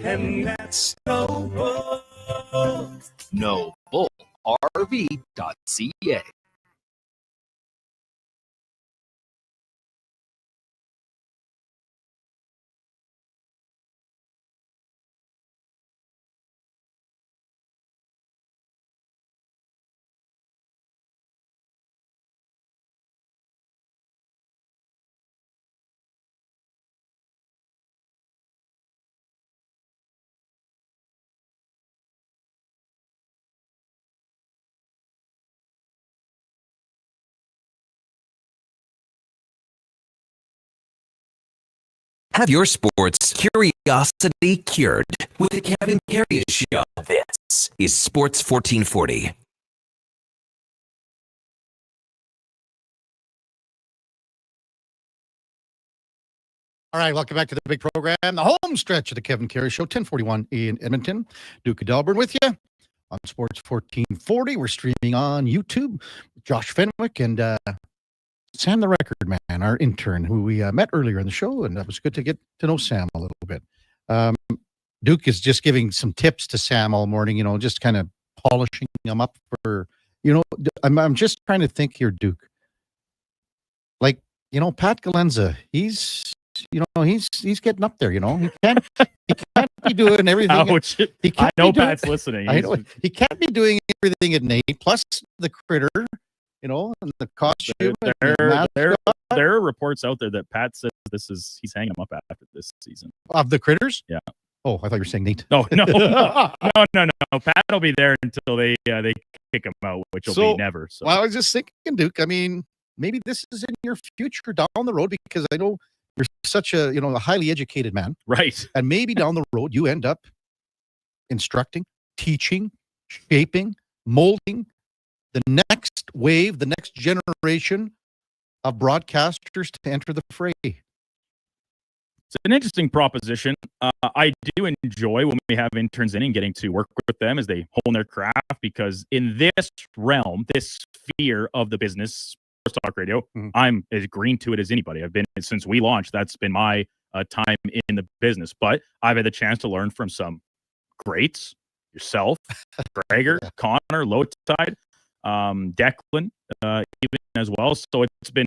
And that's no bull. NobleRV.ca. Have your sports curiosity cured with the Kevin Karius Show. This is Sports 1440. All right, welcome back to the big program, the home stretch of the Kevin Karius Show, 1041 in Edmonton. Duke of Delburne with you on Sports 1440. We're streaming on YouTube. Josh Fenwick and Sam the Record Man, our intern, who we met earlier in the show, and it was good to get to know Sam a little bit. Duke is just giving some tips to Sam all morning, you know, just kind of polishing him up for, you know, I'm just trying to think here, Duke. Like, you know, Pat Galenza, he's getting up there, you know. He can't be doing everything. Ouch. I know Pat's listening. I know he can't be doing everything at Nate, plus the critter, you know, and the costume. There are reports out there that Pat says he's hanging him up after this season. Of the critters? Yeah. Oh, I thought you were saying Nate. No. No. Pat will be there until they kick him out, which will be never. So. Well, I was just thinking, Duke, I mean, maybe this is in your future down the road, because I know you're such a, you know, a highly educated man. Right. And maybe down the road you end up instructing, teaching, shaping, molding the next wave, the next generation of broadcasters to enter the fray. It's an interesting proposition. I do enjoy when we have interns in and getting to work with them as they hone their craft, because in this realm, this sphere of the business, sports talk radio, I'm as green to it as anybody. I've been since we launched. That's been my time in the business. But I've had the chance to learn from some greats, yourself, Gregor, Connor, Lowtide, Declan, even as well. So it's been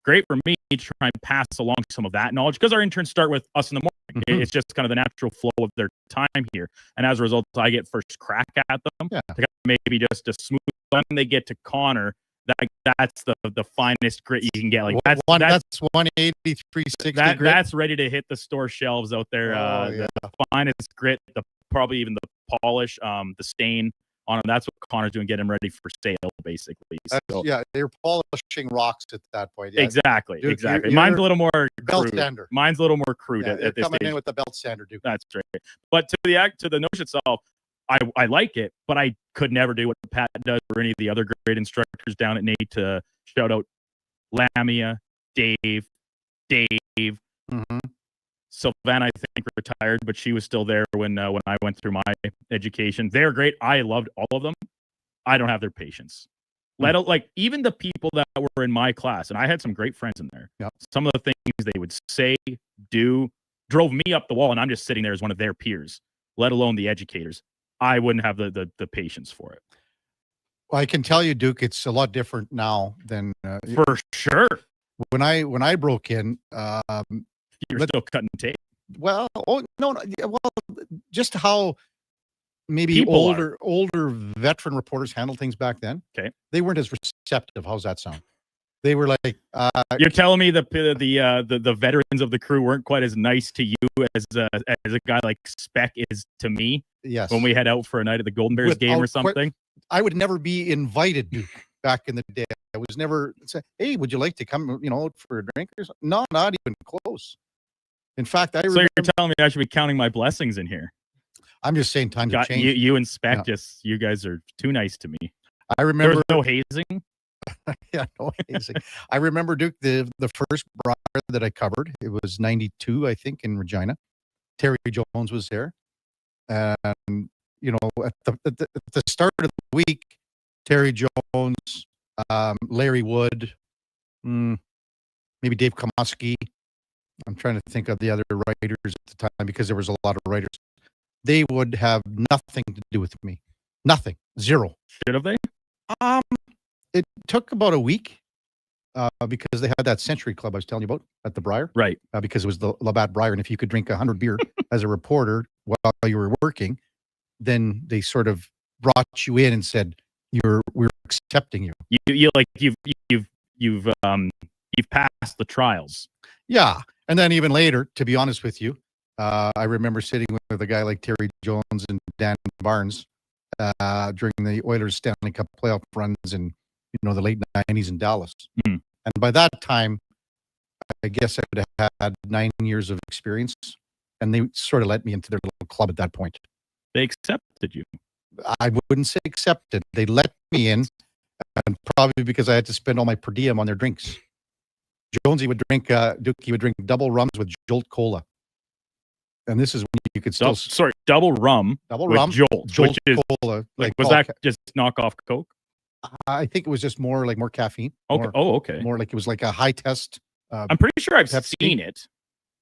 great for me to try and pass along some of that knowledge, because our interns start with us in the morning. It's just kind of the natural flow of their time here. And as a result, I get first crack at them. Yeah. Maybe just a smooth when they get to Connor. That's the finest grit you can get. Like that's 180, 360 grit. That's ready to hit the store shelves out there. The finest grit, probably even the polish, the stain on them. That's what Connor's doing, get him ready for sale, basically. So, yeah, they're polishing rocks at that point. Yeah. Exactly, Dude, exactly. Mine's a little more belt crude. sander. Mine's a little more crude at this coming stage. in with the belt sander, Duke. That's right. But to the notion itself, I like it, but I could never do what Pat does or any of the other great instructors down at Nate. To shout out Lamia, Dave. Sylvan, I think, retired, but she was still there when I went through my education. They're great. I loved all of them. I don't have their patience. Like even the people that were in my class, and I had some great friends in there. Yep. Some of the things they would say, do, drove me up the wall, and I'm just sitting there as one of their peers, let alone the educators. I wouldn't have the patience for it. Well, I can tell you, Duke, it's a lot different now than for sure. When I broke in, you're still cutting tape. Well, no, just how maybe People older veteran reporters handled things back then. Okay, they weren't as receptive. How's that sound? They were like, you're telling me the veterans of the crew weren't quite as nice to you as a guy like Speck is to me. Yes. When we head out for a night at the Golden Bears game or something. I would never be invited, Duke, back in the day. I was never say, hey, would you like to come, out for a drink or something? No, not even close. In fact, So you're telling me I should be counting my blessings in here. I'm just saying times have God, changed. you inspect us. You guys are too nice to me. I There remember was no hazing. yeah, no hazing. I remember, Duke, the first Briar that I covered. It was 92, I think, in Regina. Terry Jones was there. And, you know, at the start of the week, Terry Jones, Larry Wood, maybe Dave Komoski. I'm trying to think of the other writers at the time because there was a lot of writers. They would have nothing to do with me. Nothing. Zero. Should have they? It took about a week because they had that Century Club I was telling you about at the Briar. Right. Because it was the Labatt Briar. And if you could drink 100 beer as a reporter while you were working, then they sort of brought you in and said, we're accepting you. You've passed the trials. Yeah. And then even later, to be honest with you, I remember sitting with a guy like Terry Jones and Dan Barnes during the Oilers Stanley Cup playoff runs in the late 90s in Dallas. And by that time, I guess I would have had 9 years of experience, and they sort of let me into their little club at that point. They accepted you. I wouldn't say accepted. They let me in, and probably because I had to spend all my per diem on their drinks. Jonesy would drink, Duke, he would drink double rums with Jolt Cola. And this is when you could still... double rum with Jolt, Jolt which is, Cola. was that just knockoff Coke? I think it was just more caffeine. Okay. Okay. More like it was like a high test. I'm pretty sure I've Pepsi. seen it.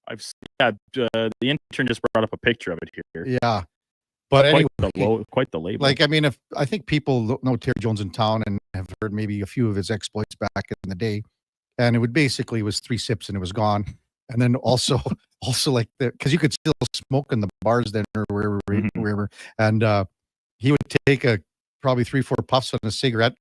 The intern just brought up a picture of it here. Yeah. But anyway, quite the label. Like, I mean, if I think people know Terry Jones in town and have heard maybe a few of his exploits back in the day, and it was 3 sips and it was gone. And then also like because you could still smoke in the bars then or wherever. And he would take probably 3-4 puffs on a cigarette,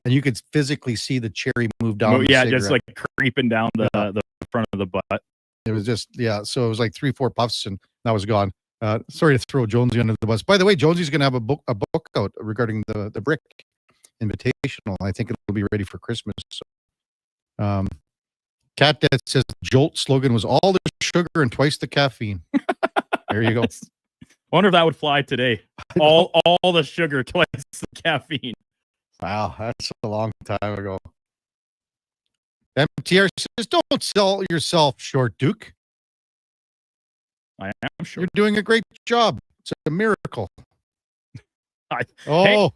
and you could physically see the cherry move down. Just like creeping down the front of the butt. It was just so it was like 3-4 puffs and that was gone. Sorry to throw Jonesy under the bus. By the way, Jonesy's going to have a book out regarding the Brick Invitational. I think it'll be ready for Christmas. So, Cat Dad says Jolt slogan was all the sugar and twice the caffeine. There you go. Wonder if that would fly today. All the sugar, twice the caffeine. Wow, that's a long time ago. MTR says, don't sell yourself short, Duke. I am sure. You're doing a great job. It's a miracle.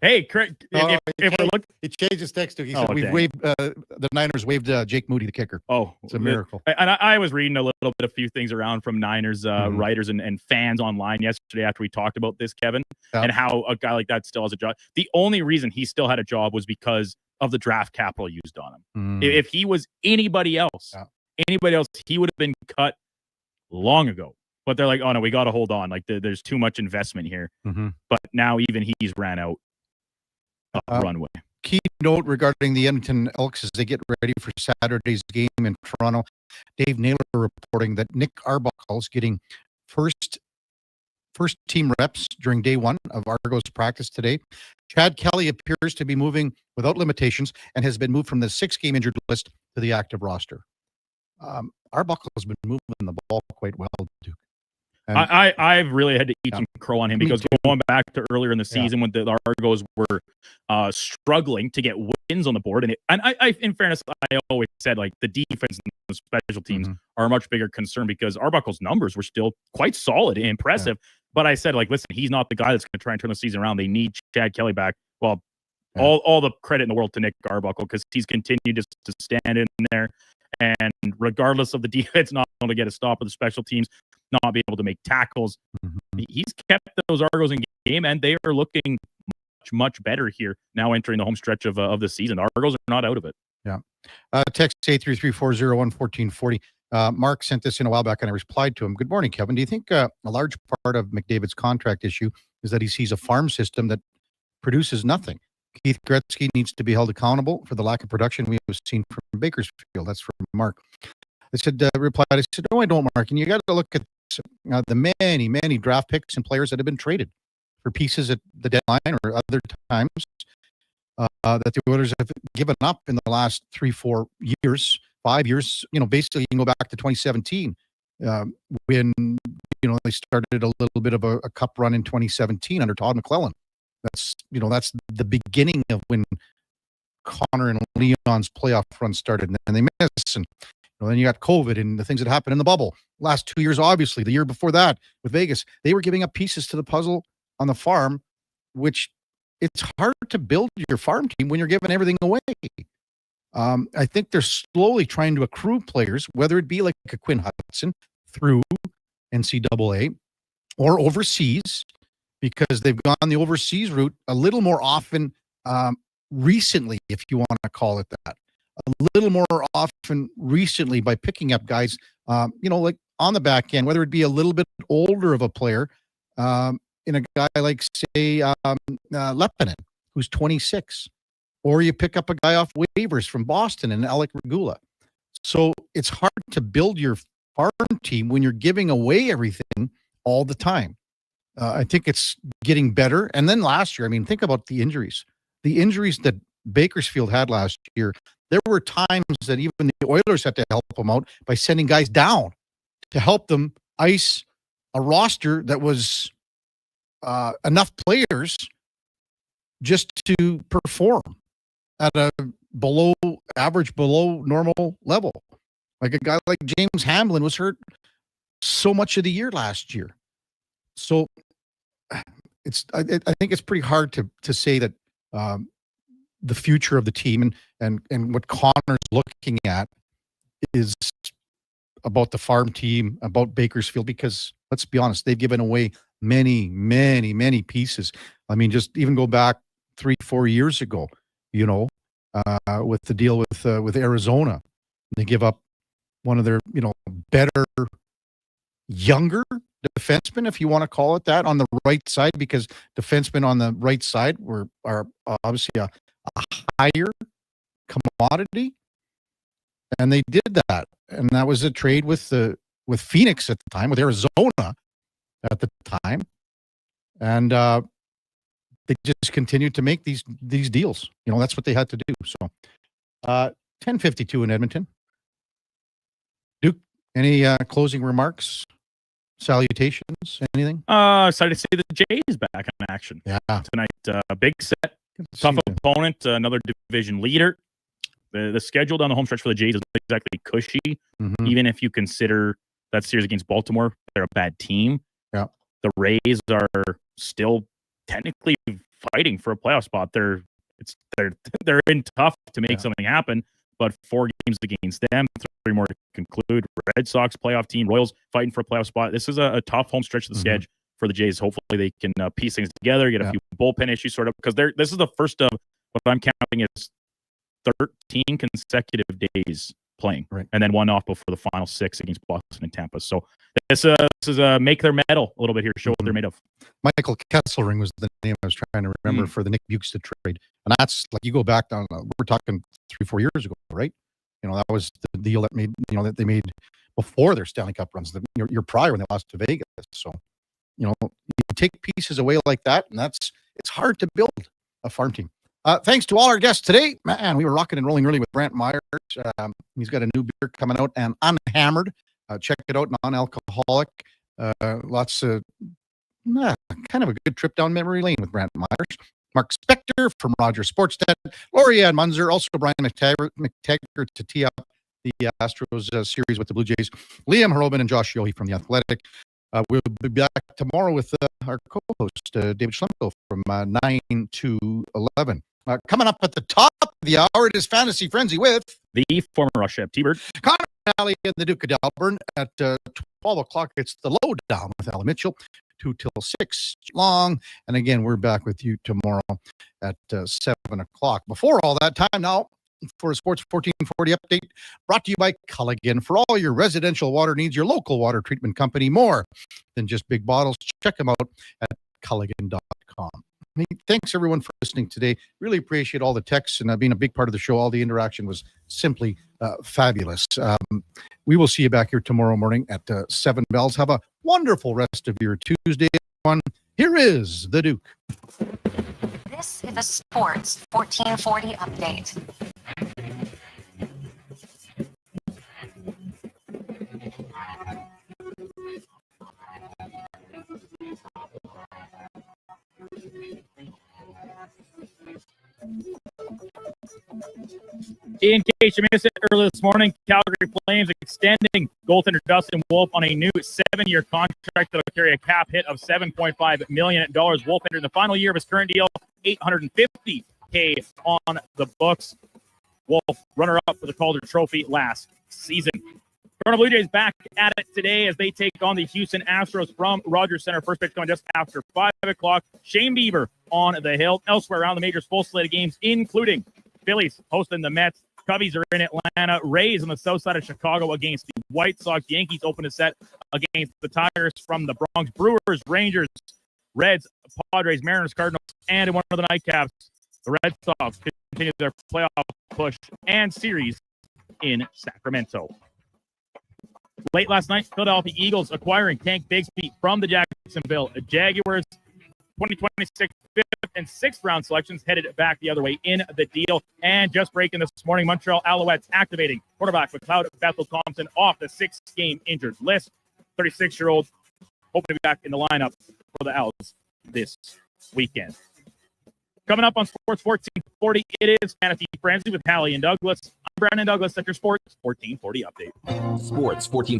Hey, Craig. If we're looking, he changed his text to. He said we've waived. The Niners waived Jake Moody, the kicker. Oh, it's a miracle. And I was reading a few things around from Niners writers and fans online yesterday after we talked about this, Kevin, and how a guy like that still has a job. The only reason he still had a job was because of the draft capital used on him. If he was anybody else, he would have been cut long ago. But they're like, oh no, we got to hold on. Like there's too much investment here. But now even he's ran out of runway. Key note regarding the Edmonton Elks as they get ready for Saturday's game in Toronto. Dave Naylor reporting that Nick Arbuckle is getting first team reps during day one of Argo's practice today. Chad Kelly appears to be moving without limitations and has been moved from the 6-game injured list to the active roster. Arbuckle has been moving the ball quite well, Duke. I've really had to eat some crow on him because going back to earlier in the season when the Argos were struggling to get wins on the board, and I, in fairness, I always said like the defense and the special teams are a much bigger concern because Arbuckle's numbers were still quite solid and impressive. But I said like, listen, he's not the guy that's going to try and turn the season around. They need Chad Kelly back. Well, all the credit in the world to Nick Arbuckle because he's continued just to stand in there, and regardless of the defense, not able to get a stop with the special teams, not be able to make tackles. He's kept those Argos in game, and they are looking much better here now entering the home stretch of the season. The Argos are not out of it. Yeah. Text 833-401-1440. Mark sent this in a while back, and I replied to him. Good morning, Kevin. Do you think a large part of McDavid's contract issue is that he sees a farm system that produces nothing? Keith Gretzky needs to be held accountable for the lack of production we have seen from Bakersfield. That's from Mark. I said, no, I don't, Mark. And you got to look at the many draft picks and players that have been traded for pieces at the deadline or other times that the Oilers have given up in the last 3-4 years, 5 years. Basically, you can go back to 2017 when they started a little bit of a cup run in 2017 under Todd McClellan. That's the beginning of when Connor and Leon's playoff run started, and they missed. And then you got COVID and the things that happened in the bubble. Last 2 years, obviously, the year before that with Vegas, they were giving up pieces to the puzzle on the farm, which it's hard to build your farm team when you're giving everything away. I think they're slowly trying to accrue players, whether it be like a Quinn Hudson through NCAA or overseas, because they've gone the overseas route a little more often recently, if you want to call it that. A little more often recently by picking up guys, like on the back end, whether it be a little bit older of a player, in a guy like, say, Leppanen, who's 26. Or you pick up a guy off waivers from Boston and Alec Regula. So it's hard to build your farm team when you're giving away everything all the time. I think it's getting better. And then last year, think about the injuries. The injuries that Bakersfield had last year, there were times that even the Oilers had to help them out by sending guys down to help them ice a roster that was enough players just to perform at a below average, below normal level. Like a guy like James Hamlin was hurt so much of the year last year. So I think it's pretty hard to say that the future of the team and what Connor's looking at is about the farm team, about Bakersfield, because let's be honest, they've given away many, many, many pieces. Just even go back 3-4 years ago, with the deal with Arizona, they give up one of their, better, younger defensemen, if you want to call it that, on the right side, because defensemen on the right side are obviously a higher commodity, and they did that, and that was a trade with Phoenix at the time, with Arizona at the time, and they just continued to make these deals. That's what they had to do. So 10:52 in Edmonton. Duke, any closing remarks? Salutations? Anything? Excited to see the Jays back in action. Yeah. Tonight, big set, tough opponent, another division leader. The schedule down the home stretch for the Jays is exactly cushy. Mm-hmm. Even if you consider that series against Baltimore, they're a bad team. Yeah. The Rays are still technically fighting for a playoff spot. They're in tough to make something happen, but 4 games against them, 3 more to conclude. Red Sox playoff team, Royals fighting for a playoff spot. This is a tough home stretch of the schedule for the Jays. Hopefully they can piece things together, get a few bullpen issues sorted out, because this is the first of what I'm counting is 13 consecutive days playing, and then 1 off before the final 6 against Boston and Tampa. So this is a make their medal a little bit here, show what they're made of. Michael Kesselring was the name I was trying to remember for the Nick Bukestad trade, and that's like, you go back down. We're talking 3-4 years ago, right? That was the deal that made that they made before their Stanley Cup runs. The year prior when they lost to Vegas. So you take pieces away like that, and it's hard to build a farm team. Thanks to all our guests today. Man, we were rocking and rolling early with Brant Myers. He's got a new beer coming out, and Unhammered. Check it out, non-alcoholic. Lots of kind of a good trip down memory lane with Brant Myers. Mark Spector from Rogers Sportsnet. Lorianne Munzer, also Brian McTaggart to tee up the Astros series with the Blue Jays. Liam Harobin and Josh Yohe from The Athletic. We'll be back tomorrow with our co-host, David Schlemko, from 9 to 11. Coming up at the top of the hour, it is Fantasy Frenzy with the former Rush Chef T-Bird, Connor Alley and the Duke of Delburne. At 12 o'clock, it's the Lowdown with Alan Mitchell, 2 till 6 long. And again, we're back with you tomorrow at 7 o'clock. Before all that time now, for a Sports 1440 update, brought to you by Culligan. For all your residential water needs, your local water treatment company, more than just big bottles. Check them out at Culligan.com. Thanks, everyone, for listening today. Really appreciate all the texts and being a big part of the show. All the interaction was simply fabulous. We will see you back here tomorrow morning at 7 bells. Have a wonderful rest of your Tuesday, everyone. Here is the Duke. This is a Sports 1440 update. In case you missed it earlier this morning, Calgary Flames extending goaltender Dustin Wolf on a new 7-year contract that will carry a cap hit of $7.5 million. Wolf entered the final year of his current deal, $850K on the books. Wolf, runner-up for the Calder Trophy last season. Toronto Blue Jays back at it today as they take on the Houston Astros from Rogers Center. First pitch coming just after 5 o'clock. Shane Bieber on the hill. Elsewhere around the majors, full slate of games, including Phillies hosting the Mets. Cubbies are in Atlanta. Rays on the south side of Chicago against the White Sox. Yankees open a set against the Tigers from the Bronx. Brewers, Rangers, Reds, Padres, Mariners, Cardinals, and in one of the nightcaps, the Red Sox continue their playoff push and series in Sacramento. Late last night, Philadelphia Eagles acquiring Tank Bigsby from the Jacksonville Jaguars. 2026 5th and 6th round selections headed back the other way in the deal. And just breaking this morning, Montreal Alouettes activating quarterback McLeod Bethel-Thompson off the 6-game injured list. 36-year-old hoping to be back in the lineup for the Owls this weekend. Coming up on Sports 1440, it is Fantasy Frenzy with Hallie and Douglas. I'm Brandon Douglas at your Sports 1440 update. Sports 1440.